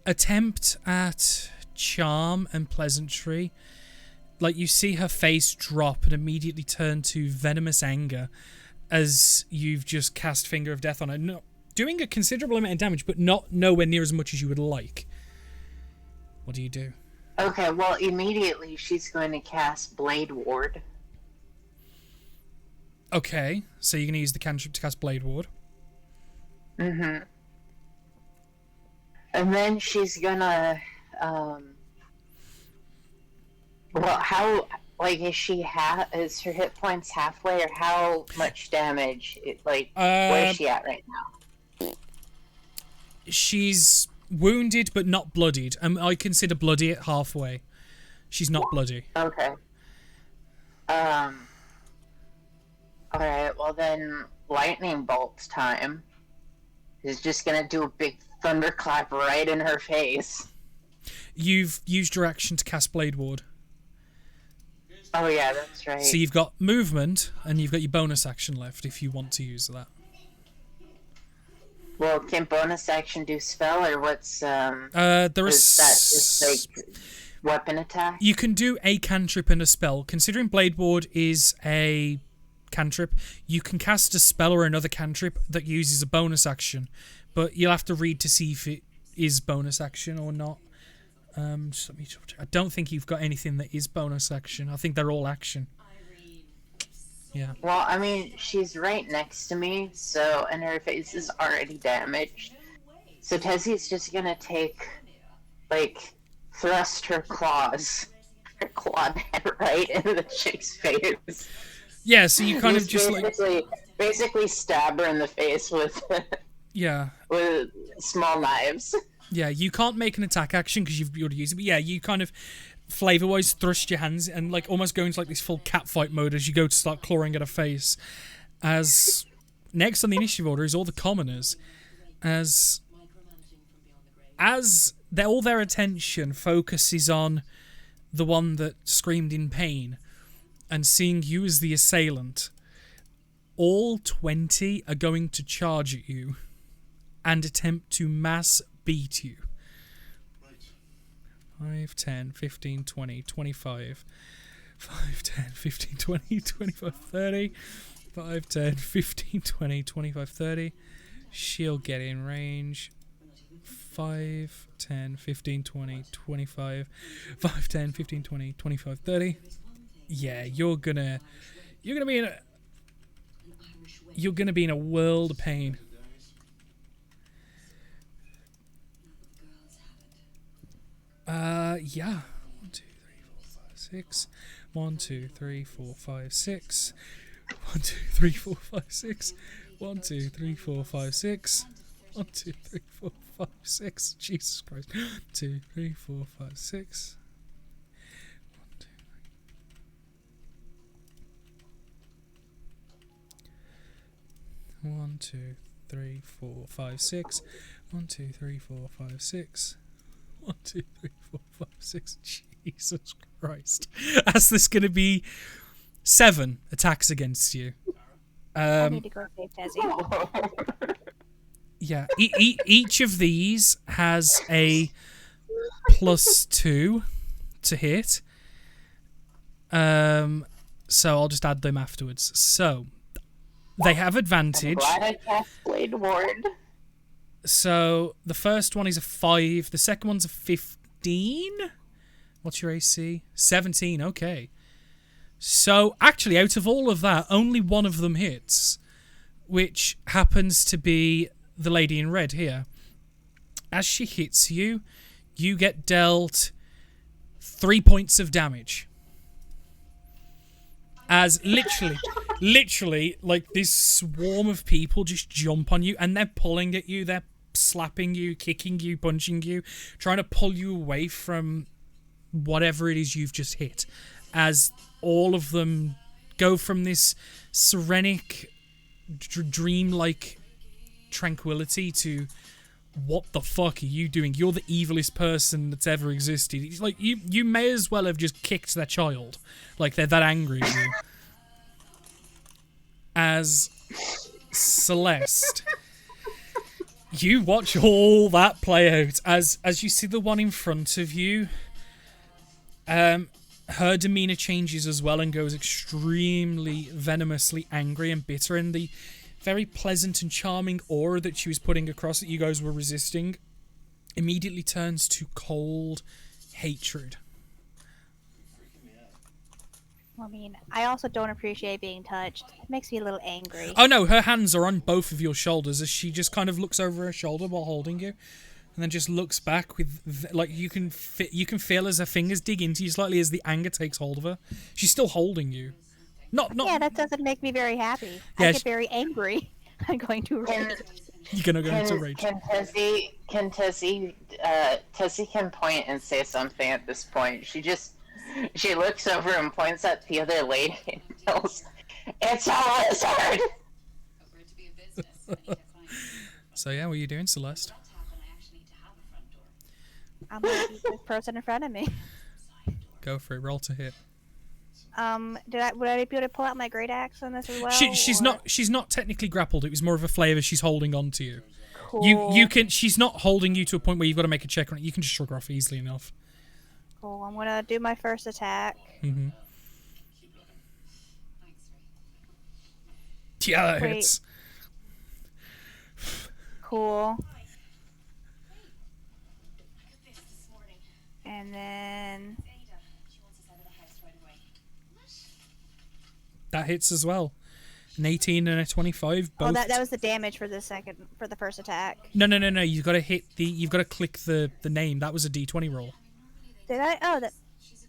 attempt at charm and pleasantry, like you see her face drop and immediately turn to venomous anger as you've just cast Finger of Death on her. No, doing a considerable amount of damage, but not nowhere near as much as you would like. What do you do? okay, well, immediately she's going to cast Blade Ward. Okay, so you're going to use the cantrip to cast Blade Ward. Mm-hmm. And then she's gonna, well, how, like, is her hit points halfway, or how much damage, where is she at right now? She's wounded but not bloodied. I consider bloody at halfway. She's not bloody. Okay. Alright, well then, lightning bolt time is just gonna do a big thunderclap right in her face. You've used your action to cast Blade Ward. Oh yeah, that's right. So you've got movement, and you've got your bonus action left if you want to use that. Well, can bonus action do spell, or what's, There is that just, like, weapon attack? You can do a cantrip and a spell. Considering Blade Ward is a cantrip, you can cast a spell or another cantrip that uses a bonus action, but you'll have to read to see if it is bonus action or not. Just let me double check. I don't think you've got anything that is bonus action. I think they're all action. Yeah. Well, I mean, she's right next to me, so, and her face is already damaged. So Tessie's just gonna take, like, thrust her claws, her clawed head right into the chick's face. Yeah, so you kind of just basically stab her in the face with yeah. with small knives. Yeah, you can't make an attack action because you've already used it, but yeah, you kind of flavor-wise thrust your hands and like almost go into like this full catfight mode as you go to start clawing at her face. As next on the initiative order is all the commoners, as all their attention focuses on the one that screamed in pain and seeing you as the assailant. All 20 are going to charge at you and attempt to mass beat you. 5, 10, 15, 20, 25. 5, 10, 15, 20, 25, 30. 5, 10, 15, 20, 25, 30. She'll get in range. 5, 10, 15, 20, 25. 5, 10, 15, 20, 25, 30. Yeah, you're gonna be in a world of pain. Yeah. 1, 2, 3, 4, 5, 6. 1, 2, 3, 4, 5, 6. 1, 2, 3, 4, 5, 6. 1, 2, 3, 4, 5, 6. 1, 2, 3, 4, 5, 6. Jesus Christ. 2, 3, 4, 5, 6. 1, 2, 3, 4, 5, 6. 1, 2, 3, 4, 5, 6. 1, 2, 3, 4, 5, 6. Jesus Christ. That's this going to be 7 attacks against you. I need to go save Desi. Yeah. Each of these has a +2 to hit. So I'll just add them afterwards. So they have advantage. I'm glad I cast Blade Ward. So the first one is a 5. The second one's a 5. 16. What's your AC? 17. Okay. So actually, out of all of that, only one of them hits, which happens to be the lady in red here. As she hits you, you get dealt 3 points of damage. As literally, like this swarm of people just jump on you and they're pulling at you, they're slapping you, kicking you, punching you, trying to pull you away from whatever it is you've just hit. As all of them go from this serenic, dreamlike tranquility to, what the fuck are you doing? You're the evilest person that's ever existed. It's like you may as well have just kicked their child. Like they're that angry at you. As Celeste, you watch all that play out as you see the one in front of you. Her demeanor changes as well and goes extremely venomously angry and bitter, and the very pleasant and charming aura that she was putting across that you guys were resisting immediately turns to cold hatred. I mean, I also don't appreciate being touched. It makes me a little angry. Oh no, her hands are on both of your shoulders as she just kind of looks over her shoulder while holding you, and then just looks back with, like, you can feel as her fingers dig into you slightly as the anger takes hold of her. She's still holding you. Not. Yeah, that doesn't make me very happy. Yeah, I get very angry. I'm going to rage. You're gonna go into rage. Tessie can point and say something at this point. She looks over and points at the other lady and tells, "It's all wizard." So yeah, what are you doing, Celeste? I'm gonna beat this person in front of me. Go for it. Roll to hit. Would I be able to pull out my great axe on this as well? She's not technically grappled. It was more of a flavor. She's holding on to you. Cool. You can. She's not holding you to a point where you've got to make a check on it. You can just shrug her off easily enough. Cool. I'm gonna do my first attack. Mm-hmm. Yeah, that Wait. hits. Cool. And then That hits as well. An 18 and a 25. Both. oh, that was the damage for the first attack. No. You've got to hit the. You've got to click the name. That was a D20 roll. Did I? Oh, that.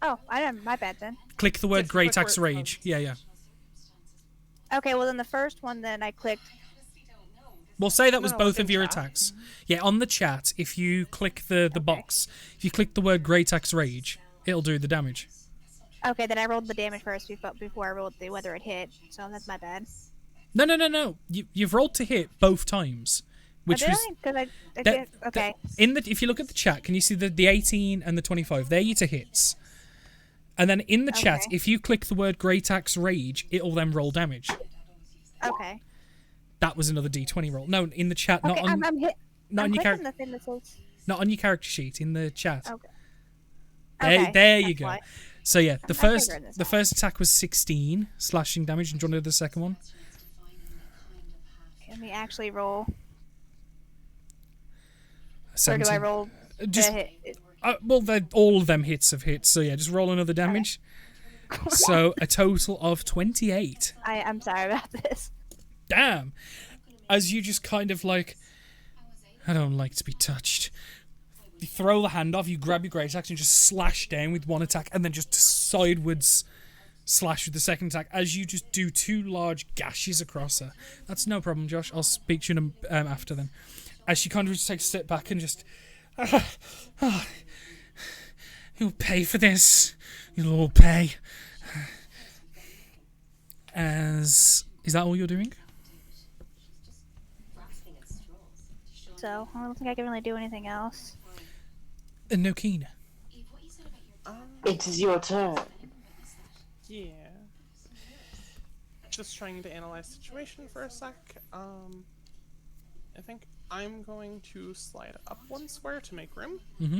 Oh, I don't. My bad then. Click the word Just Great click Axe where it Rage. comes. Yeah. Okay, well then the first one then I clicked. We'll say that was No, both in of your chat. attacks. Yeah, on the chat, if you click the box, if you click the word Great Axe Rage, it'll do the damage. Okay, then I rolled the damage first before I rolled whether it hit. So that's my bad. No. You've rolled to hit both times, which oh, did was I? 'Cause I that- did. Okay. if you look at the chat, can you see the 18 and the 25? They're your to hits. And then in the chat, Okay. if you click the word Great Axe Rage, it'll then roll damage. Okay. That was another D20 roll. No, in the chat, Okay, not on I'm hit. not I'm on your clicking character, the thing that says. not on your character sheet. In the chat. Okay. There you that's go. why. So yeah, I figured this the first attack was 16 slashing damage, and do you want to do the second one? Let me actually roll. Or do 17. I roll? Just the hit? well, all of them hits have hit. So yeah, just roll another damage. So a total of 28. I'm sorry about this. Damn. As you just kind of like, I don't like to be touched. You throw the hand off, you grab your great axe and just slash down with one attack, and then just sideways slash with the second attack as you just do two large gashes across her. That's no problem, Josh. I'll speak to you after then. As she kind of just takes a step back and just, you'll pay for this. You'll all pay. Is that all you're doing? So I don't think I can really do anything else. No keen. It is your turn. Yeah. Just trying to analyze situation for a sec. I think I'm going to slide up one square to make room. Mm-hmm.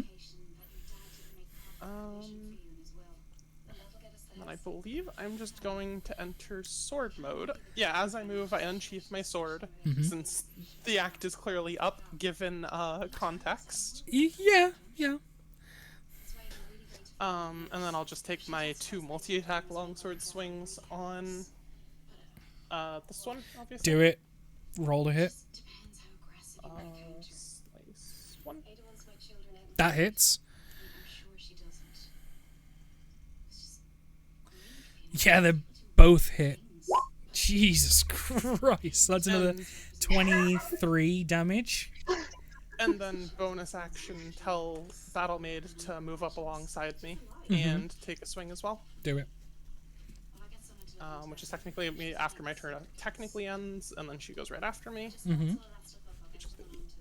And then I believe I'm just going to enter sword mode. Yeah, as I move, I unsheath my sword, since the act is clearly up, given context. Yeah. And then I'll just take my 2 multi-attack longsword swings on this one, obviously. Do it. Roll to hit. Depends how aggressive you encounter. Slice 1. Ada wants my children out. That hits. I'm sure she doesn't. It's just Yeah, they both hit. Jesus Christ. That's another And, 23 damage. and then bonus action, tell Battlemaid to move up alongside me and take a swing as well. Do it. well, I got someone to Which is technically me after my turn technically ends, and then she goes right after me.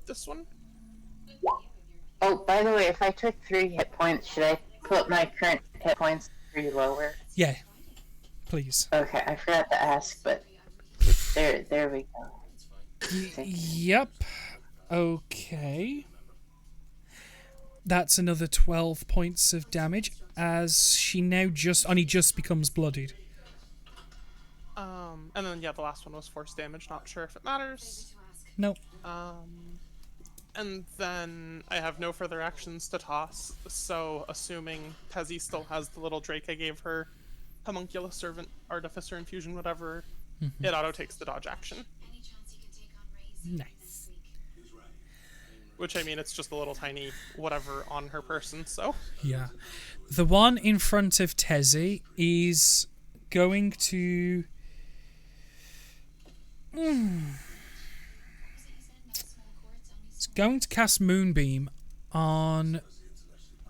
This one. Oh, by the way, if I took 3 hit points, should I put my current hit points 3 lower? Yeah. Please. Okay, I forgot to ask, but there we go. Yep. Okay. That's another 12 points of damage as she now only just becomes bloodied. And then yeah, the last one was force damage. Not sure if it matters. Nope. And then I have no further actions to toss. So assuming Pezzy still has the little Drake I gave her, homunculus servant, artificer infusion, whatever, it auto takes the dodge action. any chance you can take on Ray's Nice. next week. Which I mean, it's just a little tiny whatever on her person. So Yeah. The one in front of Tezzy is going to... It's going to cast Moonbeam on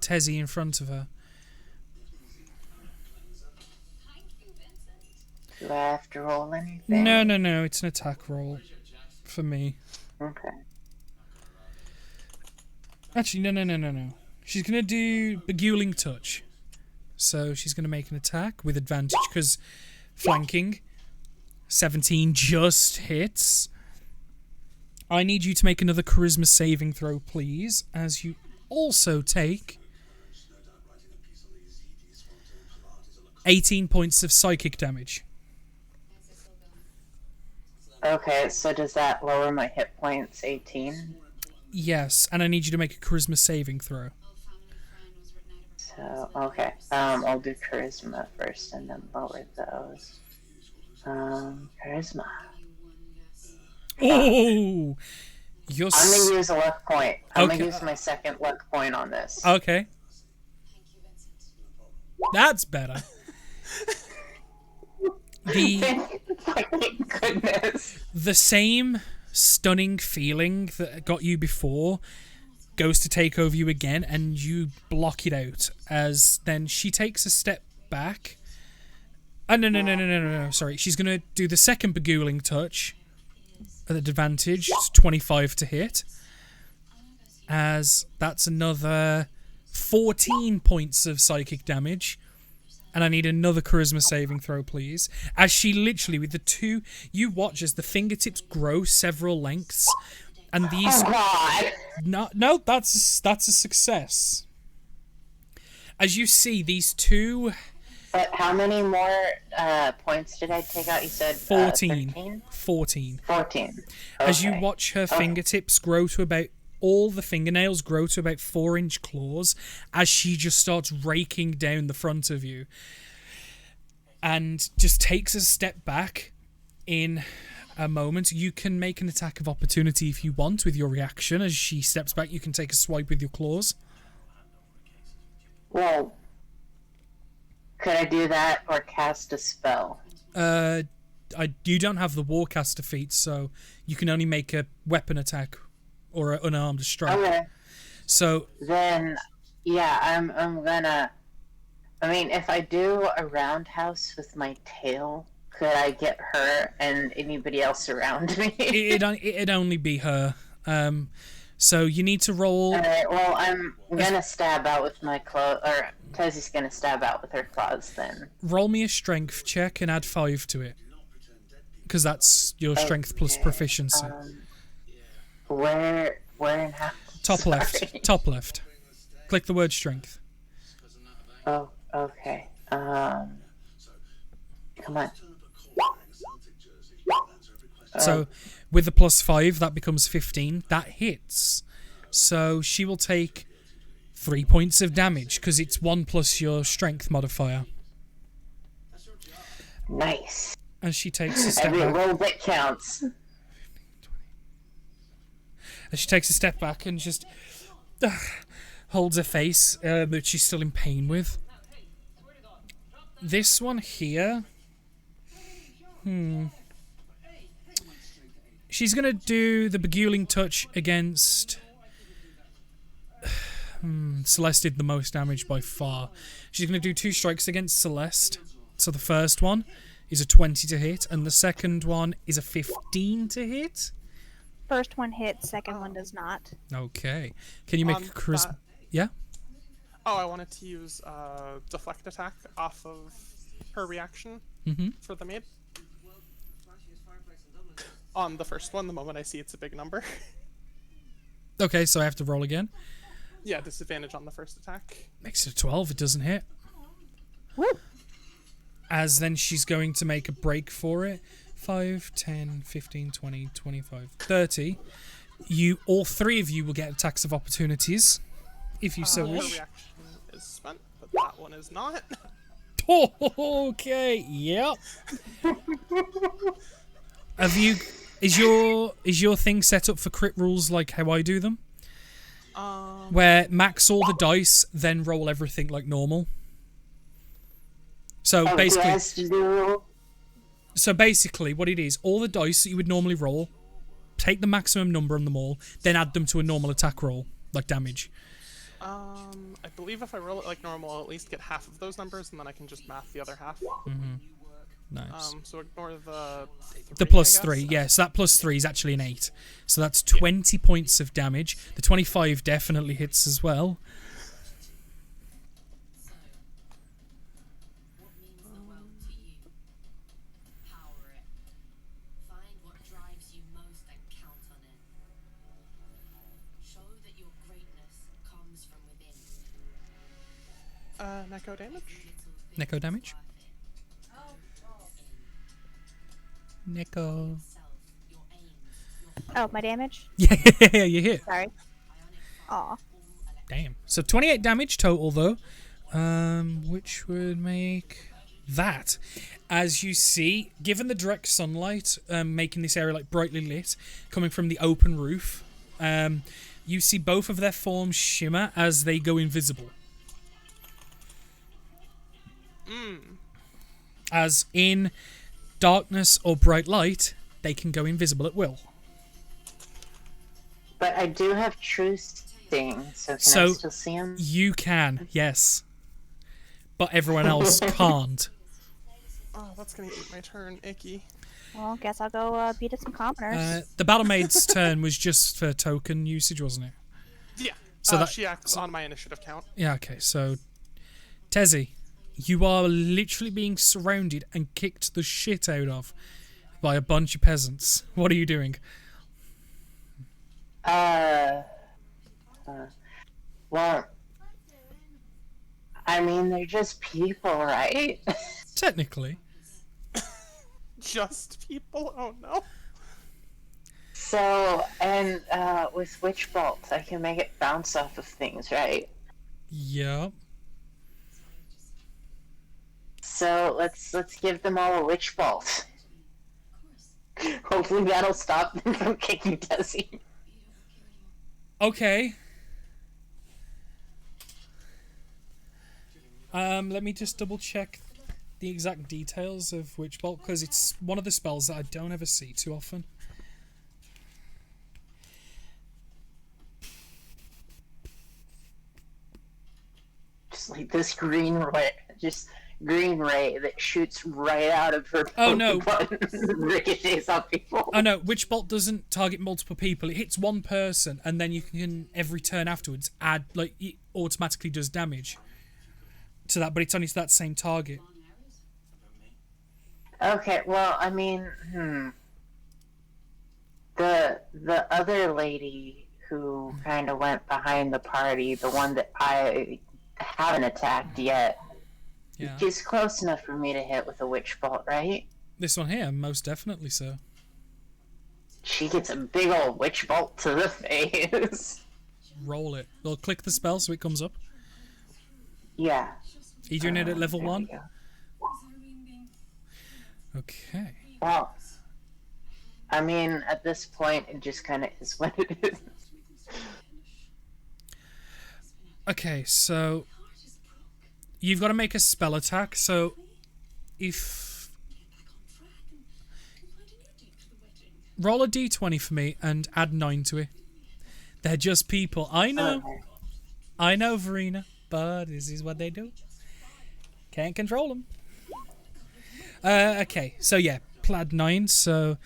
Tezzy in front of her. Thank you, Vincent. Do I have to roll anything? No, it's an attack roll for me. Okay. Actually, no. She's going to do Beguiling Touch. So she's going to make an attack with advantage because flanking. 17 just hits. I need you to make another charisma saving throw, please, as you also take 18 points of psychic damage. Okay, so does that lower my hit points 18? Yes, and I need you to make a charisma saving throw. Old family friend was written out of So, okay. I'll do charisma first and then lower those. Charisma. Oh! You're I'm gonna use a luck point. I'm Okay. gonna use my second luck point on this. Okay, Thank you, Vincent. that's better. The Thank goodness. the same stunning feeling that got you before goes to take over you again, and you block it out as then she takes a step back. No. Sorry, she's gonna do the second Beguiling Touch at advantage. It's 25 to hit, as that's another 14 points of psychic damage. And I need another charisma saving throw, please. As she literally, with the two, you watch as the fingertips grow several lengths, and these. God. No, that's a success. As you see, these two But how many more points did I take out? You said 14. 13? 14. 14. As you Okay. watch her fingertips grow to about, all the fingernails grow to about 4-inch claws as she just starts raking down the front of you and just takes a step back in a moment. You can make an attack of opportunity if you want with your reaction. As she steps back, you can take a swipe with your claws. Well, could I do that or cast a spell? You don't have the Warcaster feat, so you can only make a weapon attack or an unarmed strike. Okay. So Then, yeah, I'm gonna. I mean, if I do a roundhouse with my tail, could I get her and anybody else around me? it'd only be her. So you need to roll. Alright, well, I'm gonna stab out with my claw, or Tezzy's gonna stab out with her claws then. Roll me a strength check and add 5 to it, because that's your strength plus proficiency. Where and how? Top Sorry. left. Top left. Click the word strength. Oh, okay. Come on. So with the plus 5, that becomes 15. That hits. So she will take 3 points of damage because it's 1 plus your strength modifier. Nice. As she takes a step Every back. little bit counts. As she takes a step back and just holds her face that she's still in pain with. This one here. She's going to do the beguiling touch against... Celeste did the most damage by far. She's going to do 2 strikes against Celeste. So the first one is a 20 to hit, and the second one is a 15 to hit. First one hits, second one does not. Okay. Can you make a charisma... Yeah? Oh, I wanted to use deflect attack off of her reaction for the maid. On the first one, the moment I see it's a big number. Okay, so I have to roll again. Yeah, disadvantage on the first attack. Makes it a 12. It doesn't hit. Woo! As then she's going to make a break for it. 5, 10, 15, 20, 25, 30. All 3 of you will get attacks of opportunities, if you so Her wish. reaction is spent, but that one is not. Okay, yep. Have you... Is your thing set up for crit rules like how I do them? Where max all the dice, then roll everything like normal. So basically, what it is, all the dice that you would normally roll, take the maximum number on them all, then add them to a normal attack roll, like damage. I believe if I roll it like normal, I'll at least get half of those numbers, and then I can just math the other half. Nice. So ignore the plus I guess. 3, yeah, so that plus 3 is actually an 8. So that's 20 points of damage. The 25 definitely hits as well. What means the world to you? Power it. Find what drives you most and count on it. Show that your greatness comes from within. Necro damage? Neko damage? Neko. Oh, my damage? Yeah, you hit. Sorry. Aw. Damn. So 28 damage total, though. Which would make that. As you see, given the direct sunlight making this area like brightly lit, coming from the open roof, you see both of their forms shimmer as they go invisible. As in darkness or bright light, they can go invisible at will. But I do have true seeing, so can I still see him? You can, yes. But everyone else can't. Oh, that's gonna eat my turn. Icky. Well, guess I'll go beat up some commoners. The Battle Maid's turn was just for token usage, wasn't it? Yeah. So that- she acts on my initiative count. Yeah, okay, so... Tezzy, you are literally being surrounded and kicked the shit out of by a bunch of peasants. What are you doing? Well, I mean, they're just people, right? Technically. Just people? Oh no. So, and with Witch Bolt, I can make it bounce off of things, right? Yeah. So let's give them all a Witch Bolt. Hopefully that'll stop them from kicking Desi. Okay. Let me just double check the exact details of Witch Bolt, because it's one of the spells that I don't ever see too often. Just like this green ray that shoots right out of her. Oh, no. Ricochets off people. Oh no, Witch Bolt doesn't target multiple people. It hits one person, and then you can every turn afterwards add, like, it automatically does damage to that, but it's only to that same target. Okay, well, I mean, the other lady who kind of went behind the party, the one that I haven't attacked yet, Yeah. she's close enough for me to hit with a Witch Bolt, right? This one here, most definitely so. She gets a big old Witch Bolt to the face. roll it. Well, click the spell so it comes up. Yeah. Are you doing it at level There we 1? go. Okay. Well, I mean, at this point, it just kind of is what it is. Okay, so you've got to make a spell attack. So if roll a d20 for me and add 9 to it. They're just people. I know. Okay. I know, Verena, but this is what they do. Can't control them. Okay, so yeah, plaid 9, so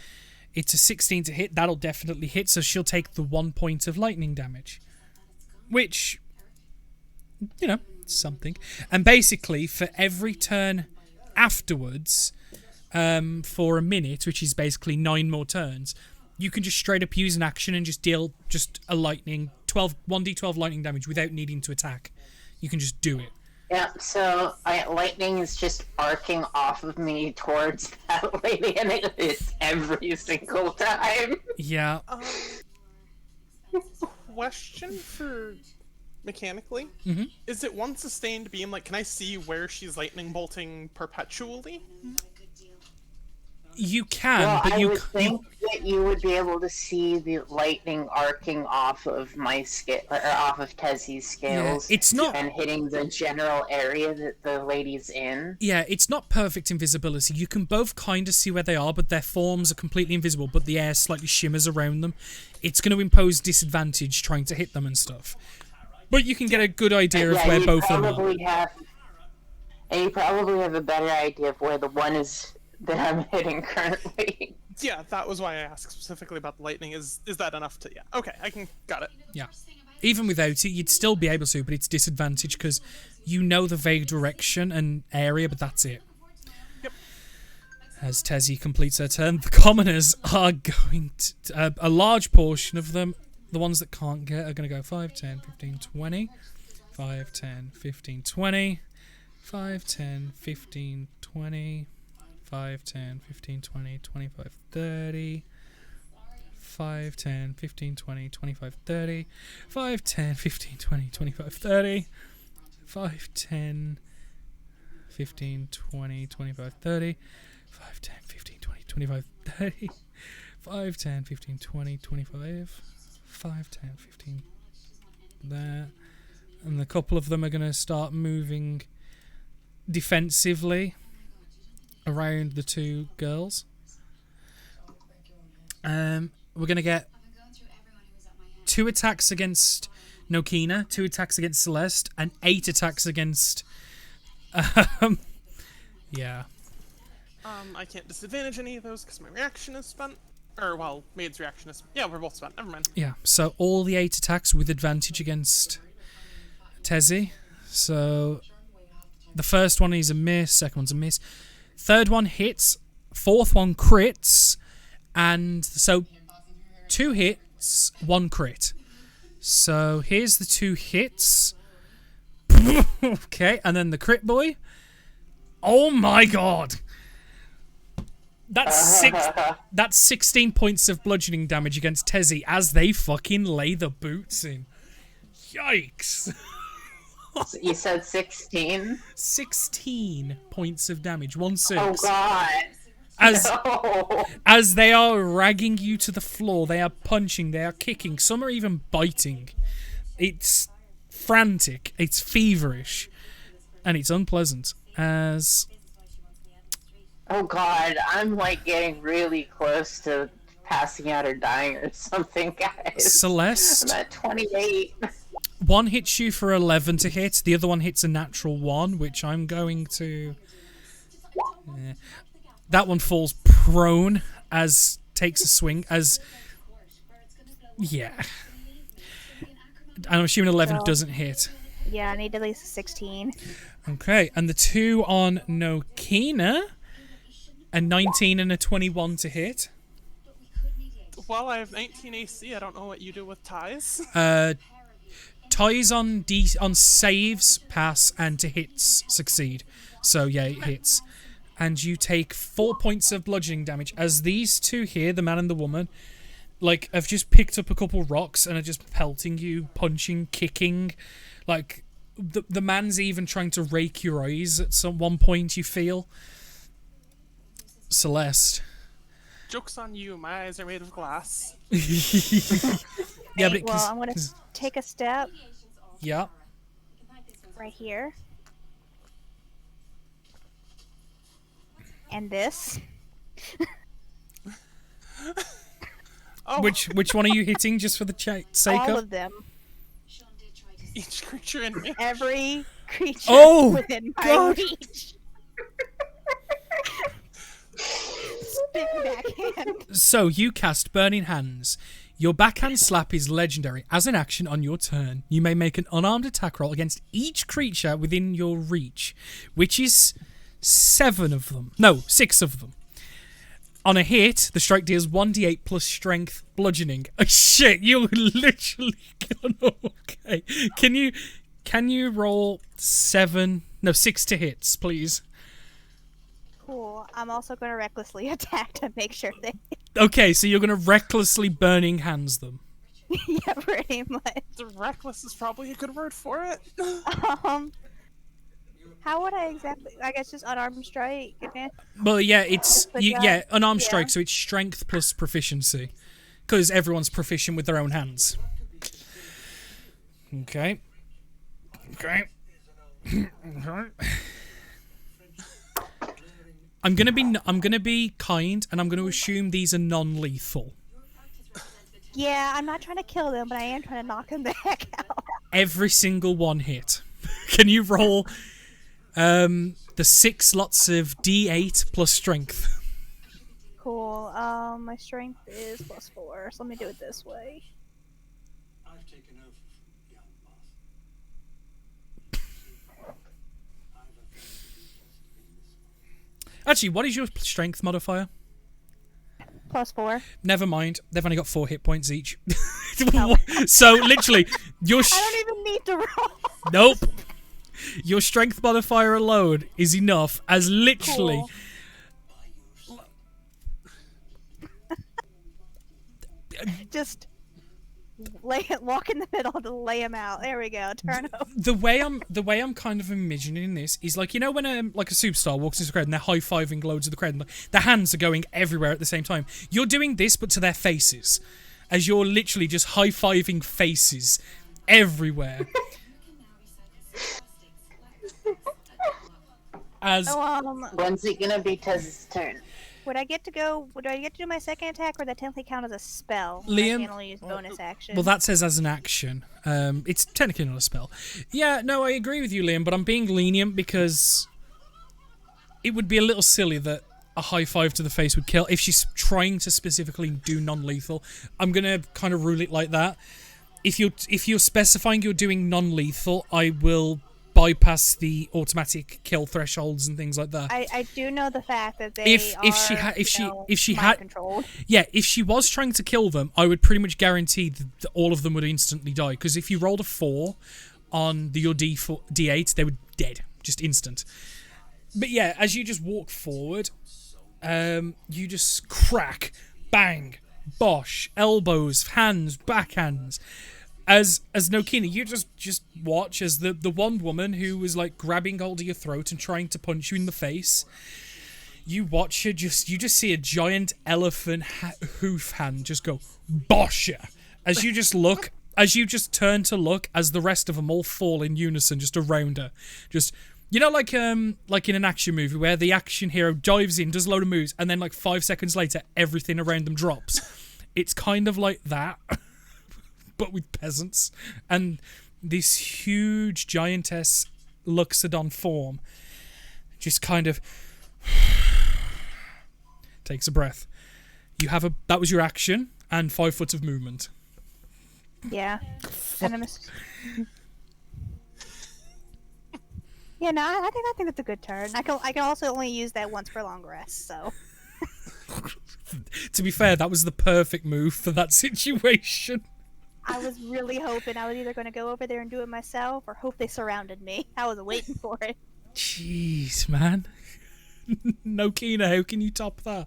it's a 16 to hit. That'll definitely hit, so she'll take the 1 point of lightning damage. Which, you know, something. And basically, for every turn afterwards, for a minute, which is basically 9 more turns, you can just straight up use an action and just deal just a lightning, 1d12 lightning damage without needing to attack. You can just do it. Yeah, so lightning is just arcing off of me towards that lady, and it hits every single time. Yeah. Question for mechanically. Mm-hmm. Is it one sustained beam? Like, can I see where she's lightning bolting perpetually? You can, Well, but I you would think that you would be able to see the lightning arcing off of my scale, or off of Tessie's scales. Yeah, it's not- and hitting the general area that the lady's in. Yeah, it's not perfect invisibility. You can both kind of see where they are, but their forms are completely invisible, but the air slightly shimmers around them. It's going to impose disadvantage trying to hit them and stuff. But you can get a good idea of where both of them are. And you probably have a better idea of where the one is that I'm hitting currently. Yeah, that was why I asked specifically about the lightning. Is that enough to... Yeah, okay, got it. Yeah. Even without it, you'd still be able to, but it's disadvantage because you know the vague direction and area, but that's it. Yep. As Tessie completes her turn, the commoners are going to... a large portion of them, the ones that can't get, are going to go 5, 10, 15, 20. 5, 10, 15, 20. 5, 10, 15, 20. 5, 10, 15, 20, 25, 30. 5, 10, 15, 20, 25, 30. 5, 10, 15, 20, 25, 30. 5, 10, 15, 20, 25, 30. 5, 10, 15, 20, 25, 30. 5, 10, 15, 20, 25. 5, 10, 15. There. And a couple of them are going to start moving defensively around the two girls. We're going to get 2 attacks against Nokina, 2 attacks against Celeste, and 8 attacks against... yeah. I can't disadvantage any of those because my reaction is spent. Or, well, Maid's reaction is... Yeah, we're both spent. Never mind. Yeah, so all the 8 attacks with advantage against Tessie. So the first one is a miss, second one's a miss. Third one hits, fourth one crits, and so 2 hits, 1 crit. So here's the 2 hits. Okay, and then the crit boy. Oh my god! That's 16 points of bludgeoning damage against Tessie as they fucking lay the boots in. Yikes! You said 16? 16 points of damage. 1 6. Oh god. As they are ragging you to the floor, they are punching, they are kicking, some are even biting. It's frantic, it's feverish, and it's unpleasant. As Oh god, I'm like getting really close to passing out or dying or something, guys. Celeste, I'm at 28. one hits you for 11 to hit, the other one hits a natural 1, which I'm going to... That one falls prone as takes a swing, as... Yeah. I'm assuming 11 doesn't hit. Yeah, I need at least a 16. Okay, and the 2 on Nokina, a 19 and a 21 to hit. Well, I have 19 AC. I don't know what you do with ties. Ties on saves pass and to hits succeed. So yeah, it hits. And you take 4 points of bludgeoning damage as these two here, the man and the woman, like have just picked up a couple rocks and are just pelting you, punching, kicking. Like the man's even trying to rake your eyes at some one point. You feel. Celeste. Joke's on you, my eyes are made of glass. Yeah, but Well, I'm gonna take a step yeah. right here. And this. Oh, Which one are you hitting just for the sake All of? of them. each creature in me. Every creature Oh, within my God. reach. Spin backhand. So you cast Burning Hands. Your backhand slap is legendary. As an action on your turn, you may make an unarmed attack roll against each creature within your reach, which is 7 of them. No, 6 of them. On a hit, the strike deals 1d8 plus strength bludgeoning. Oh shit, you're literally gonna... Okay. Can you roll 6 to hits, please? Cool. I'm also gonna recklessly attack to make sure they. Okay, so you're gonna recklessly Burning Hands them. Yeah, pretty much. The reckless is probably a good word for it. How would I exactly? I guess just unarmed strike. Well, yeah, it's But unarmed yeah. strike, so it's strength plus proficiency, because everyone's proficient with their own hands. Okay. I'm gonna be kind, and I'm gonna assume these are non-lethal. Yeah, I'm not trying to kill them, but I am trying to knock them the heck out. Every single one hit. Can you roll the 6 lots of D8 plus strength? Cool. My strength is +4, so let me do it this way. I've taken over from young boss. I've affected you in this one. Actually, what is your strength modifier? +4. Never mind. They've only got 4 hit points each. So literally, your I don't even need to roll. nope. Your strength modifier alone is enough as literally. Cool. Just walk in the middle to lay him out. There we go. Turn over. The way I'm kind of imagining this is like, you know, when like a superstar walks into the crowd and they're high-fiving loads of the crowd and their hands are going everywhere at the same time. You're doing this but to their faces, as you're literally just high-fiving faces everywhere. As When's it gonna be Tez's turn? Would I get to go? Would I get to do my second attack, or would that technically count as a spell? Liam- I can only use bonus action. well, that says as an action. It's technically not a spell. Yeah, no, I agree with you, Liam, but I'm being lenient because it would be a little silly that a high five to the face would kill if she's trying to specifically do non-lethal. I'm gonna kind of rule it like that. If you're specifying you're doing non-lethal, I will bypass the automatic kill thresholds and things like that. I do know the fact that they If she mind had controlled. Yeah, if she was trying to kill them, I would pretty much guarantee that all of them would instantly die. Because if you rolled a 4 on your D8, they were dead, just instant. But yeah, as you just walk forward, you just crack, bang, bosh, elbows, hands, backhands. As Nokina, you just watch as the one woman who was like grabbing hold of your throat and trying to punch you in the face. You watch her you just see a giant elephant hoof hand just go bosh ya. As you just turn to look, as the rest of them all fall in unison just around her. Just, you know, like in an action movie where the action hero dives in, does a load of moves, and then like 5 seconds later everything around them drops. It's kind of like that. But with peasants, and this huge giantess Luxodon form just kind of takes a breath. That was your action and 5 foot of movement. Yeah. And I'm yeah, no, I think that's a good turn. I can also only use that once per long rest, so. To be fair, that was the perfect move for that situation. I was really hoping I was either going to go over there and do it myself, or hope they surrounded me. I was waiting for it. Jeez, man. Nokina, how can you top that?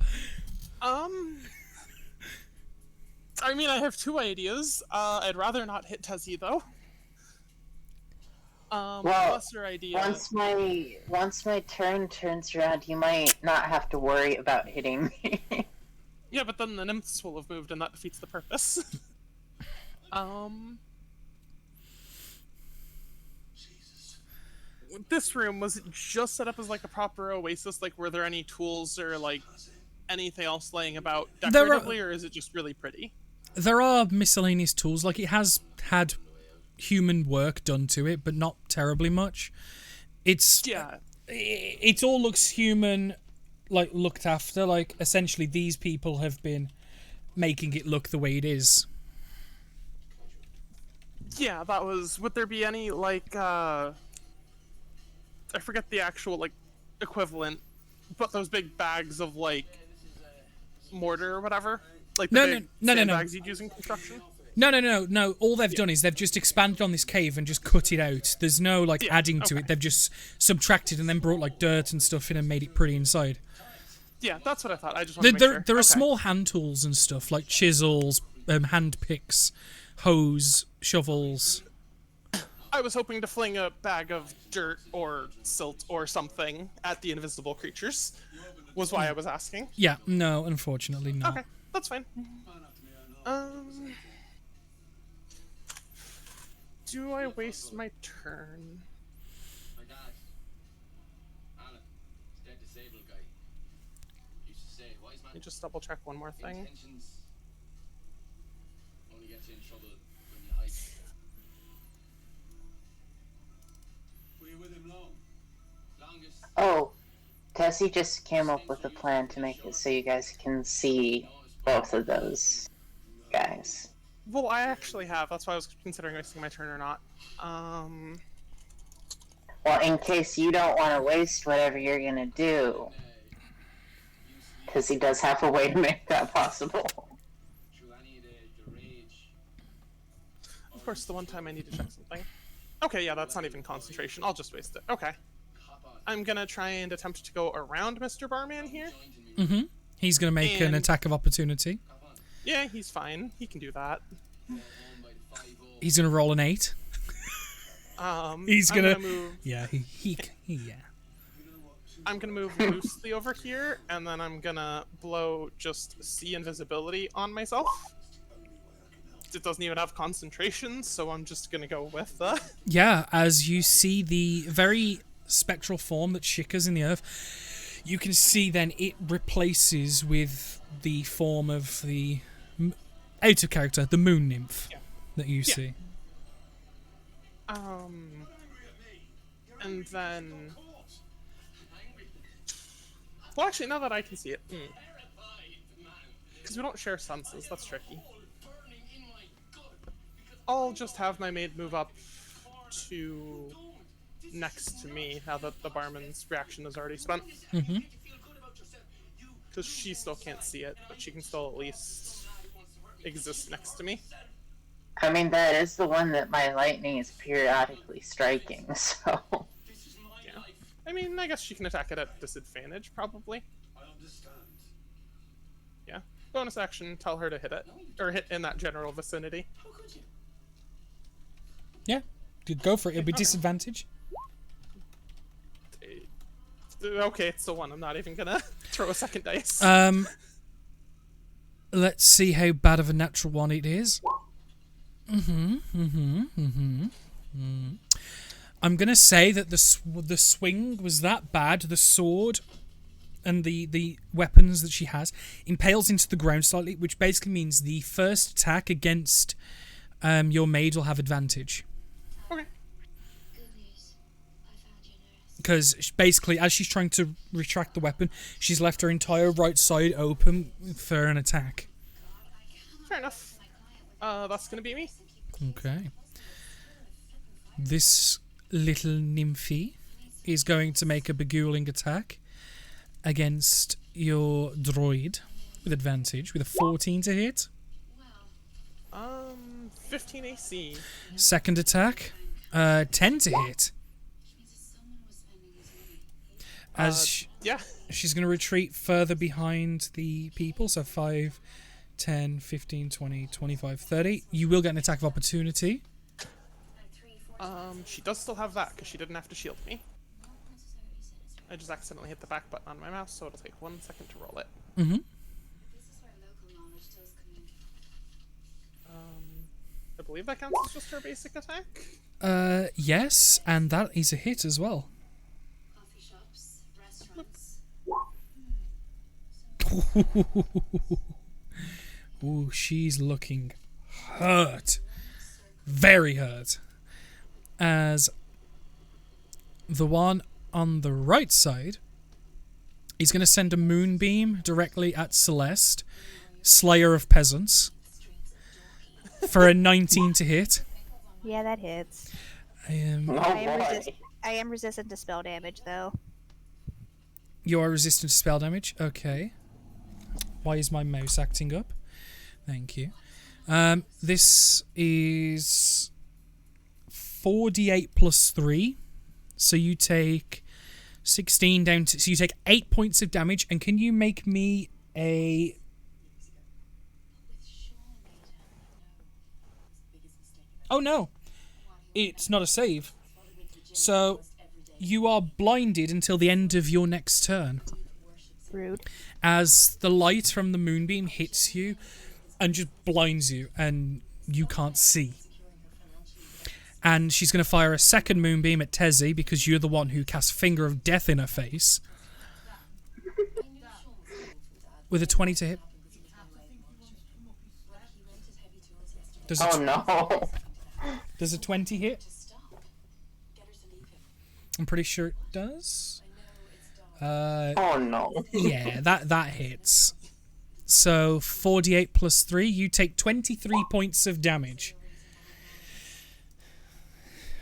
I mean, I have two ideas. I'd rather not hit Tezzy though. Well, Lesser idea. once my turn turns around, you might not have to worry about hitting me. Yeah, but then the nymphs will have moved, and that defeats the purpose. This room, was it just set up as like a proper oasis? Like, were there any tools or like anything else laying about decoratively, or is it just really pretty? There are miscellaneous tools. Like, it has had human work done to it, but not terribly much. It all looks human, like looked after. Like, essentially, these people have been making it look the way it is. Yeah, that was. Would there be any like I forget the actual like equivalent, but those big bags of like mortar or whatever, like the big bags you'd use in construction. No. All they've done is they've just expanded on this cave and just cut it out. There's no like adding to it. They've just subtracted and then brought like dirt and stuff in and made it pretty inside. Yeah, that's what I thought. I just wanted to make sure. There are small hand tools and stuff like chisels, hand picks, hose, shovels. I was hoping to fling a bag of dirt or silt or something at the invisible creatures. Was why I was asking. Yeah, no, unfortunately not. Okay, that's fine. Do I waste my turn? My dad, Alan, is dead disabled guy. Used to say, wise man. Let me just double check one more thing. Intentions only get you in trouble when you hide. Were you with him long? Longest. Oh, Tessie just came up with a plan to make it so you guys can see both of those guys. Well, I actually have. That's why I was considering wasting my turn or not. Well, in case you don't want to waste whatever you're gonna do, because he does have a way to make that possible. Through any of the rage. Of course, the one time I need to check something. Okay, yeah, that's not even concentration. I'll just waste it. Okay. I'm gonna try and attempt to go around Mr. Barman here. Mm-hmm. He's gonna make an attack of opportunity. Yeah, he's fine. He can do that. He's gonna roll an 8. He's gonna move. Yeah, yeah. I'm gonna move loosely over here, and then I'm gonna blow just see invisibility on myself. It doesn't even have concentration, so I'm just gonna go with that. Yeah, as you see the very spectral form that Shika's in the earth, you can see then it replaces with the form of the out of character, the moon nymph that you see. And then... Well, actually, now that I can see it... Because we don't share senses, that's tricky. I'll just have my maid move up to next to me, now that the barman's reaction is already spent. Mm-hmm. Because she still can't see it, but she can still at least exist next to me. I mean, that is the one that my lightning is periodically striking, so... Yeah. I mean, I guess she can attack it at disadvantage, probably. I understand. Yeah. Bonus action, tell her to hit it. Or hit in that general vicinity. How could you? Yeah, go for it. It'll be disadvantage. Okay, it's the one. I'm not even gonna throw a second dice. Let's see how bad of a natural one it is. I'm gonna say that the swing was that bad. The sword and the weapons that she has impales into the ground slightly, which basically means the first attack against your maid will have advantage. Okay. Because basically, as she's trying to retract the weapon, she's left her entire right side open for an attack. Fair enough. That's gonna be me. Okay. This little nymphy is going to make a beguiling attack against your droid with advantage, with a 14 to hit. 15 AC. Second attack, 10 to hit. As Yeah. she's going to retreat further behind the people, so 5, 10, 15, 20, 25, 30. You will get an attack of opportunity. She does still have that because she didn't have to shield me. I just accidentally hit the back button on my mouse, so it'll take 1 second to roll it. Mm-hmm. I believe that counts as just her basic attack. Yes, and that is a hit as well. Coffee shops, restaurants. Ooh, she's looking hurt. Very hurt. As the one on the right side is going to send a moonbeam directly at Celeste, Slayer of Peasants, for a 19 to hit. Yeah, that hits. Oh I boy. am resistant to spell damage, though. You are resistant to spell damage? Okay. Why is my mouse acting up? Thank you. This is 4d8 plus 3. So you take 16 down to... So you take 8 points of damage. And can you make me a... Oh, no. It's not a save. So you are blinded until the end of your next turn. Rude. As the light from the moonbeam hits you and just blinds you and you can't see. And she's going to fire a second moonbeam at Tezzy because you're the one who cast Finger of Death in her face. With a 20 to hit. Does Oh no. Does a 20 hit? I'm pretty sure it does. Oh no. Yeah, that hits. So 4d8 plus 3, you take 23 points of damage.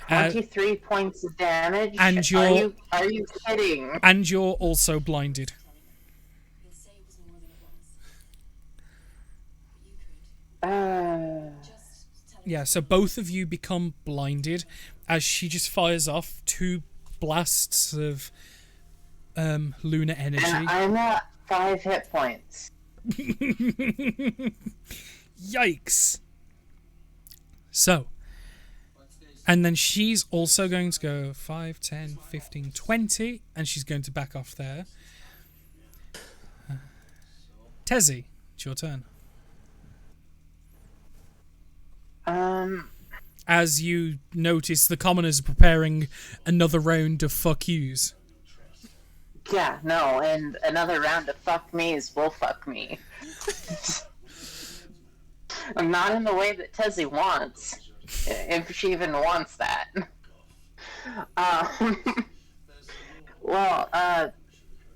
23 points of damage. And you're Are you kidding? and you're also blinded. Yeah, so both of you become blinded as she just fires off 2 blasts of lunar energy. And I'm at 5 hit points. Yikes. So, and then she's also going to go 5, 10, 15, 20, and she's going to back off there. Tezzy, it's your turn. As you notice, the commoners are preparing another round of fuck yous. Yeah, no, and another round of fuck me's will fuck me. I'm not in the way that Tezzy wants, if she even wants that.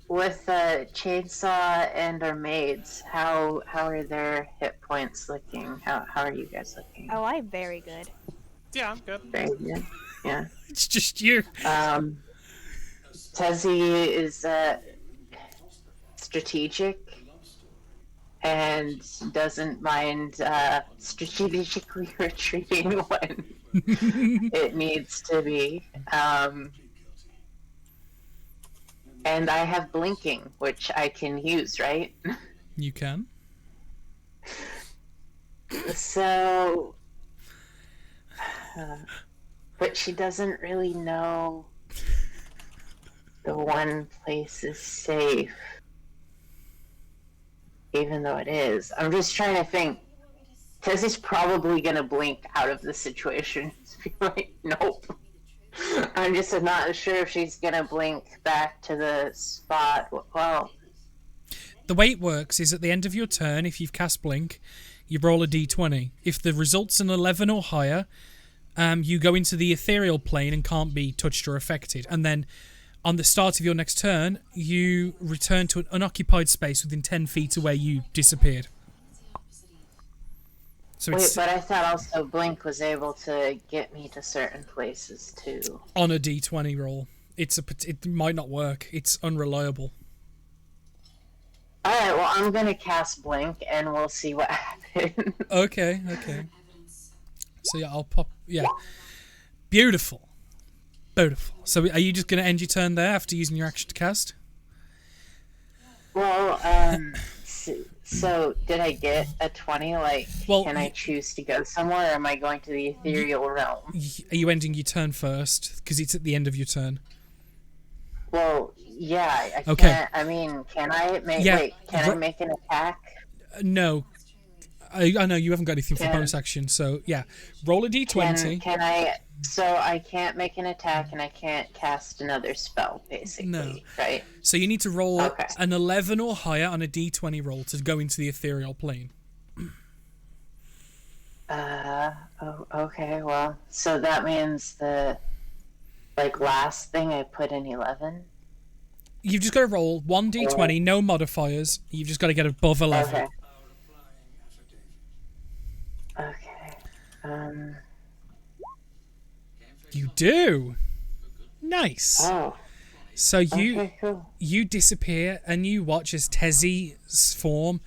With Chainsaw and our maids, how are their hit points looking? How are you guys looking? Oh, I'm very good. Yeah, I'm good. Very good. Yeah. It's just you. Tezzy is strategic and doesn't mind strategically retreating when it needs to be. And I have blinking, which I can use, right? You can. So, but she doesn't really know the one place is safe, even though it is. I'm just trying to think. Tezzy's probably gonna blink out of the situation. Just be like, nope. I'm just not sure if she's gonna blink back to the spot. Well, The way it works is at the end of your turn, if you've cast Blink, you roll a d20. If the result's an 11 or higher, you go into the ethereal plane and can't be touched or affected. And then on the start of your next turn, you return to an unoccupied space within 10 feet of where you disappeared. So wait, it's but I thought also Blink was able to get me to certain places too. on a d20 roll. It might not work. It's unreliable. Alright, well, I'm gonna cast Blink and we'll see what happens. Okay. So yeah, I'll pop. Yeah, beautiful. So are you just going to end your turn there after using your action to cast? Well, So, did I get a 20? Like, Well, can I choose to go somewhere, or am I going to the ethereal realm? Are you ending your turn first? Because it's at the end of your turn. Well, yeah, I Okay. can't. I mean, can I make? Yeah, Wait, can I make an attack? No. I know you haven't got anything for Can- bonus action, so yeah. Roll a d20. Can I? So I can't make an attack, and I can't cast another spell, basically, No. right? So you need to roll Okay. an 11 or higher on a d20 roll to go into the ethereal plane. Oh, okay. Well, so that means the last thing I put in 11. You've just got to roll 1d20, no modifiers. You've just got to get above 11. Okay. Okay. You do. Nice. Oh. So you Okay. Cool. you disappear and you watch as Tezzy's form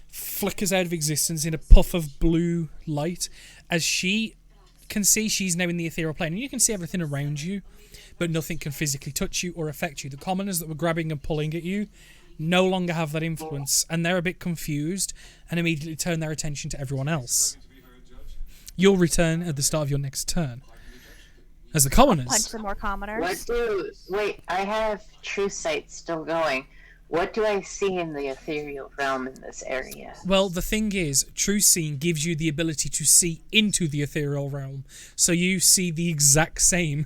flickers out of existence in a puff of blue light as she can see she's now in the ethereal plane, and you can see everything around you, but nothing can physically touch you or affect you. The commoners that were grabbing and pulling at you no longer have that influence, and they're a bit confused and immediately turn their attention to everyone else. You'll return at the start of your next turn as the Punch commoners. some more commoners. Wait, I have True Sight still going. What do I see in the ethereal realm in this area? Well, the thing is, True Seeing gives you the ability to see into the ethereal realm, so you see the exact same.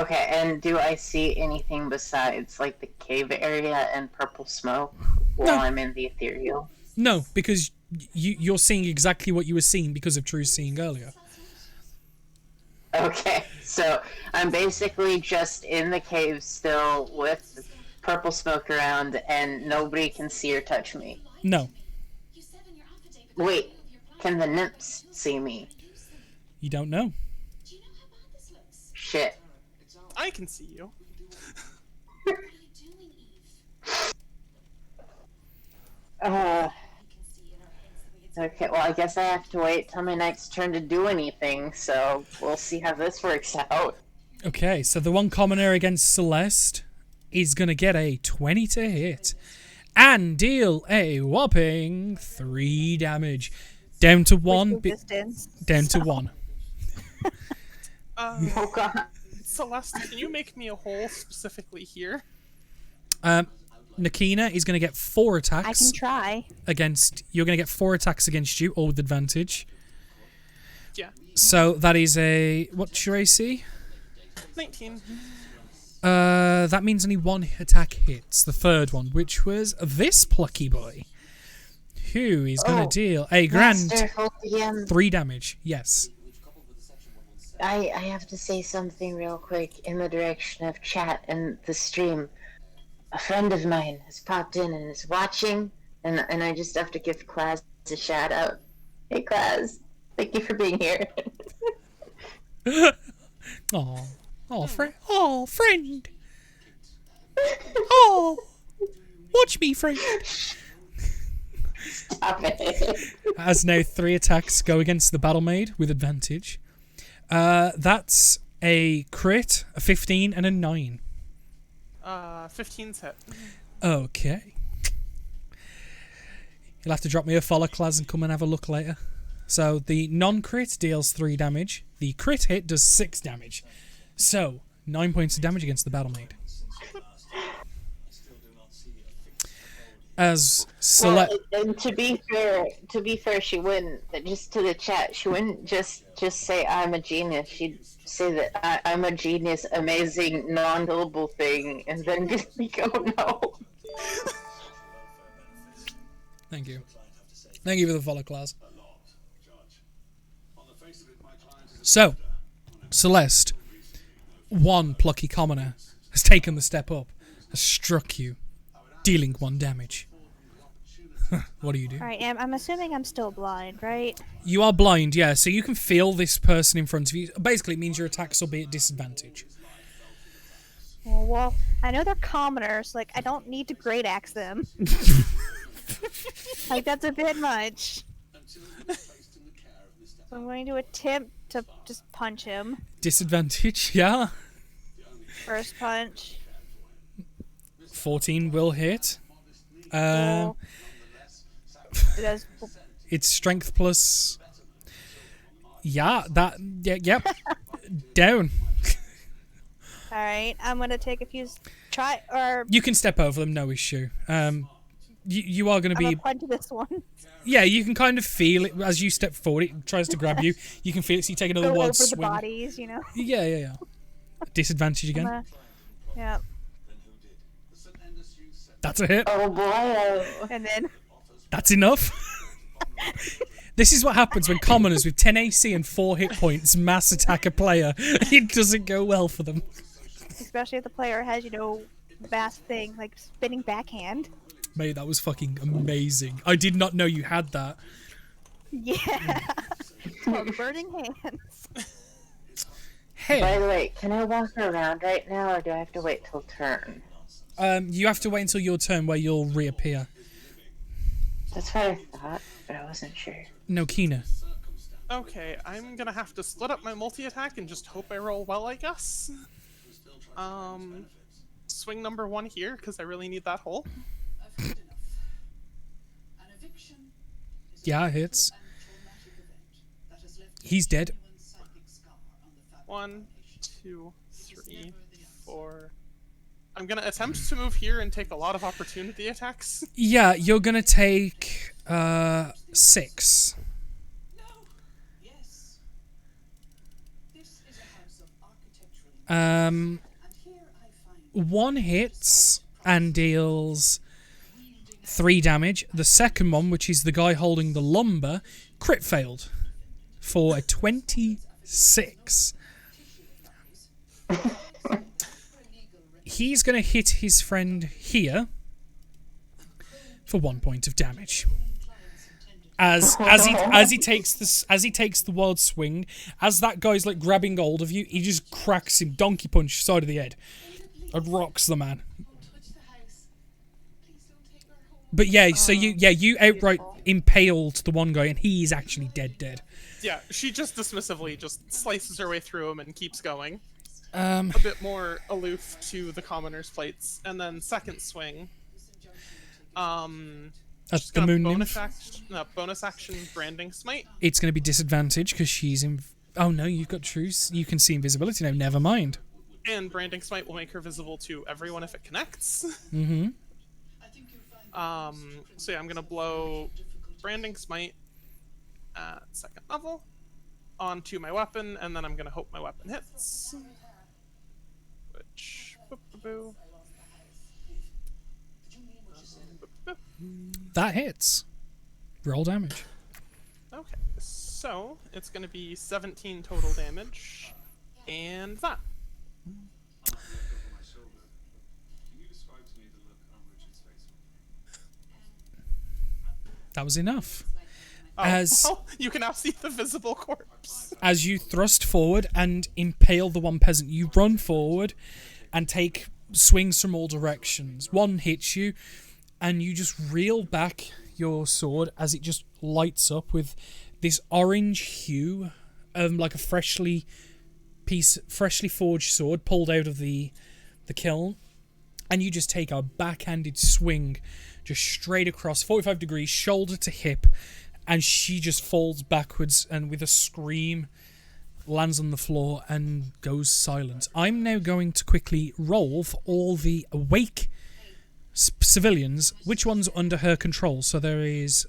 Okay, and do I see anything besides like the cave area and purple smoke while I'm in the ethereal? No, because you're seeing exactly what you were seeing because of True Seeing earlier. Okay, so I'm basically just in the cave still with purple smoke around, and nobody can see or touch me. No, Wait, can the nymphs see me? you don't know. Shit. I can see you. Okay, well, I guess I have to wait till my next turn to do anything, so we'll see how this works out. Okay, so the one commoner against Celeste is going to get a 20 to hit and deal a whopping 3 damage. Down to 1. Resistance. Down to 1. Oh god. Celeste, can you make me a hole specifically here? Nakina is going to get 4 I attacks can try. against... You're going to get 4 attacks against you, all with advantage. Yeah. So that is a... What's your AC? 19. That means only 1 attack hits. The third one, which was this plucky boy. Who is going to deal a grand Master, hold again. 3 damage. Yes. I have to say something real quick in the direction of chat and the stream. A friend of mine has popped in and is watching, and I just have to give Claz a shout out. Hey Claz, thank you for being here. Oh, friend. Oh, friend. Oh, watch me, friend. Stop it. Has now 3 attacks go against the battle maid with advantage. That's a crit, a 15, and a 9. 15's hit. Okay. You'll have to drop me a follow, Class, and come and have a look later. So the non-crit deals 3 damage. The crit hit does 6 damage. So 9 points of damage against the battle maid. As Celeste. Well, and to be fair, she wouldn't. Just to the chat, she wouldn't just say I'm a genius. She'd say that I'm a genius, amazing, non-billable thing, and then be like, oh no. Thank you. Thank you for the follow, Class. So, Celeste, one plucky commoner, has taken the step up, has struck you, dealing 1 damage. What do you do? Alright, I'm assuming I'm still blind, right? You are blind, yeah, so you can feel this person in front of you. Basically, it means your attacks will be at disadvantage. Well, I know they're commoners. Like, I don't need to great axe them. Like, that's a bit much. So I'm going to attempt to just punch him. Disadvantage, yeah. First punch. 14 will hit. Um, Does it's strength plus. Yeah, yep. Down. all right. I'm gonna take a few. Try or You can step over them, no issue. You are going to I'm be. gonna punch this one. Yeah, you can kind of feel it as you step forward. It tries to grab you. You can feel it, so you take another Go over wild the swing. bodies, you know. Yeah. Disadvantage again. Yeah. That's a hit. Oh boy. And then That's enough. This is what happens when commoners with 10 AC and 4 hit points mass attack a player. It doesn't go well for them. especially if the player has, vast thing like spinning backhand. Mate, that was fucking amazing. I did not know you had that. Yeah. Well, the burning hands. Hey, By the way, can I walk around right now, or do I have to wait till turn? you have to wait until your turn where you'll reappear. That's what I thought, but I wasn't sure. No, Kina. Okay, I'm gonna have to split up my multi-attack and just hope I roll well, I guess. Swing number 1 here, because I really need that hole. I've heard enough. An eviction is a Yeah, it hits. and traumatic event that has left He's dead. genuine psychic scar on the fabric 1, 2, 3, 4. I'm gonna attempt to move here and take a lot of opportunity attacks. Yeah, you're gonna take 6. No! Yes. This is a house of architectural Um, and here I find 1 hits and deals 3 damage. The second one, which is the guy holding the lumber, crit failed for a 26. He's going to hit his friend here for 1 point of damage. As he takes the wild swing, as that guy's like grabbing hold of you, he just cracks him donkey punch side of the head and rocks the man. touch the house. Please don't take our home. But yeah, so you outright impaled the one guy, and he is actually dead. Yeah, she just dismissively just slices her way through him and keeps going. Um, A bit more aloof to the commoner's plates. And then second swing. That's the moon nymph. Bonus action branding smite. It's going to be disadvantage because she's in. Oh no, you've got truce. You can see invisibility now. Never mind. And branding smite will make her visible to everyone if it connects. Mm-hmm. So yeah, I'm gonna blow branding smite at 2nd level onto my weapon, and then I'm gonna hope my weapon hits. Which boop-a-boo. Boop-a-boo. That hits. Roll damage. Okay, so it's gonna be 17 total damage, and that. That was enough. Oh, As well, you can now see the visible corpse. as you thrust forward and impale the one peasant, you run forward and take swings from all directions. One hits you, and you just reel back your sword as it just lights up with this orange hue, like a freshly forged sword pulled out of the kiln, and you just take a backhanded swing, just straight across, 45 degrees, shoulder to hip, and she just falls backwards and with a scream lands on the floor and goes silent. I'm now going to quickly roll for all the awake civilians. Which one's under her control? So there is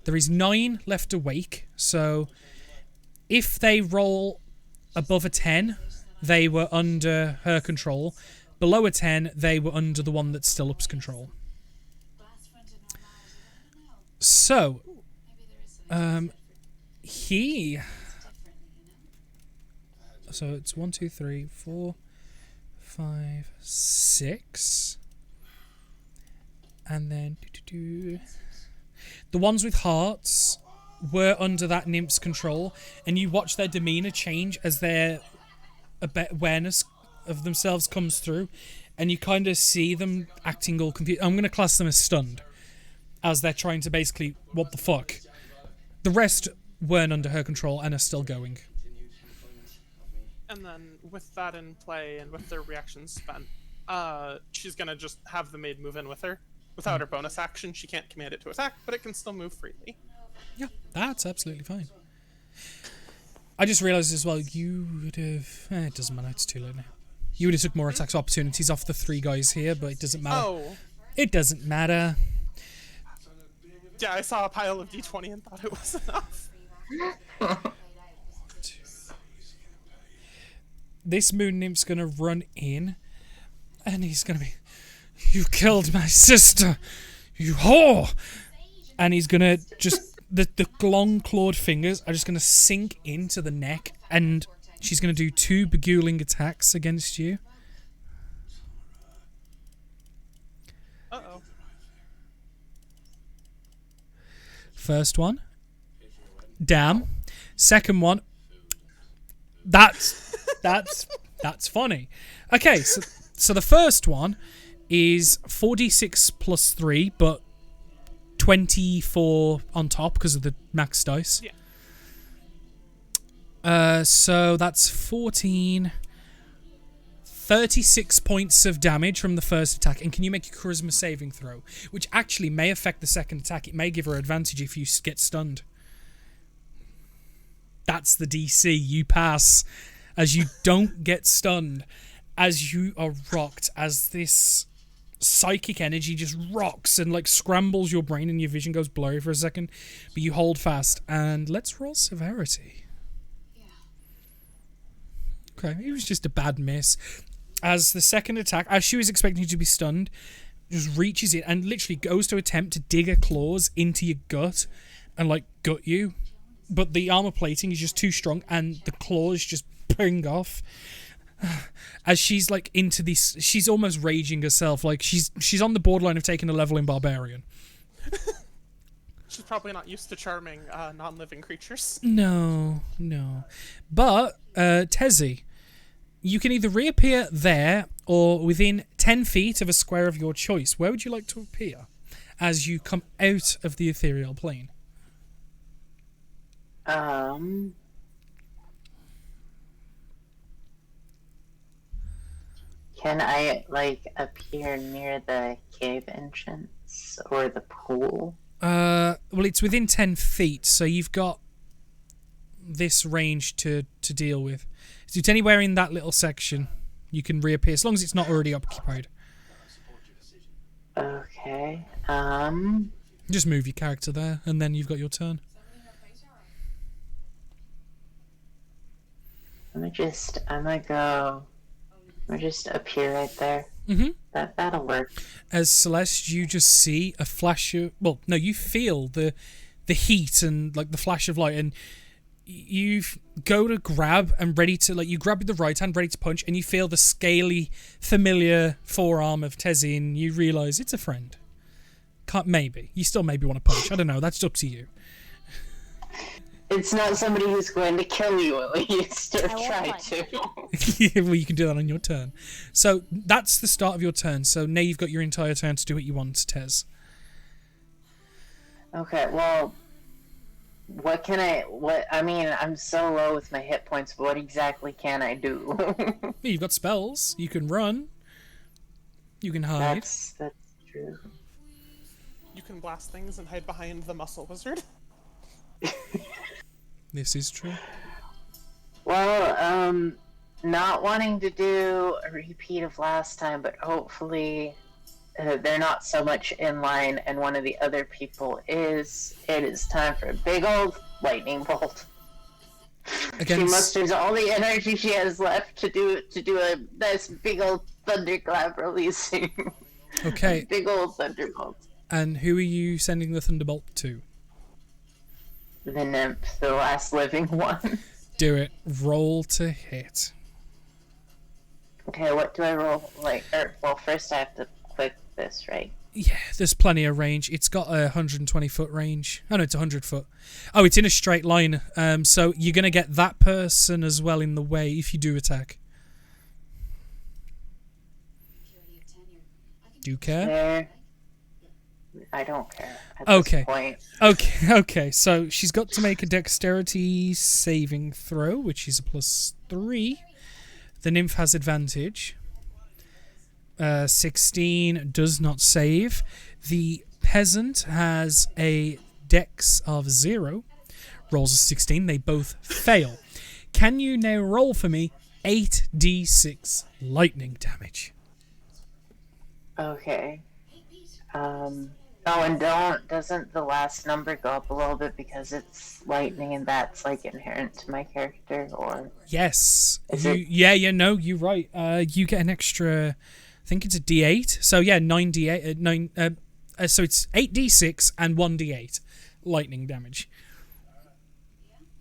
9 left awake. So if they roll above a 10, they were under her control. Below a 10, they were under the one that's still up's control. So, so it's 1, 2, 3, 4, 5, 6, and then the ones with hearts were under that nymph's control, and you watch their demeanor change as their awareness of themselves comes through, and you kind of see them acting all confused. I'm going to class them as stunned, as they're trying to basically, what the fuck? The rest weren't under her control and are still going. And then with that in play and with their reactions spent, she's gonna just have the maid move in with her Without her bonus action, she can't command it to attack, but it can still move freely. Yeah, that's absolutely fine. I just realised as well, you would have... it doesn't matter, it's too late now. You would have took more attacks opportunities off the 3 guys here, but it doesn't matter. Oh. It doesn't matter. Yeah, I saw a pile of d20 and thought it was enough. This moon nymph's gonna run in, and he's gonna be, "You killed my sister, you whore!" And he's gonna just, the long clawed fingers are just gonna sink into the neck, and she's gonna do 2 beguiling attacks against you. Uh-oh. First one, damn. Second one, that's funny. Okay, so the first one is 4d6 plus 3, but 24 on top because of the max dice. Yeah. So that's 14, 36 points of damage from the first attack. And can you make a charisma saving throw? Which actually may affect the second attack. It may give her advantage if you get stunned. That's the DC. You pass, as you don't get stunned, as you are rocked, as this psychic energy just rocks and like scrambles your brain and your vision goes blurry for a second, but you hold fast. And let's roll severity. Okay, it was just a bad miss. As the second attack, as she was expecting you to be stunned, just reaches in and literally goes to attempt to dig her claws into your gut and like gut you. But the armor plating is just too strong and the claws just ping off. As she's like into this, she's almost raging herself. Like she's on the borderline of taking a level in Barbarian. She's probably not used to charming non-living creatures. No. But, Tezzy, you can either reappear there or within 10 feet of a square of your choice. Where would you like to appear as you come out of the ethereal plane? Can I, like, appear near the cave entrance or the pool? Well, it's within 10 feet, so you've got this range to deal with. So it's anywhere in that little section you can reappear, as long as it's not already occupied. Okay, Just move your character there, and then you've got your turn. I'm gonna just appear right there. Mm-hmm. That'll work. As Celeste, you just see a flash of... Well, no, you feel the heat and like the flash of light, and you go to grab and ready to... Like, you grab with the right hand, ready to punch, and you feel the scaly, familiar forearm of Tezzy, and you realise it's a friend. Maybe. You still maybe want to punch. I don't know. That's up to you. It's not somebody who's going to kill you, at least, or I won't try punch. Yeah, well, you can do that on your turn. So that's the start of your turn. So now you've got your entire turn to do what you want, Tez. Okay, well, I mean, I'm so low with my hit points, but what exactly can I do? You've got spells. You can run. You can hide. That's true. You can blast things and hide behind the muscle wizard. This is true. Well, not wanting to do a repeat of last time, but hopefully they're not so much in line, and one of the other people is. It is time for a big old lightning bolt. She musters all the energy she has left to do a nice big old thunderclap releasing. Okay. Big old thunderbolt. And who are you sending the thunderbolt to? The nymph, the last living one. Do it. Roll to hit. Okay, what do I roll? Well, first I have to click this, right? Yeah, there's plenty of range. It's got a 120 foot range. Oh no, it's 100 foot. Oh, it's in a straight line. So you're gonna get that person as well in the way if you do attack. Do you care? There. I don't care. At Okay. This point. Okay. So she's got to make a dexterity saving throw, which is a +3. The nymph has advantage. 16 does not save. The peasant has a dex of 0. Rolls a 16. They both fail. Can you now roll for me 8d6 lightning damage? Okay. Oh, and doesn't the last number go up a little bit because it's lightning and that's like inherent to my character, or? Yes. Is You, it- yeah, no, you're right. You get an extra, I think it's a d8. So yeah, 9d8. So it's 8d6 and 1d8 lightning damage.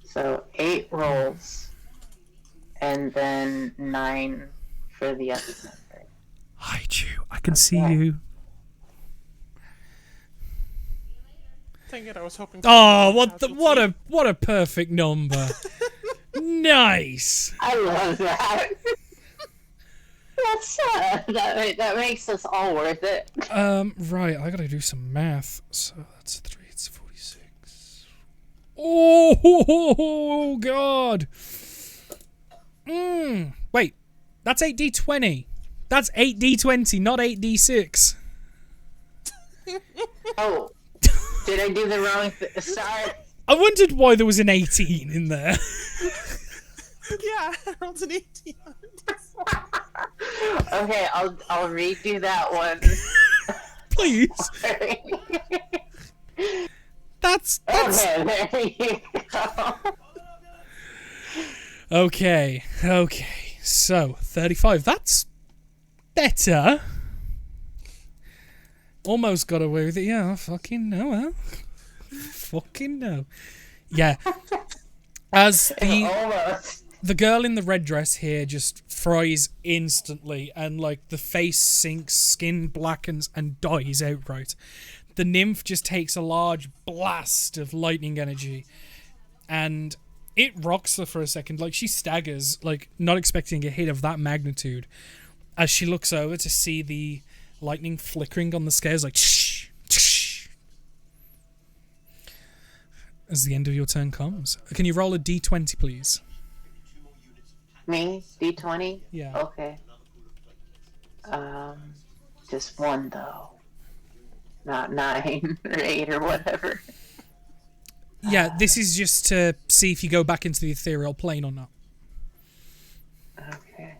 So 8 rolls, and then 9 for the other number. Hi, Chew. I can see Okay. you. Dang it, I was hoping. Oh, for what a perfect number. Nice. I love that. That's that makes us all worth it. Right, I gotta do some math. So that's 3, it's 46. Oh, God. Wait, that's 8d20. That's 8d20, not 8d6. Oh, did I do the wrong thing? Sorry. I wondered why there was an 18 in there. Yeah, I rolled an 18. Okay, I'll redo that one. Please. Sorry. That's Okay, there you go. okay. So 35. That's better. Almost got away with it. Yeah, I fucking know. Huh? Fucking know. Yeah. As Almost. the girl in the red dress here just fries instantly, and like the face sinks, skin blackens, and dies outright. The nymph just takes a large blast of lightning energy, and it rocks her for a second. Like, she staggers, like not expecting a hit of that magnitude, as she looks over to see the lightning flickering on the scales, like shh, shh. As the end of your turn comes, can you roll a d20, please? Me? D20? Yeah. Okay. Just one though. Not 9 or 8 or whatever. Yeah, this is just to see if you go back into the ethereal plane or not. Okay.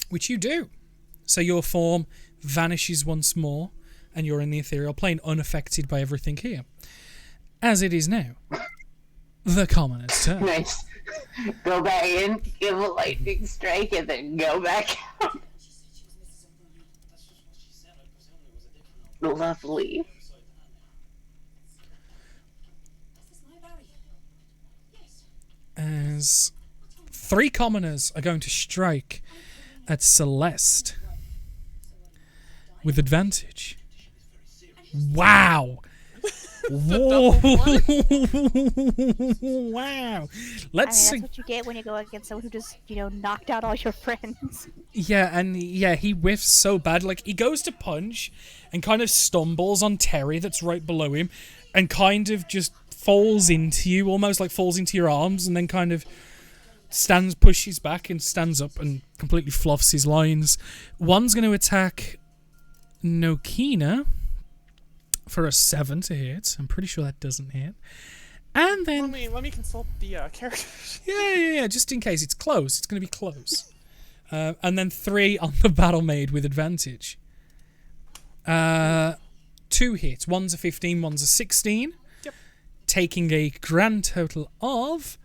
Which you do. So your form vanishes once more, and you're in the ethereal plane, unaffected by everything here. As it is now, the commoner's turn. Nice. Go back in, give a lightning strike, and then go back out. Lovely. As 3 commoners are going to strike at Celeste with advantage. Wow. Whoa. Wow. Let's I mean, that's what you get when you go against someone who just, knocked out all your friends. Yeah, and yeah, he whiffs so bad. Like, he goes to punch and kind of stumbles on Terry that's right below him and kind of just falls into you, almost like falls into your arms, and then kind of pushes back and stands up and completely fluffs his lines. One's going to attack Nokina for a 7 to hit. I'm pretty sure that doesn't hit. And then... Let me consult the characters. Yeah, just in case. It's close. It's going to be close. And then 3 on the battle maid with advantage. 2 hits. One's a 15, one's a 16. Yep. Taking a grand total of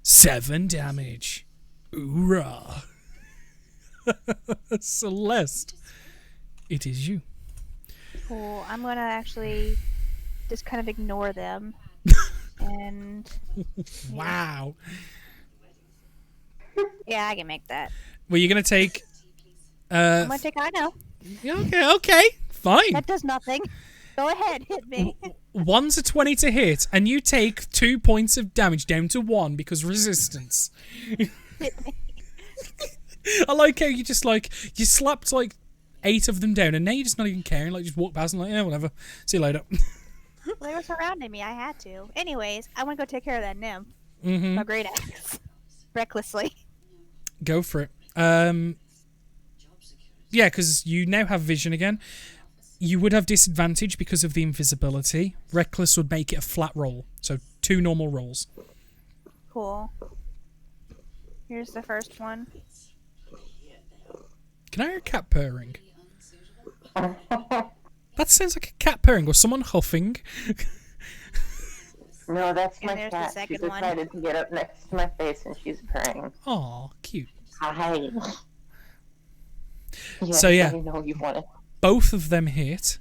7 damage. Hoorah. Celeste, it is you. Cool. I'm gonna actually just kind of ignore them. And Wow. yeah, I can make that. Well, you're going to take... I'm gonna take. I know Okay, fine. that does nothing. Go ahead, hit me. One's a 20 to hit, and you take 2 points of damage down to 1 because resistance. I like how you just you slapped 8 of them down, and now you're just not even caring. Just walk past and yeah, whatever. See you later. Well, they were surrounding me. I had to. Anyways, I want to go take care of that nymph. Mm-hmm. My great axe. Recklessly. Go for it. Yeah, because you now have vision again. You would have disadvantage because of the invisibility. Reckless would make it a flat roll. So 2 normal rolls. Cool. Here's the first one. Can I hear a cat purring? That sounds like a cat purring or someone huffing. No, that's And my there's the cat. She second one. decided to get up next to my face and she's purring. Aw, cute. Hi. Yes, So, yeah. I know you want it. Both of them hit.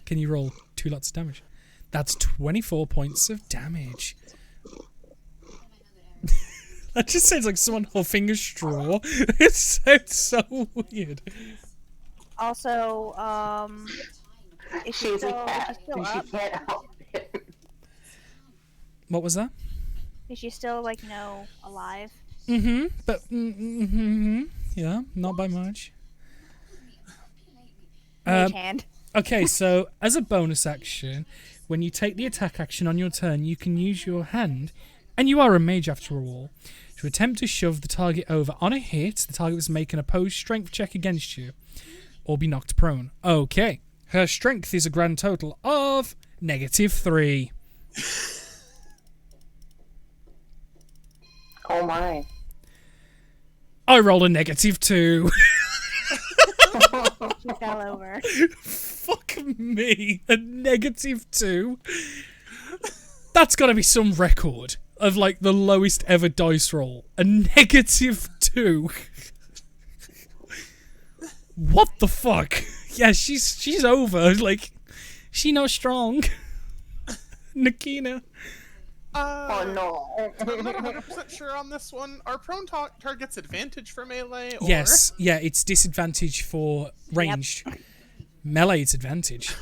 Can you roll 2 lots of damage? That's 24 points of damage. That just sounds like someone huffing a straw. It sounds so weird. Also, is she She's still, a cat is she still and up? she can't help it. What was that? Is she still, like, alive? But, yeah, not by much. Mage hand. Okay, so as a bonus action, when you take the attack action on your turn, you can use your hand, and you are a mage after all, to attempt to shove the target over. On a hit, the target was make an opposed strength check against you, or be knocked prone. Okay, her strength is a grand total of -3. Oh my. I rolled a -2. She fell over. Fuck me, a -2. That's got to be some record of like the lowest ever dice roll. A -2. What the fuck? Yeah, she's over. Like, she not strong. Nakina. Oh no. I'm not 100% sure on this one. Are prone targets advantage for melee? Or... Yes, yeah, it's disadvantage for ranged. Melee, it's advantage.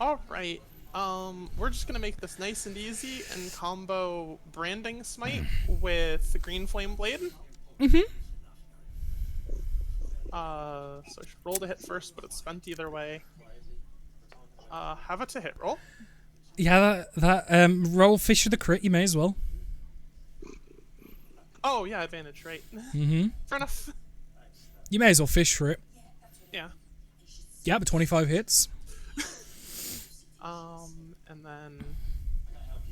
Alright. We're just gonna make this nice and easy and combo Branding Smite with Green Flame Blade. So I should roll to hit first, but it's spent either way. Have it to hit roll. Yeah, that roll fish with the crit, you may as well. Oh, yeah, advantage, right. Fair enough. You may as well fish for it. Yeah. Yeah, but 25 hits. And then,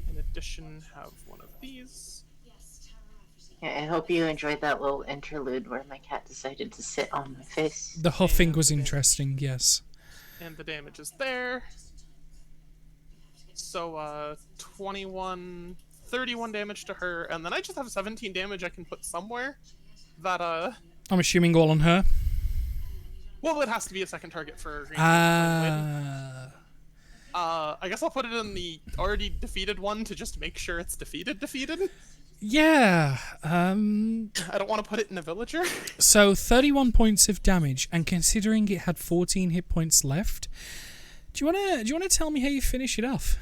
in addition, have one of these. Yeah, I hope you enjoyed that little interlude where my cat decided to sit on my face. The huffing was interesting, yes. And the damage is there. So, 31 damage to her, and then I just have 17 damage I can put somewhere. That, I'm assuming all on her. well, it has to be a second target for Green. I guess I'll put it in the already defeated one to just make sure it's defeated. Yeah. I don't want to put it in a villager. So 31 points of damage, and considering it had 14 hit points left, do you wanna tell me how you finish it off?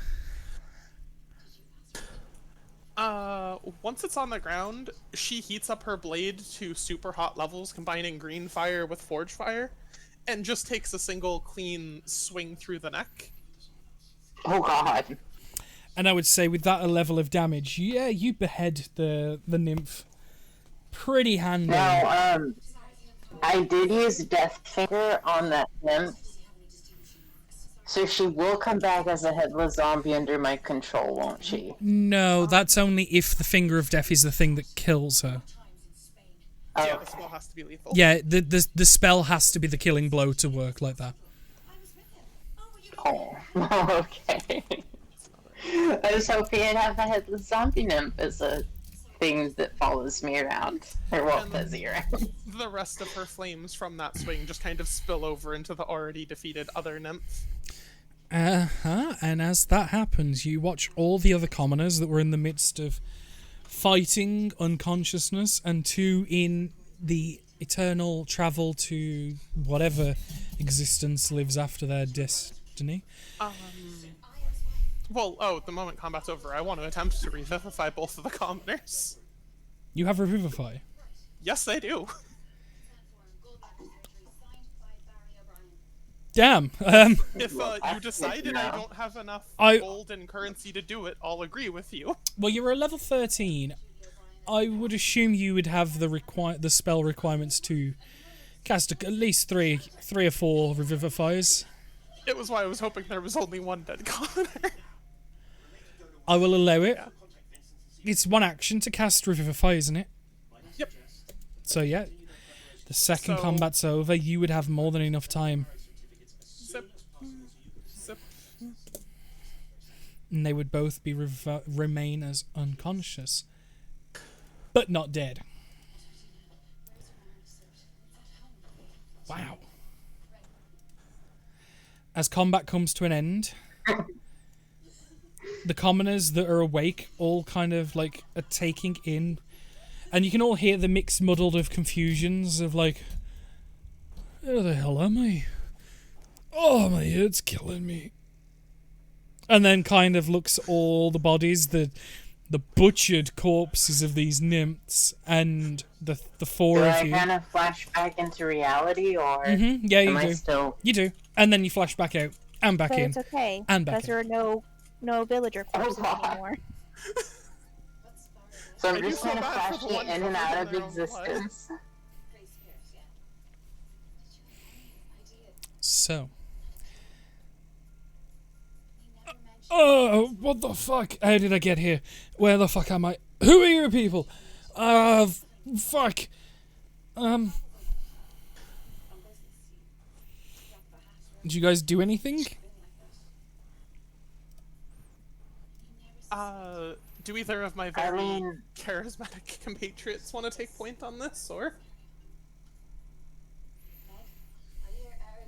Once it's on the ground, she heats up her blade to super hot levels, combining green fire with forge fire, and just takes a single clean swing through the neck. Oh god. And I would say with that level of damage, yeah, you behead the nymph pretty handily. Now, I did use Death Finger on that nymph, so she will come back as a headless zombie under my control, won't she? No, that's only if the Finger of Death is the thing that kills her. Yeah, the spell has to be lethal. Yeah, the spell has to be the killing blow to work like that. Oh, okay. I was hoping I'd have a headless zombie nymph as a thing that follows me around. Or well, fuzzy around. The rest of her flames from that swing just kind of spill over into the already defeated other nymph. And as that happens, you watch all the other commoners that were in the midst of fighting unconsciousness and two in the eternal travel to whatever existence lives after their destiny. Well, the moment combat's over, I want to attempt to revivify both of the commoners. You have Revivify. Yes, I do. Damn. If you decided I don't have enough I- gold and currency to do it, I'll agree with you. Well, you're a level 13. I would assume you would have the spell requirements to Cast at least three or four Revivifyers. It was why I was hoping there was only one dead commoner. I will allow it. Yeah. It's one action to cast Revivify, isn't it? Yep. So yeah, the second So- combat's over, you would have more than enough time. Zip. Zip. And they would both be remain as unconscious, but not dead. Wow. As combat comes to an end, the commoners that are awake all kind of like are taking in, and you can all hear the mixed muddled of confusions of like, where the hell am I? Oh, my head's killing me. And then kind of looks at all the bodies, the butchered corpses of these nymphs, and the four Do of I you. kind of flash back into reality, or Yeah, you am I do. still? You do. And then you flash back out and back But in. it's okay. And back because there are no villager corpses God. anymore. So I I'm do just feel kind of bad for the flashing ones in and that out of live in their own blood. existence. So. Oh, what the fuck? How did I get here? Where the fuck am I? Who are you people? Fuck. Did you guys do anything? Do either of my I very mean, charismatic compatriots want to take point on this, or?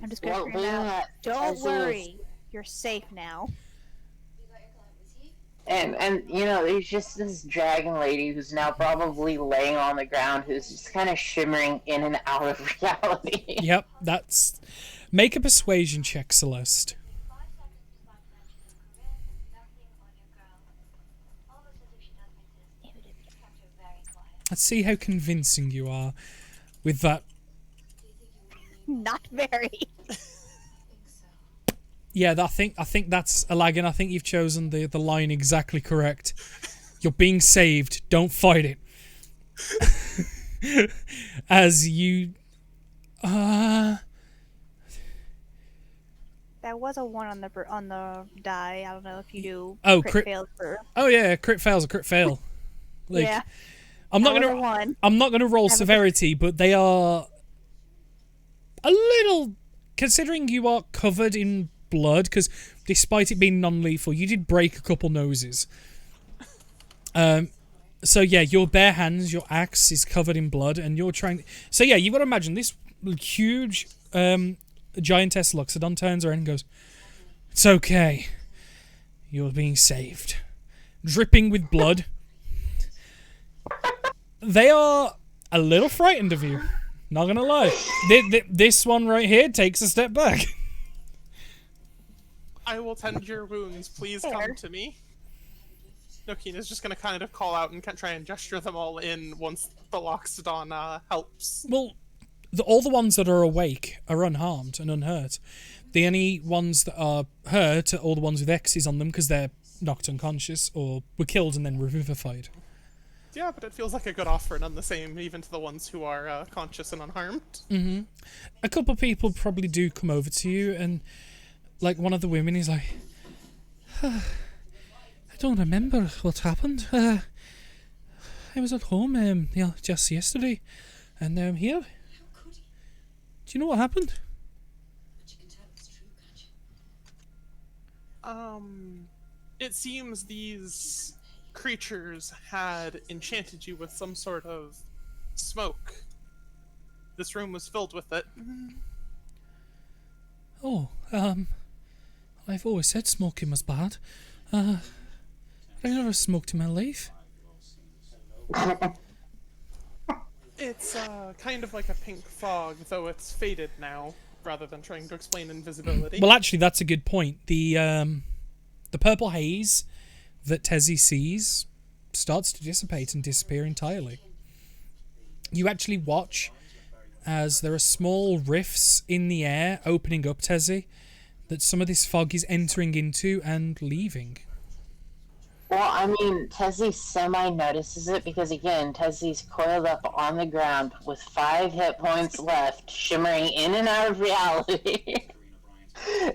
I'm just gonna well, scream being out. that Don't Tezzy is- worry, you're safe now. and you know, there's just this dragon lady who's now probably laying on the ground, who's just kind of shimmering in and out of reality. Yep, that's. Make a persuasion check, Celeste. Let's see how convincing you are with that. Not very. Yeah, I think that's a lag, and I think you've chosen the line exactly correct. You're being saved. Don't fight it. As you, That was a 1 on the die. I don't know if you do. Oh, crit crit- fails for. oh yeah, crit fail's a crit fail. Like, Yeah. I'm not That was gonna a 1. I'm not gonna roll Have a- severity, but they are a little. Considering you are covered in blood, because despite it being non-lethal, you did break a couple noses. So yeah, your bare hands, your axe is covered in blood, and you're trying. So yeah, you've got to imagine this huge giantess Loxodon turns around and goes, "It's okay. You're being saved." Dripping with blood. They are a little frightened of you. Not gonna lie. This one right here takes a step back. I will tend your wounds. Please Fair. come to me. Nokina's just gonna kind of call out and try and gesture them all in once the Loxodon helps. Well, all the ones that are awake are unharmed and unhurt. The only ones that are hurt are all the ones with X's on them because they're knocked unconscious or were killed and then revivified. Yeah, but it feels like a good offer, none the same, even to the ones who are conscious and unharmed. A couple people probably do come over to you, and like one of the women is like, I don't remember what happened. I was at home just yesterday, and now I'm here. Do you know what happened? It seems these creatures had enchanted you with some sort of smoke. This room was filled with it. Oh, I've always said smoking was bad. I've never smoked in my life. It's kind of like a pink fog, though it's faded now, rather than trying to explain invisibility. Well, actually, that's a good point. The purple haze that Tezzy sees starts to dissipate and disappear entirely. You actually watch as there are small rifts in the air opening up, Tezzy, that some of this fog is entering into and leaving. Well, I mean, Tessie semi notices it because, again, Tessie's coiled up on the ground with 5 hit points left, shimmering in and out of reality.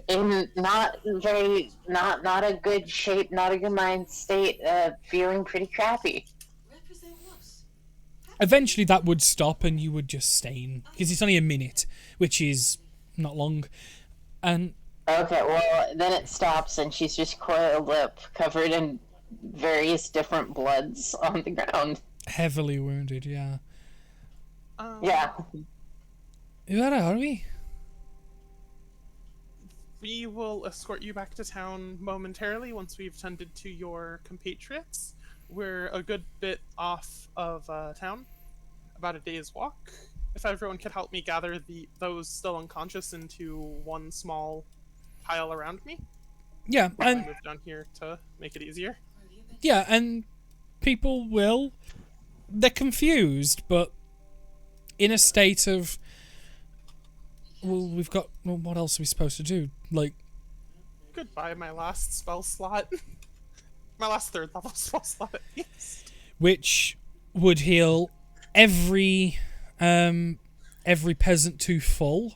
In not a good shape, not a good mind state, feeling pretty crappy. Represent what? Eventually that would stop and you would just stain. Because it's only a minute, which is not long. And Okay, well, then it stops and she's just coiled up, covered in various different bloods on the ground. heavily wounded, yeah. Yeah. Where are we? We will escort you back to town momentarily once we've tended to your compatriots. We're a good bit off of town, about a day's walk. If everyone could help me gather those still unconscious into one small pile around me, Yeah, I and move down here to make it easier. yeah, and people will. They're confused, but in a state of. Well, we've got. Well, what else are we supposed to do? Like, Goodbye, my last spell slot. My last 3rd level spell slot at least. which would heal every peasant to full.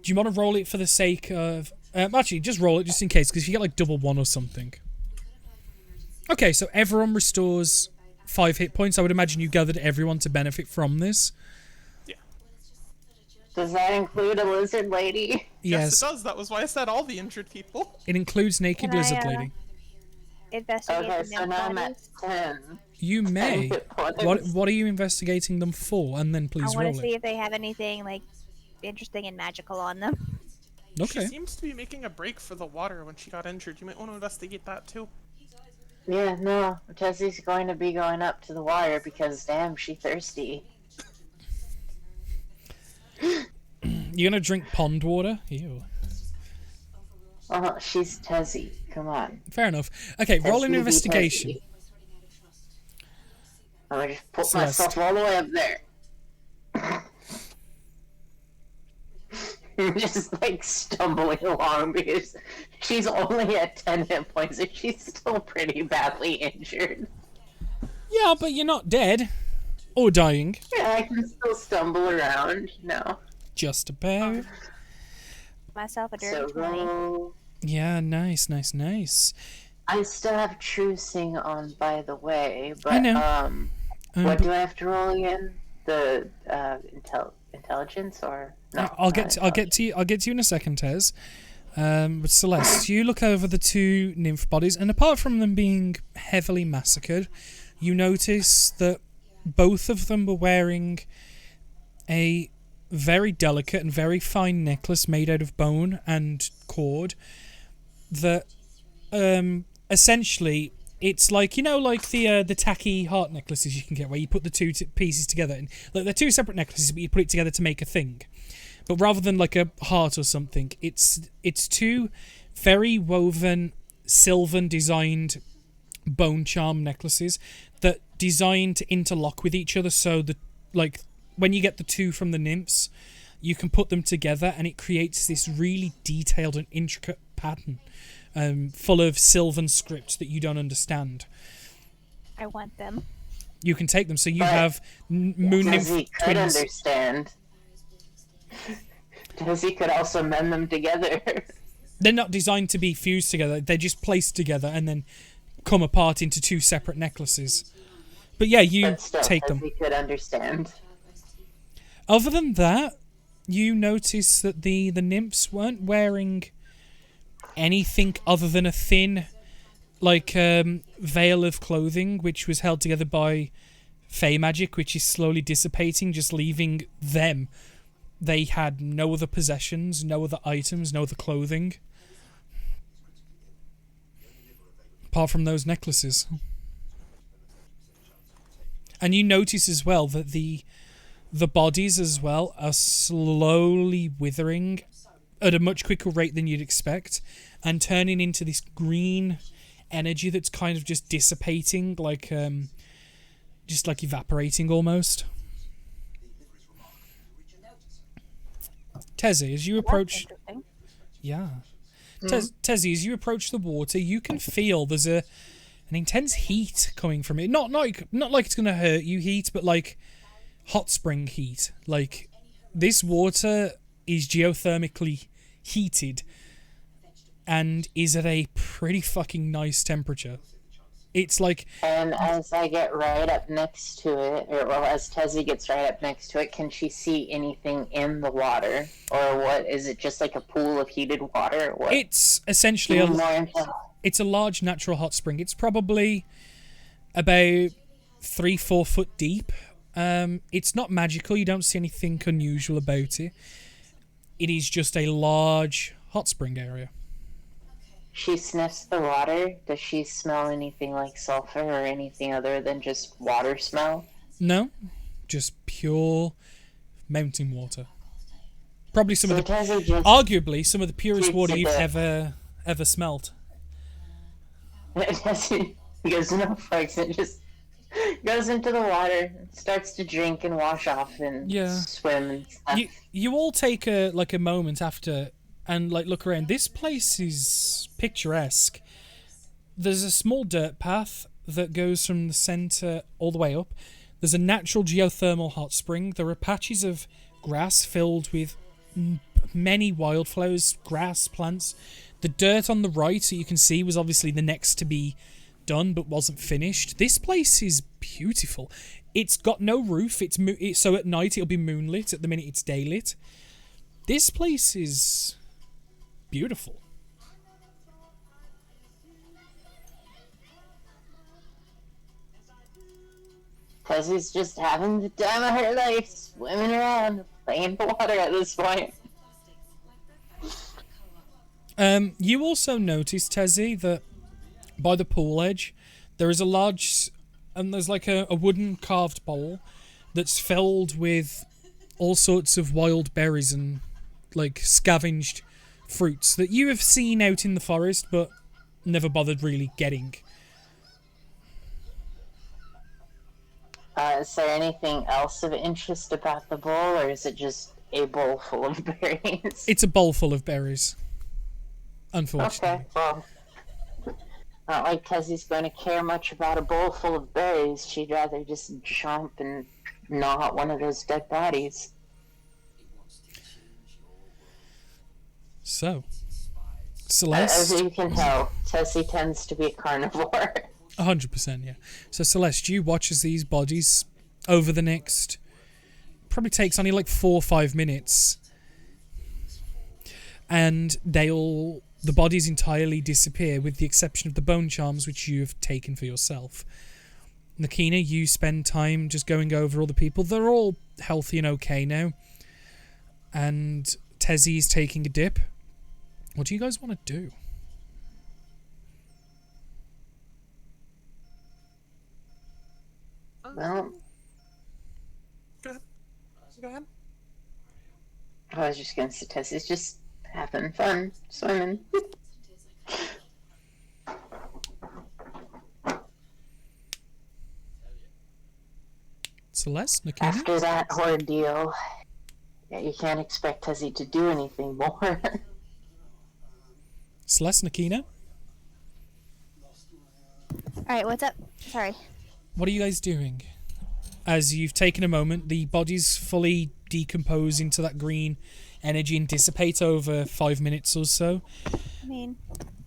Do you want to roll it for the sake of? Actually, just roll it just in case, because you get like double 1 or something. Okay, so everyone restores 5 hit points. I would imagine you gathered everyone to benefit from this. Yeah. Does that include a lizard lady? Yes, it does. That was why I said all the injured people. It includes naked Can I, lizard lady. Investigate Okay, the so nymph now I'm at bodies? 10. You may. hit points. What are you investigating them for? And then I please want roll to see it. if they have anything like interesting and magical on them. Okay. She seems to be making a break for the water when she got injured. You might want to investigate that too. Yeah, no, Tessie's going to be going up to the water because, damn, she thirsty. You're gonna drink pond water? Ew. Oh, she's Tessie. Come on. Fair enough. Okay, roll an Tessie be investigation. Tessie. I'm gonna just put Celeste. myself all the way up there. Just like stumbling along because she's only at 10 hit points and she's still pretty badly injured. Yeah, but you're not dead. Or dying. Yeah, I can still stumble around, Just about. Myself a So dirty 20. roll. Yeah, nice. I still have Trucing on, by the way, but I know. what But do I have to roll again? The intelligence or no? I'll get to you in a second, Tez. But Celeste, you look over the 2 nymph bodies, and apart from them being heavily massacred, you notice that both of them were wearing a very delicate and very fine necklace made out of bone and cord that essentially it's like, like the tacky heart necklaces you can get where you put the 2 pieces together, and like they're 2 separate necklaces but you put it together to make a thing. But rather than like a heart or something, it's 2 very woven sylvan designed bone charm necklaces that designed to interlock with each other, so that like when you get the 2 from the nymphs, you can put them together and it creates this really detailed and intricate pattern full of sylvan script that you don't understand. I want them. You can take them, so you But have moon nymph Tessie could twins. understand. Tessie could also mend them together. They're not designed to be fused together, they're just placed together and then come apart into 2 separate necklaces. But yeah, you But still, take them. Tessie could understand. Other than that, you notice that the nymphs weren't wearing anything other than a thin, like, veil of clothing, which was held together by fey magic, which is slowly dissipating, just leaving them. They had no other possessions, no other items, no other clothing. Apart from those necklaces. And you notice as well that the bodies as well are slowly withering at a much quicker rate than you'd expect and turning into this green energy that's kind of just dissipating, like just like evaporating almost. Tezzy, as you approach, Interesting. yeah, Tezzy, as you approach the water, you can feel there's an intense heat coming from it. Not like it's gonna hurt you heat, but like hot spring heat. Like this water is geothermically heated and is at a pretty fucking nice temperature. It's like, And as I get right up next to it, or well, as Tezzy gets right up next to it, can she see anything in the water? Or what? Is it just like a pool of heated water? What? it's essentially it's a large natural hot spring. It's probably about 3-4 foot deep. It's not magical. You don't see anything unusual about it. It is just a large hot spring area. She sniffs the water. Does she smell anything like sulfur or anything other than just water smell? No, just pure mountain water. Probably some of the, arguably some of the purest water you've ever smelt. Tezzy goes no fucks and just goes into the water, starts to drink and wash off and swim and stuff. You all take a moment after and like look around. This place is picturesque. There's a small dirt path that goes from the center all the way up. There's a natural geothermal hot spring. There are patches of grass filled with many wildflowers, grass, plants. The dirt on the right, so you can see, was obviously the next to be done but wasn't finished. This place is beautiful. It's got no roof. So at night it'll be moonlit. At the minute it's daylit. This place is beautiful. Tezzy's just having the time of her life, swimming around, playing in the water at this point. You also notice, Tezzy, that by the pool edge, there is a large, and there's like a wooden carved bowl that's filled with all sorts of wild berries and like scavenged fruits that you have seen out in the forest but never bothered really getting. Is there anything else of interest about the bowl, or is it just a bowl full of berries? It's a bowl full of berries, unfortunately. Okay, well, not like Tezzy's going to care much about a bowl full of berries. She'd rather just jump and gnaw at one of those dead bodies. So, Celeste... As you can tell, Tezzy tends to be a carnivore. 100%, yeah. So, Celeste, you watch as these bodies over the next... Probably takes only like 4 or 5 minutes. And the bodies entirely disappear with the exception of the bone charms which you have taken for yourself. Nakina, you spend time just going over all the people. They're all healthy and okay now. And Tezzy is taking a dip. What do you guys want to do? Well, Go ahead. I was just going to say Tezzy's just having fun swimming. Celeste, Nakina? After that ordeal, yeah, you can't expect Tezzy to do anything more. Celeste, Nakina? Alright, what's up? Sorry. What are you guys doing? As you've taken a moment, the bodies fully decompose into that green energy and dissipate over 5 minutes or so. I mean,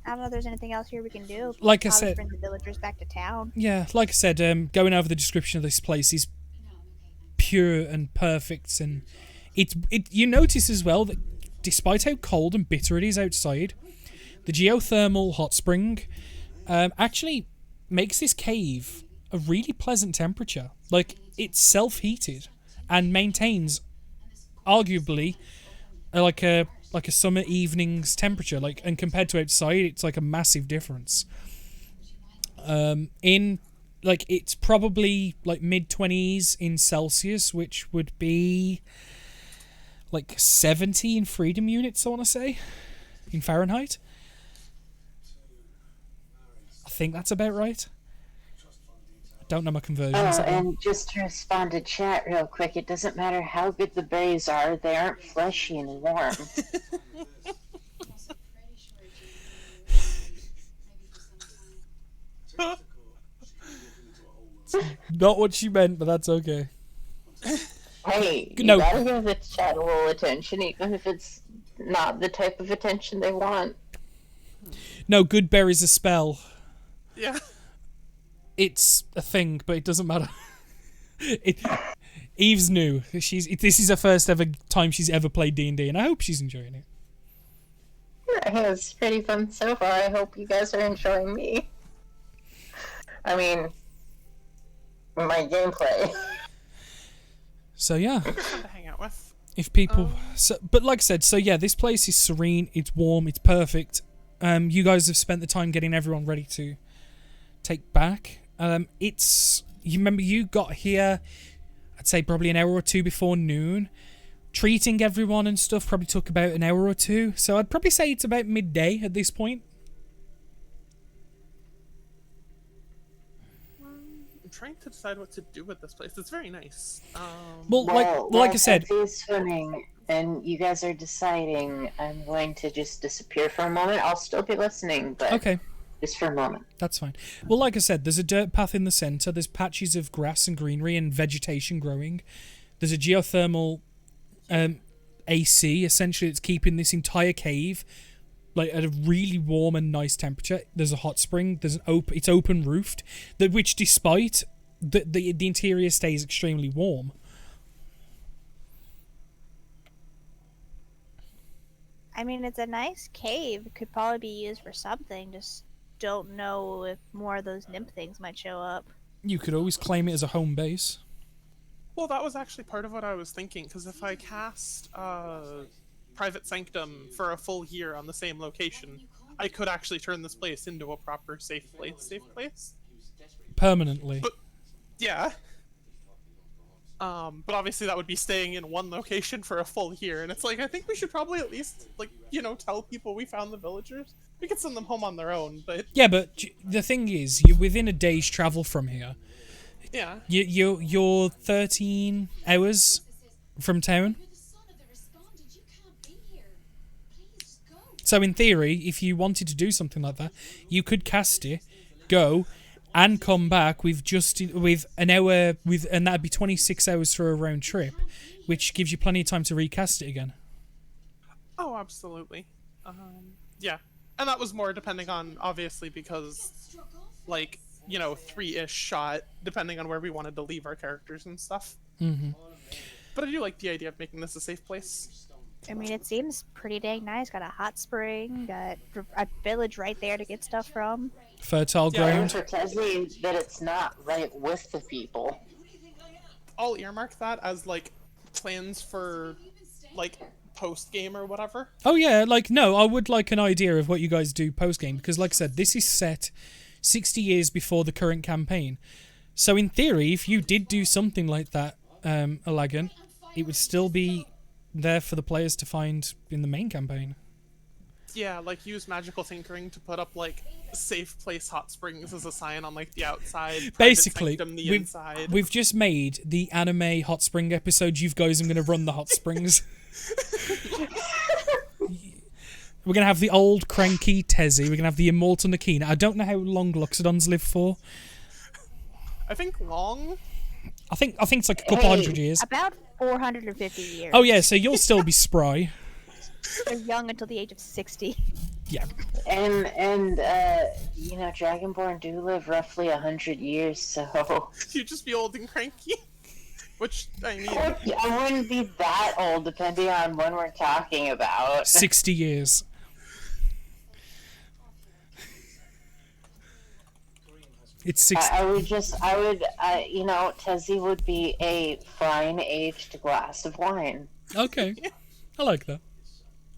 I don't know if there's anything else here we can do. Like I Probably said... bring the villagers back to town. Yeah, like I said, going over the description of this place is pure and perfect, and you notice as well that despite how cold and bitter it is outside, the geothermal hot spring actually makes this cave a really pleasant temperature. Like, it's self-heated and maintains arguably like a summer evening's temperature. Like, and compared to outside, it's like a massive difference. It's probably like mid-20s in Celsius, which would be like 70 in freedom units, I want to say, in Fahrenheit. I think that's about right. I don't know my conversions. Oh, and just to respond to chat real quick, it doesn't matter how good the berries are, they aren't fleshy and warm. not what she meant, but that's okay. Hey, you No. gotta give the chat a little attention, even if it's not the type of attention they want. No, good berry's a spell. Yeah. It's a thing, but it doesn't matter. Eve's new. This is her first ever time she's ever played D&D, and I hope she's enjoying it. It's pretty fun so far. I hope you guys are enjoying me. I mean, my gameplay. So yeah, Fun to hang out with. if people, but like I said, so yeah, this place is serene. It's warm. It's perfect. You guys have spent the time getting everyone ready to take back. You remember you got here, I'd say probably an hour or two before noon. Treating everyone and stuff probably took about an hour or two. So I'd probably say it's about midday at this point. I'm trying to decide what to do with this place. It's very nice. Well, like I said, It's swimming, and you guys are deciding. I'm going to just disappear for a moment. I'll still be listening, but okay. just for a moment. That's fine. Well, like I said, there's a dirt path in the centre. There's patches of grass and greenery and vegetation growing. There's a geothermal AC. Essentially, it's keeping this entire cave like at a really warm and nice temperature. There's a hot spring. It's open roofed. Which, despite the interior stays extremely warm. I mean, it's a nice cave. It could probably be used for something. Just don't know if more of those nymph things might show up. You could always claim it as a home base. Well, that was actually part of what I was thinking, because if I cast Private Sanctum for a full year on the same location, I could actually turn this place into a proper safe place. Permanently. But, yeah. But obviously that would be staying in one location for a full year, and it's like, I think we should probably at least, like, tell people we found the villagers. We could send them home on their own, but... Yeah, but the thing is, you're within a day's travel from here. Yeah. You're 13 hours from town. You're the son of the respondent. You can't be here. Please go. So in theory, if you wanted to do something like that, you could cast it, go, and come back with an hour and that'd be 26 hours for a round trip, which gives you plenty of time to recast it again. Oh, absolutely. Yeah. And that was more depending on, obviously, because, like, 3-ish shot, depending on where we wanted to leave our characters and stuff. Mm-hmm. But I do like the idea of making this a safe place. I mean, it seems pretty dang nice. Got a hot spring, got a village right there to get stuff from. Fertile Yeah, ground. For Tessie, that it's not right with the people. I'll earmark that as, like, plans for, like, post-game or whatever. Oh yeah, no, I would like an idea of what you guys do post-game, because like I said, this is set 60 years before the current campaign. So in theory, if you did do something like that, Alagan, it would still be there for the players to find in the main campaign. Yeah, like, use magical tinkering to put up, like, safe place hot springs as a sign on, like, the outside. Private Basically, Sanctum, the inside. we've just made the anime hot spring episode. You guys are going to run the hot springs. We're going to have the old cranky Tessie. We're going to have the immortal Nakina. I don't know how long Loxodons live for. I think long. I think it's like a couple hundred years. About 450 years. Oh yeah, so you'll still be spry. They're young until the age of 60. Yeah. And Dragonborn do live roughly 100 years, so... You'd just be old and cranky. Which, I mean... I wouldn't be that old, depending on when we're talking about. 60 years. It's 60. Tessie would be a fine aged glass of wine. Okay. I like that.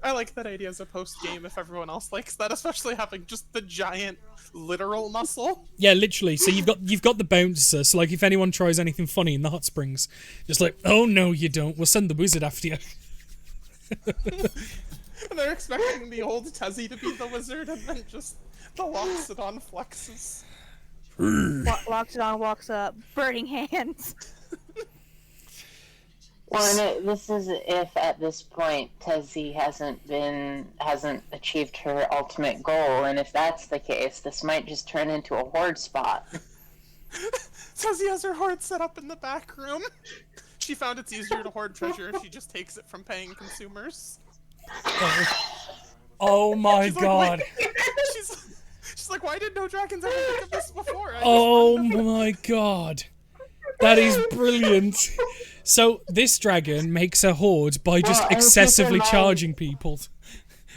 I like that idea as a post-game if everyone else likes that, especially having just the giant literal muscle. Yeah, literally. So you've got the bouncer. So like, if anyone tries anything funny in the hot springs, just like, oh no, you don't. We'll send the wizard after you. And they're expecting the old Tessie to be the wizard, and then just the Loxodon flexes. Loxodon walks up, burning hands. Well, and this is if at this point Tessie hasn't achieved her ultimate goal, and if that's the case, this might just turn into a horde spot. Tezzy has her hoard set up in the back room. She found it's easier to hoard treasure if she just takes it from paying consumers. Oh my She's like, god. wait. She's like, why did no dragons ever think of this before? I just Oh wanted to- my god. That is brilliant. So this dragon makes a hoard by just Well, and keep in excessively mind- charging people.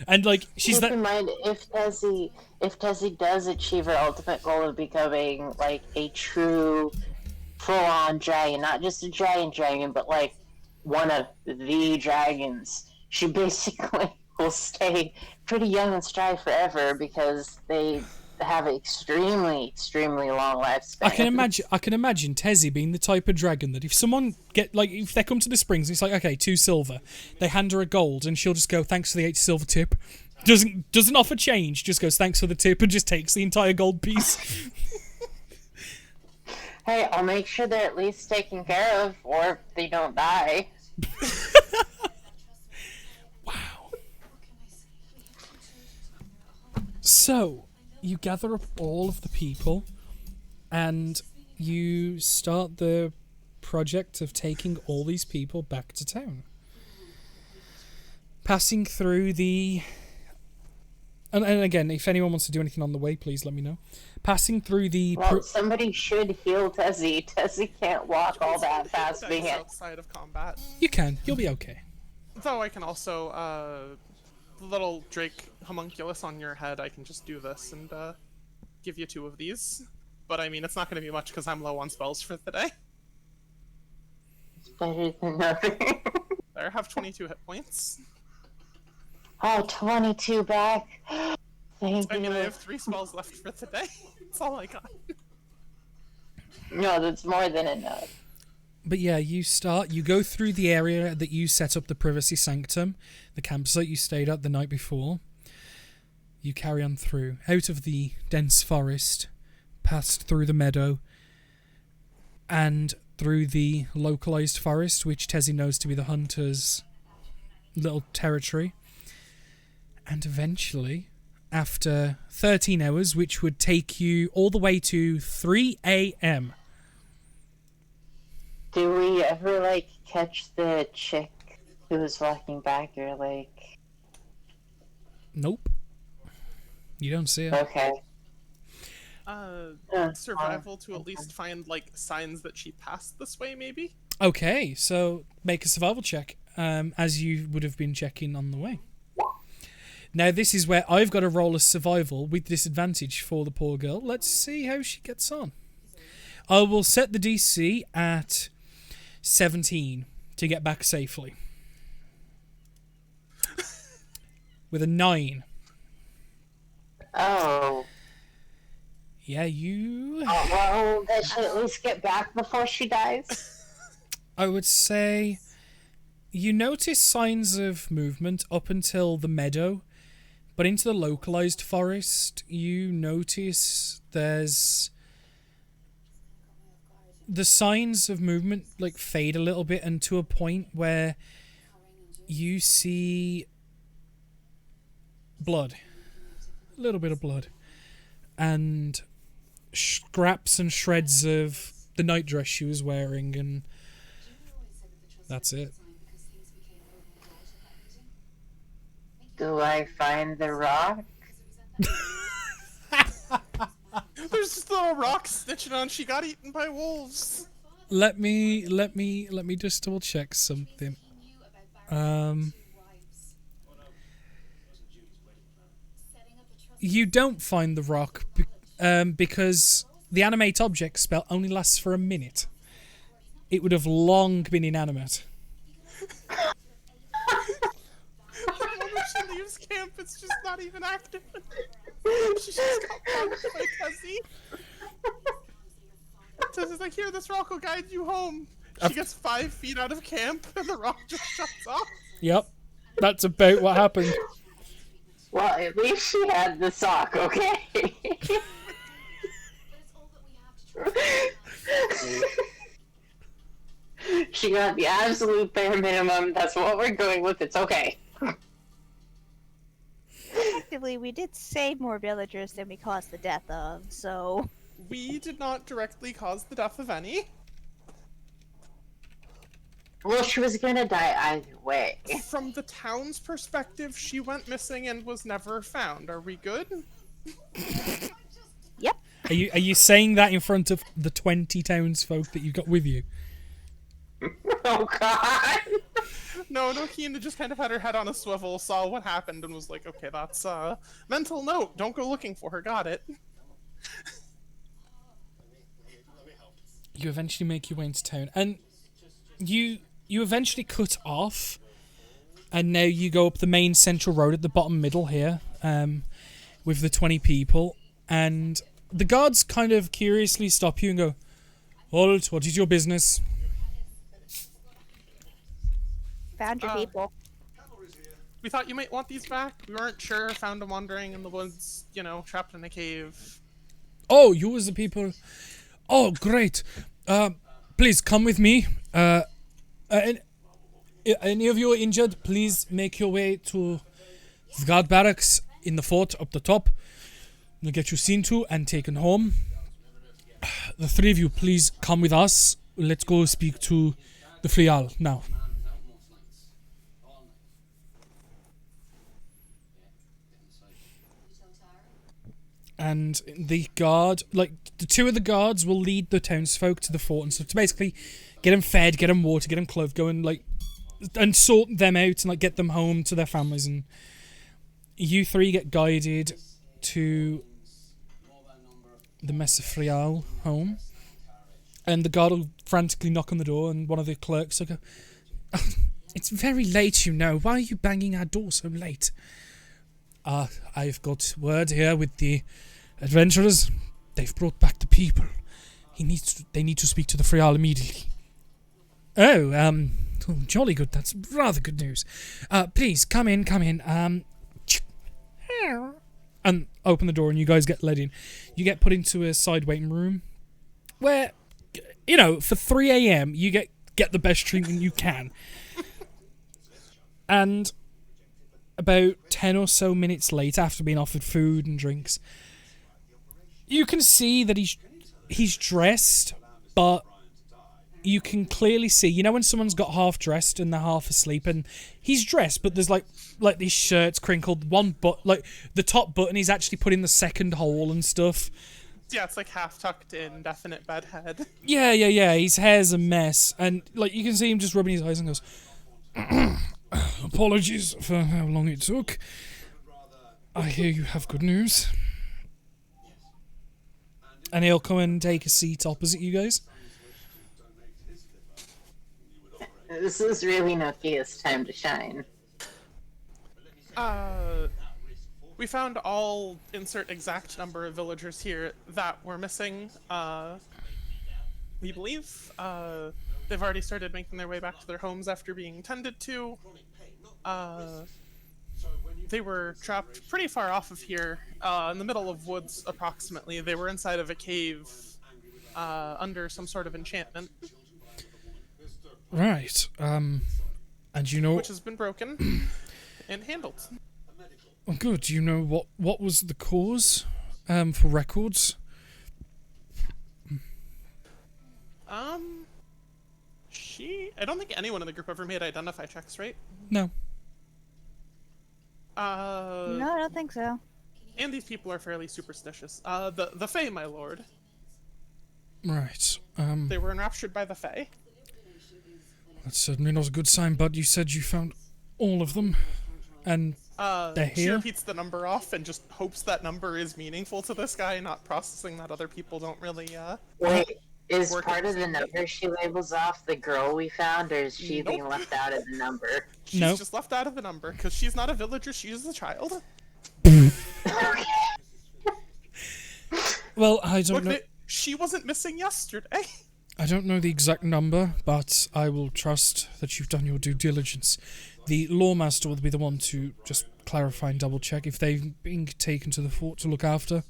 And like she's Keep that in mind, if Tessie does achieve her ultimate goal of becoming like a true full-on dragon, not just a dragon, but like one of the dragons, she basically will stay pretty young and strive forever because they have an extremely long lifespan. I can imagine Tessie being the type of dragon that if someone if they come to the springs and it's like, okay, 2 silver, they hand her a gold and she'll just go, thanks for the 8 silver tip. Doesn't offer change, just goes thanks for the tip and just takes the entire gold piece. Hey, I'll make sure they're at least taken care of, or they don't die. Wow. So, you gather up all of the people and you start the project of taking all these people back to town. Passing through the... And again, if anyone wants to do anything on the way, please let me know. Passing through the... Well, somebody should heal Tessie. Tessie can't walk all that fast. Dice outside of combat. You can. You'll be okay. Though I can also, little Drake homunculus on your head, I can just do this and, give you 2 of these. But I mean, it's not going to be much because I'm low on spells for the day. It's better than nothing. There, I have 22 hit points. Oh, 22 back. Thank I you. mean, I have 3 spells left for the day. That's all I got. No, that's more than enough. But yeah, you go through the area that you set up the privacy sanctum, the campsite you stayed at the night before. You carry on through, out of the dense forest, past through the meadow, and through the localized forest, which Tessie knows to be the hunter's little territory. And eventually, after 13 hours, which would take you all the way to 3 a.m. Do we ever, like, catch the chick who was walking back, or, like... Nope. You don't see her. Okay. Survival to at least find, like, signs that she passed this way, maybe? Okay, so make a survival check, as you would have been checking on the way. Now, this is where I've got to roll a survival with disadvantage for the poor girl. Let's see how she gets on. I will set the DC at 17 to get back safely. With a 9. Oh. Yeah, you... Well, they should at least get back before she dies. I would say you notice signs of movement up until the meadow, but into the localized forest, you notice there's... The signs of movement like fade a little bit, and to a point where you see blood. A little bit of blood. And scraps and shreds of the nightdress she was wearing, and that's it. Do I find the rock? There's just little rocks stitching on. She got eaten by wolves. Let me just double check something. You don't find the rock because the animate object spell only lasts for a minute. It would have long been inanimate. The moment she leaves camp, it's just not even active. She just got punked by Tessie. Tessie's like, here, this rock will guide you home. She gets 5 feet out of camp, and the rock just shuts off. Yep, that's about what happened. Well, at least she had the sock, okay? She got the absolute bare minimum. That's what we're going with. It's okay. Effectively, we did save more villagers than we caused the death of, so... We did not directly cause the death of any. Well, she was gonna die either way. From the town's perspective, she went missing and was never found. Are we good? Yep. Are you saying that in front of the 20 townsfolk that you got with you? Oh god! No, Kina just kind of had her head on a swivel, saw what happened, and was like, okay, that's mental note. Don't go looking for her. Got it. You eventually make your way into town, and you eventually cut off, and now you go up the main central road at the bottom middle here, with the 20 people, and the guards kind of curiously stop you and go, "Halt! What is your business?" Found your people. We thought you might want these back. We weren't sure. Found them wandering in the woods, trapped in a cave. Oh, you as the people. Oh, great. Please come with me. Any of you are injured, please make your way to the guard barracks in the fort up the top. We'll get you seen to and taken home. The three of you, please come with us. Let's go speak to the Frial now. And the guard, like, the two of the guards will lead the townsfolk to the fort and stuff to basically get them fed, get them water, get them clothed, go and, like, and sort them out and, like, get them home to their families. And you three get guided to the Messa Frial home. And the guard will frantically knock on the door, and one of the clerks will go, "Oh, it's very late, you know. Why are you banging our door so late?" I've got word here with the adventurers. They've brought back the people. They need to speak to the Frial immediately. Oh, jolly good. That's rather good news. Please, come in. And open the door and you guys get led in. You get put into a side waiting room where, for 3 a.m. you get the best treatment you can. And about 10 or so minutes later, after being offered food and drinks, you can see that he's dressed, but you can clearly see, when someone's got half dressed and they're half asleep, and he's dressed, but there's like these shirts crinkled, the top button he's actually put in the second hole and stuff. Yeah, it's like half tucked in, definite bedhead. Yeah. His hair's a mess, and you can see him just rubbing his eyes and goes, "Apologies for how long it took. I hear you have good news." And he'll come and take a seat opposite you guys. This is really Nokia's time to shine. We found all insert exact number of villagers here that were missing. We believe they've already started making their way back to their homes after being tended to. They were trapped pretty far off of here, in the middle of woods approximately. They were inside of a cave, under some sort of enchantment. Right. And which has been broken and handled. Oh, good. Do you know what was the cause, for records? I don't think anyone in the group ever made identify checks, right? No. No, I don't think so. And these people are fairly superstitious. The Fae, my lord. Right. They were enraptured by the Fae. That's certainly not a good sign, but you said you found all of them, and they're She here? repeats the number off and just hopes that number is meaningful to this guy, not processing that other people don't really, Wait, is work part at of the the same number she labels off the girl we found, or is she being Nope. left out of the number? She's Nope. just left out of the number, because she's not a villager, she's a child. Well, I don't Look, know. she wasn't missing yesterday. I don't know the exact number, but I will trust that you've done your due diligence. The lawmaster will be the one to just clarify and double check if they've been taken to the fort to look after.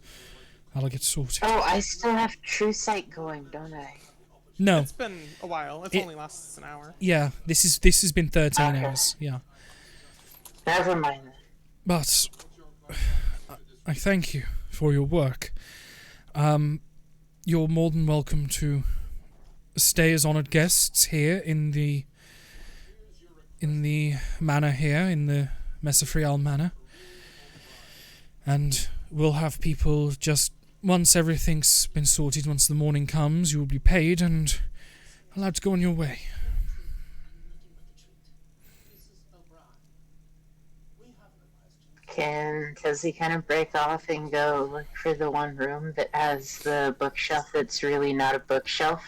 I'll get sorted. Oh, I still have True Sight going, don't I? No. It's been a while. It only lasts an hour. Yeah, this has been 13 Okay. hours. Yeah. Never mind then. But I thank you for your work. you're more than welcome to stay as honoured guests here in the manor here, in the Mesafrial manor. And we'll have people just, once everything's been sorted, once the morning comes, you will be paid and allowed to go on your way. Can Tizzy kind of break off and go look for the one room that has the bookshelf that's really not a bookshelf?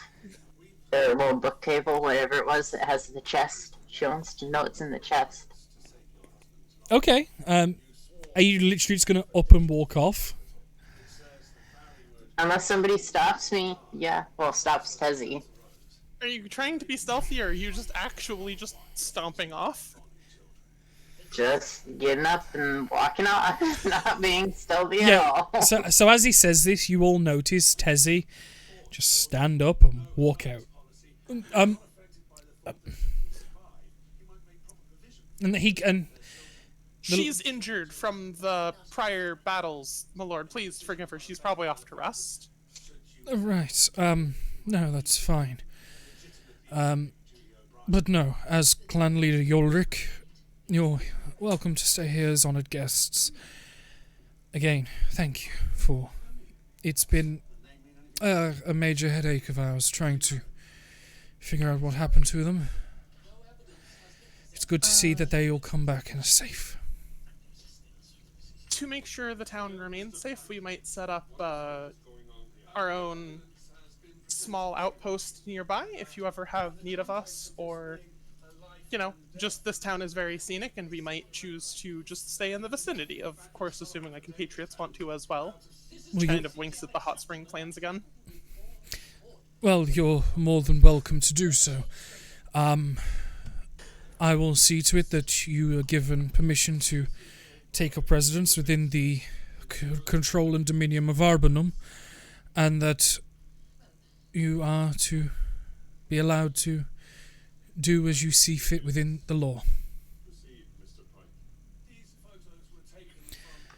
Or, well, book table, whatever it was, that has the chest. She wants to know what's in the chest. Okay. Are you literally just going to up and walk off? Unless somebody stops me, yeah. Well, stops Tezzy. Are you trying to be stealthy, or are you just actually just stomping off? Just getting up and walking off, not being stealthy at all. So as he says this, you all notice Tezzy just stand up and walk out. She's injured from the prior battles, my lord. Please forgive her. She's probably off to rest. Right. No, that's fine. But no, as clan leader Yolric, you're welcome to stay here as honoured guests. Again, thank you for... It's been a major headache of ours trying to figure out what happened to them. It's good to see that they all come back and are safe. To make sure the town remains safe, we might set up our own small outpost nearby if you ever have need of us, or, you know, just this town is very scenic and we might choose to just stay in the vicinity, of course assuming my compatriots want to as well. Kind of winks at the hot spring plains again. Well, you're more than welcome to do so. I will see to it that you are given permission to take up residence within the control and dominion of Arbanum, and that you are to be allowed to do as you see fit within the law.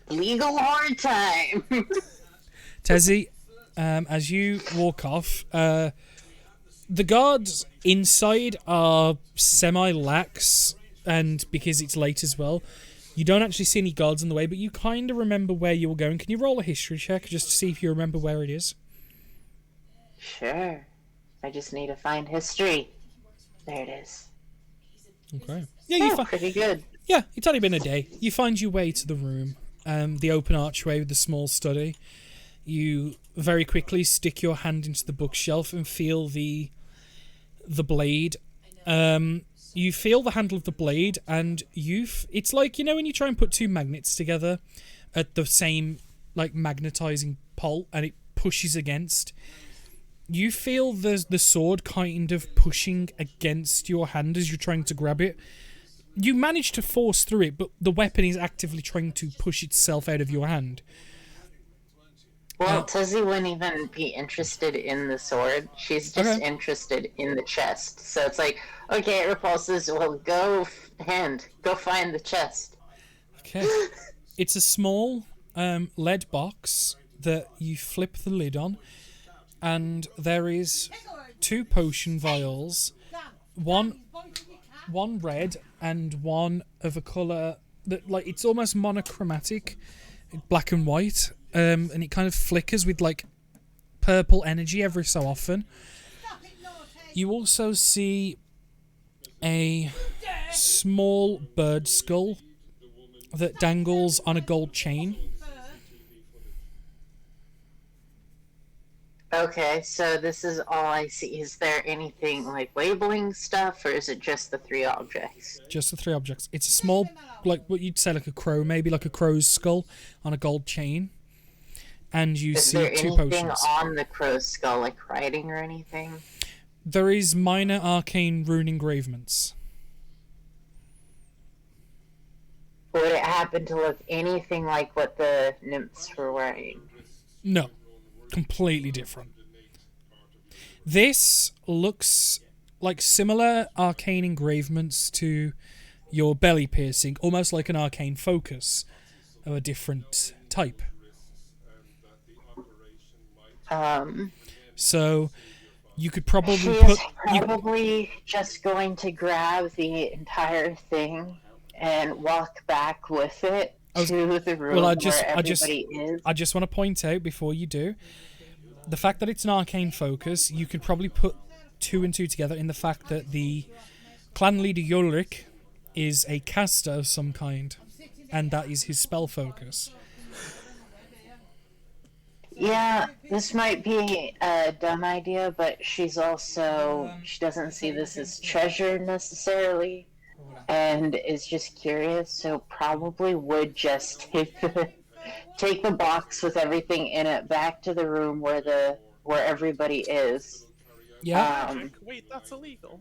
Legal hard time. Tezzy, as you walk off, the guards inside are semi-lax, and because it's late as well, you don't actually see any guards in the way, but you kind of remember where you were going. Can you roll a history check just to see if you remember where it is? Sure. I just need to find history. There it is. Okay. Yeah, pretty good. Yeah, it's only been a day. You find your way to the room, the open archway with the small study. You very quickly stick your hand into the bookshelf and feel the blade. You feel the handle of the blade, and it's like, you know, when you try and put two magnets together at the same, like, magnetizing pole, and it pushes against. You feel the sword kind of pushing against your hand as you're trying to grab it. You manage to force through it, but the weapon is actively trying to push itself out of your hand. Well, Tizzy wouldn't even be interested in the sword. She's just interested in the chest. So it's like, okay, it repulses. Well, go find the chest. Okay. It's a small lead box that you flip the lid on, and there is 2 potion vials, one red and one of a colour that, like, it's almost monochromatic, black and white. And it kind of flickers with, like, purple energy every so often. You also see a small bird skull that dangles on a gold chain. Okay, so this is all I see. Is there anything like labeling stuff, or is it just the 3 objects? Just the 3 objects. It's a small, like what you'd say, like a crow, maybe like a crow's skull on a gold chain. And you see 2 potions. Is there anything on the crow's skull, like writing or anything? There is minor arcane rune engravements. Would it happen to look anything like what the nymphs were wearing? No. Completely different. This looks like similar arcane engravements to your belly piercing, almost like an arcane focus of a different type. So you could probably She put is probably just going to grab the entire thing and walk back with it was- to the room well, where everybody is. I just want to point out before you do the fact that it's an arcane focus. You could probably put 2 and 2 together in the fact that the clan leader Yulrik is a caster of some kind, and that is his spell focus. Yeah, this might be a dumb idea, but she doesn't see this as treasure necessarily, and is just curious, so probably would just take the box with everything in it back to the room where everybody is. Yeah. Um, Wait, that's illegal.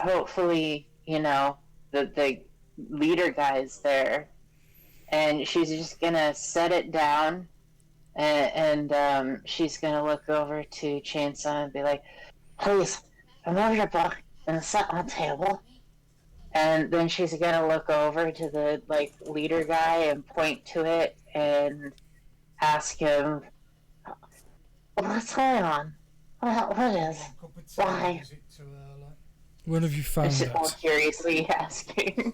Hopefully, the leader guy's there, and she's just gonna set it down, and she's gonna look over to Chainsaw and be like, "Please, remove your book and set on the table." And then she's gonna look over to the leader guy and point to it and ask him, "What's going on? What is? Why?" Where have you found She's all that? curiously asking.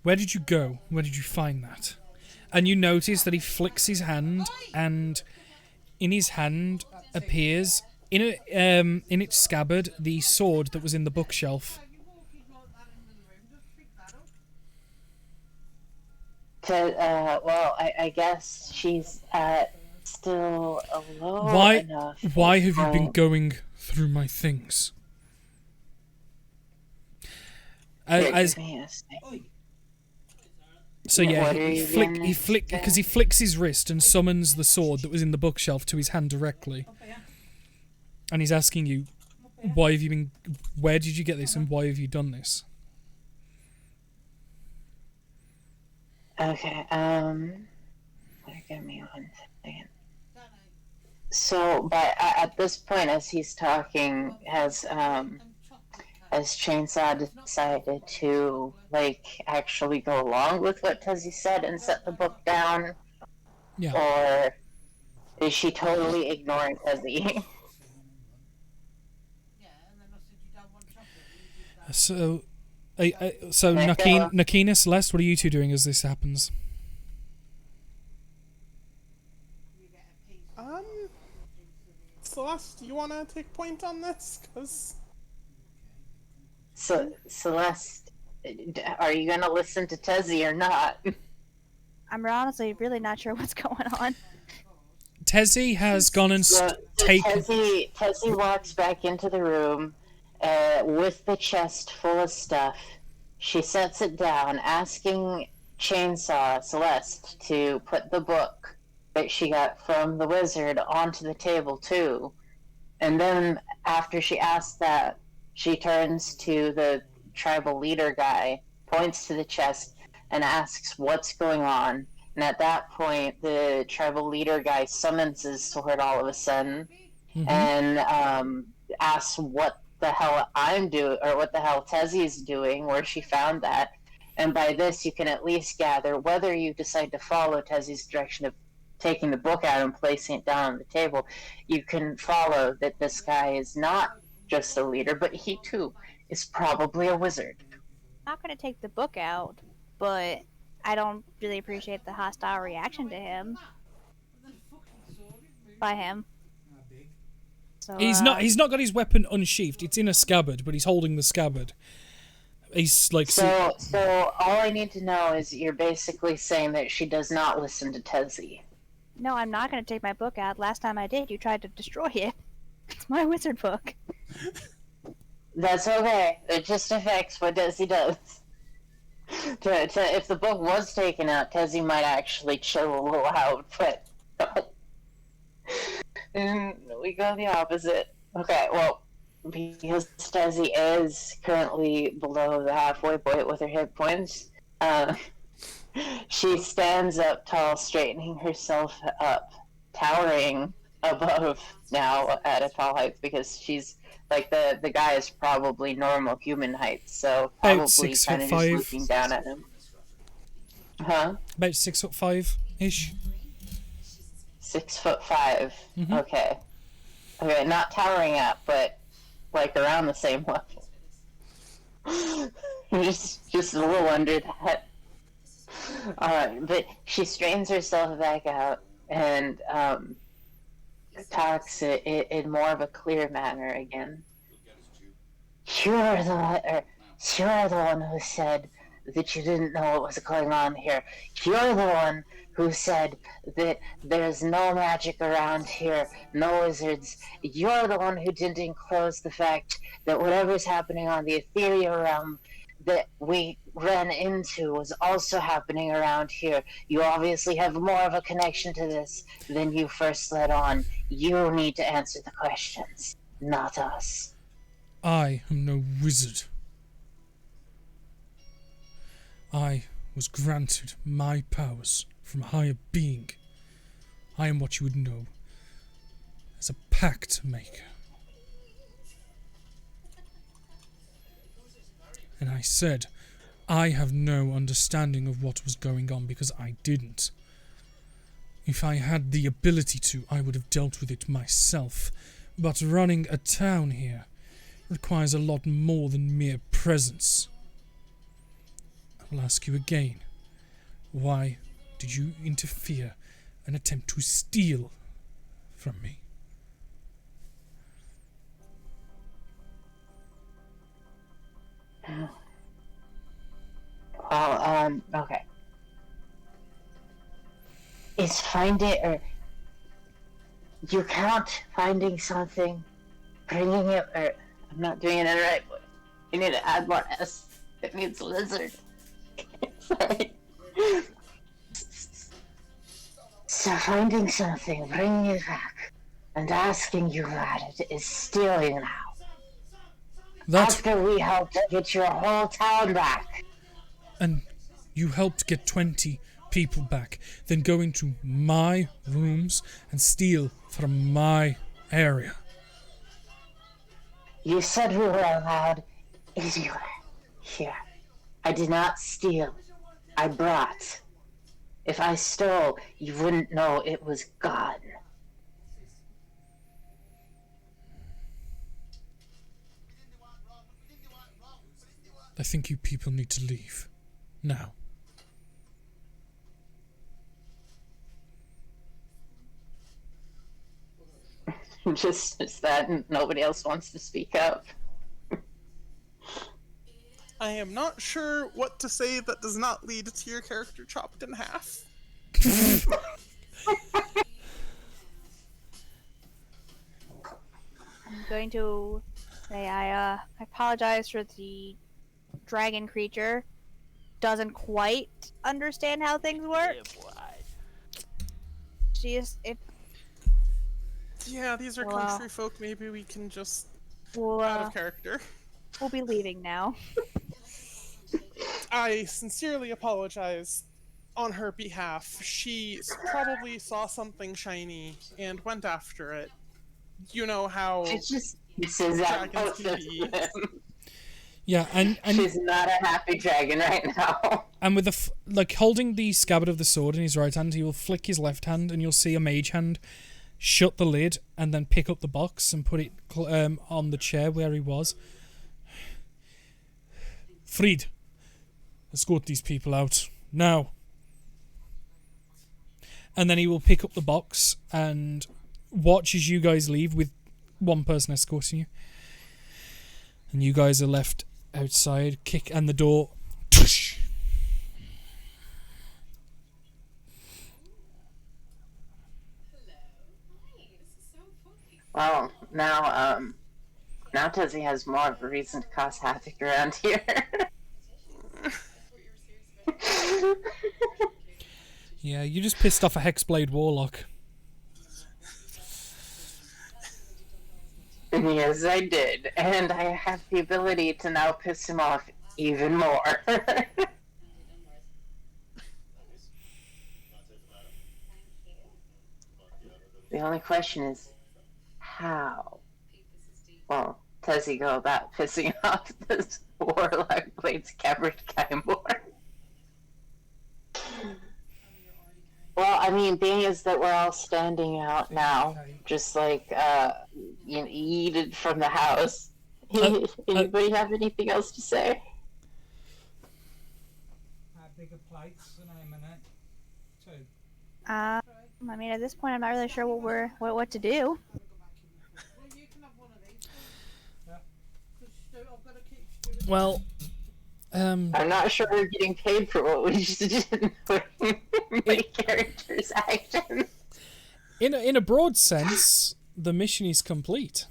Where did you go? Where did you find that? And you notice that he flicks his hand, and in his hand appears, in its scabbard, the sword that was in the bookshelf. Well, I guess she's still alone Why? enough. Why have you been going through my things? As Give me a second. So yeah, What are you gonna because he flicks his wrist and summons the sword that was in the bookshelf to his hand directly. And he's asking you, where did you get this and why have you done this? Okay, give me 1 second. So, but at this point, as he's talking, has Chainsaw decided to actually go along with what Tezzy said and set the book down, Yeah. or is she totally ignoring Tezzy? So Nicola. Nakina, Celeste, what are you two doing as this happens? Celeste, you wanna take point on this? Cause So, Celeste, are you gonna listen to Tezzy or not? I'm honestly really not sure what's going on. Tezzy has gone and taken. Tezzy walks back into the room with the chest full of stuff. She sets it down, asking Chainsaw Celeste to put the book that she got from the wizard onto the table too. And then after she asks that, she turns to the tribal leader guy, points to the chest, and asks what's going on. And at that point, the tribal leader guy summons his sword all of a sudden, and asks what the hell I'm doing, or what the hell Tezzy's doing, where she found that. And by this, you can at least gather whether you decide to follow Tezzy's direction of taking the book out and placing it down on the table. You can follow that this guy is not just a leader, but he too is probably a wizard. I'm not gonna take the book out, but I don't really appreciate the hostile reaction to him. By him. So, He's not got his weapon unsheathed. It's in a scabbard, but he's holding the scabbard. He's like So all I need to know is you're basically saying that she does not listen to Tezzy. No, I'm not gonna take my book out. Last time I did, you tried to destroy it. It's my wizard book. That's okay. It just affects what Tezzy does. If the book was taken out, Tezzy might actually chill a little out, but we go the opposite. Okay, well, because Tezzy is currently below the halfway point with her hit points, she stands up tall, straightening herself up, towering above now at a tall height, because she's like the guy is probably normal human height, so probably About 6 kind foot of just 5. looking down at him. Huh? about 6'5" ish. 6'5". Mhm. Okay. Okay, not towering up, but like around the same level. just a little under that. But she straightens herself back out and talks in more of a clear manner again. You're the one, you're the one who said that you didn't know what was going on here. You're the one who said that there's no magic around here, no wizards. You're the one who didn't enclose the fact that whatever's happening on the ethereal realm that we ran into was also happening around here. You obviously have more of a connection to this than you first let on. You need to answer the questions, not us. I am no wizard. I was granted my powers from a higher being. I am what you would know as a pact maker. And I said, I have no understanding of what was going on because I didn't. If I had the ability to, I would have dealt with it myself. But running a town here requires a lot more than mere presence. I will ask you again, why did you interfere and attempt to steal from me? Well, okay. Is or you count finding something, bringing it, or I'm not doing it in the right way. You need to add more S. It means lizard. Sorry. So finding something, bringing it back, and asking you about it is stealing now. That, After we helped get your whole town back. and you helped get 20 people back, then go into my rooms and steal from my area. You said we were allowed anywhere here. I did not steal. I brought. If I stole, you wouldn't know it was gone. I think you people need to leave. Now. Just that nobody else wants to speak up. I am not sure what to say that does not lead to your character chopped in half. I'm going to say I apologize for the dragon creature. Doesn't quite understand how things work. She is if Yeah, these are Wow. country folk. Maybe we can just we'll, out of character. we'll be leaving now. I sincerely apologize on her behalf. She probably saw something shiny and went after it. You know how She just says that dragons both can of be. them. Yeah, and She's not a happy dragon right now. and with the like holding the scabbard of the sword in his right hand, he will flick his left hand, and you'll see a mage hand shut the lid and then pick up the box and put it on the chair where he was. Fried, escort these people out now. And then he will pick up the box and watch as you guys leave with one person escorting you. And you guys are left outside, kick, and the door. Tush! Well, now Tezzy has more of a reason to cause havoc around here. Yeah, you just pissed off a Hexblade Warlock. Yes, I did. And I have the ability to now piss him off even more. The only question is, how? Well, does he go about pissing off this Warlock Blades Cabaret guy more? Well, I mean, mean, being is that we're all standing out now, just like yeeted from the house. Anybody have anything else to say? Bigger plates than I'm in it. Two. I mean, at this point, I'm not really sure what to do. Well, I'm not sure we're getting paid for what we just did for the characters' actions. in a broad sense, the mission is complete.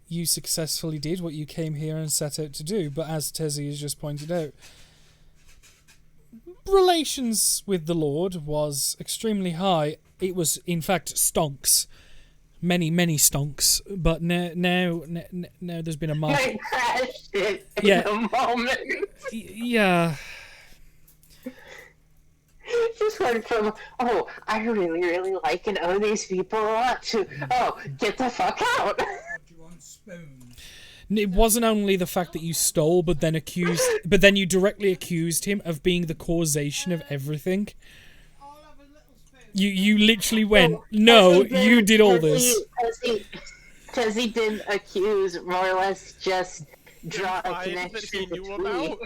You successfully did what you came here and set out to do, but as Tezzy has just pointed out, relations with the Lord was extremely high. It was, in fact, stonks. Many stonks. But now there's been a mark. I crashed it in a moment. Yeah. Just went from, oh, I really like and owe these people a lot, to, oh, get the fuck out. Do you want spoons? It wasn't only the fact that you stole, but then you directly accused him of being the causation of everything. I'll have a little spoon. You literally went, no, you did all this. Tezzy did accuse, more or less, just draw a Implied connection that he knew between. about.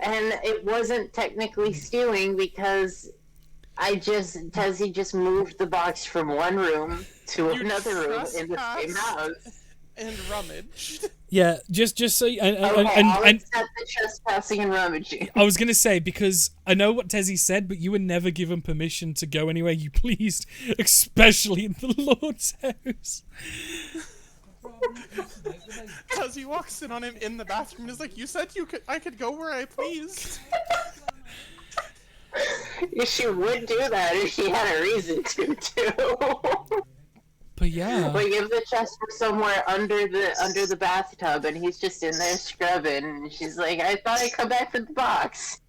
And it wasn't technically stealing because Tezzy just moved the box from one room to You another room in the same trespassed. house. And rummaged. Yeah, just so I'll and accept the trespassing and rummaging. I was gonna say, because I know what Tezzy said, but you were never given permission to go anywhere you pleased, especially in the Lord's house. Because he walks in on him in the bathroom and is like, you said I could go where I pleased. She would do that if she had a reason to, too. But yeah, Like if the chest was somewhere under the bathtub and he's just in there scrubbing, and she's like, I thought I'd come back for the box.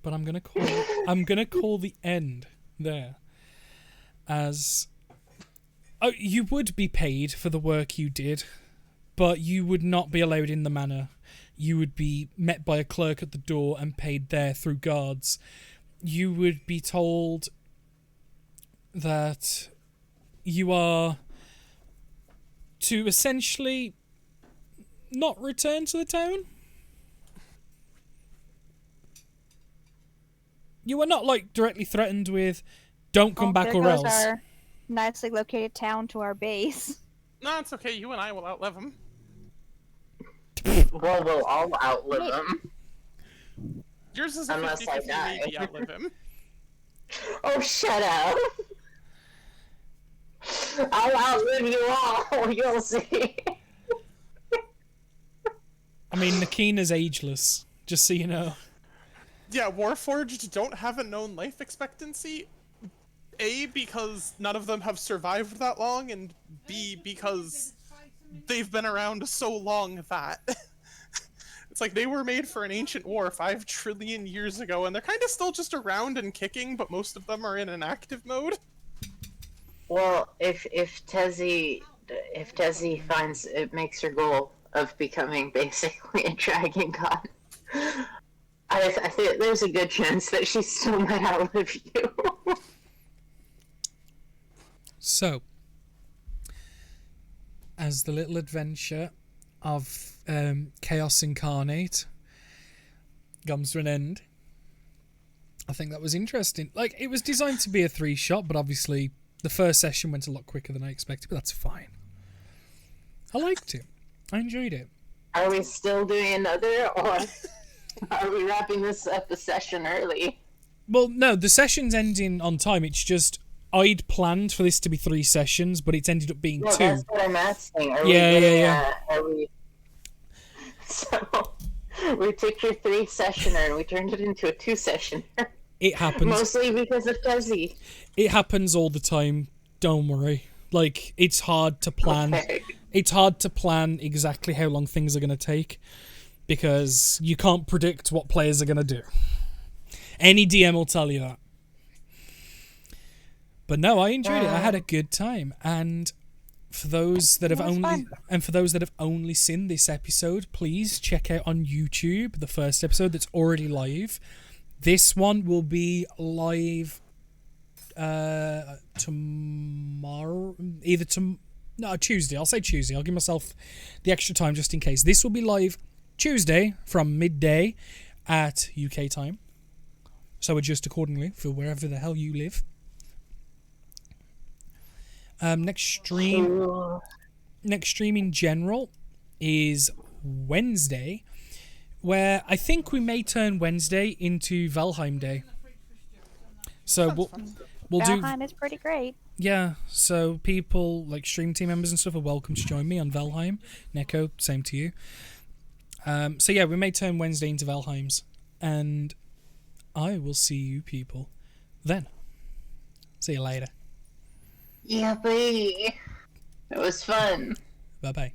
but I'm gonna call the end there as you would be paid for the work you did, but you would not be allowed in the manor. You would be met by a clerk at the door and paid there through guards. You would be told that you are to essentially not return to the town. You are not like directly threatened with don't come back there or goes else. our nicely located town to our base. No, it's okay. You and I will outlive him. Well, we'll all outlive him. Yours is a Unless 50-50 I die. maybe outlive him. Oh, shut up. I'll outlive you all. You'll see. I mean, Nakina's ageless, just so you know. Yeah, Warforged don't have a known life expectancy. A, because none of them have survived that long, and B, because they've been around so long that it's like they were made for an ancient war 5 trillion years ago, and they're kind of still just around and kicking, but most of them are in an active mode. Well, if Tezzy finds it makes her goal of becoming basically a dragon god, I think there's a good chance that she still might outlive you. So, as the little adventure of Chaos Incarnate comes to an end, I think that was interesting. Like, it was designed to be a 3-shot, but obviously the first session went a lot quicker than I expected, but that's fine. I liked it. I enjoyed it. Are we still doing another, or are we wrapping this up a session early? Well, no, the session's ending on time. It's just I'd planned for this to be 3 sessions, but it's ended up being 2. That's what I'm asking. Yeah. So, we took your 3-sessioner and we turned it into a 2-sessioner. It happens. Mostly because of Tezzy. It happens all the time. Don't worry. Like, it's hard to plan. Okay. It's hard to plan exactly how long things are going to take because you can't predict what players are going to do. Any DM will tell you that. But no, I enjoyed it. I had a good time, and for those that have only seen this episode, please check out on YouTube the first episode that's already live. This one will be live tomorrow, Tuesday. I'll say Tuesday. I'll give myself the extra time just in case. This will be live Tuesday from midday at UK time. So adjust accordingly for wherever the hell you live. Next stream in general is Wednesday, where I think we may turn Wednesday into Valheim Day. So we'll do. Valheim is pretty great. Yeah, so people like stream team members and stuff are welcome to join me on Valheim. Neko, same to you. So yeah, we may turn Wednesday into Valheim's, and I will see you people then. See you later. Yeah, boy. It was fun. Bye bye.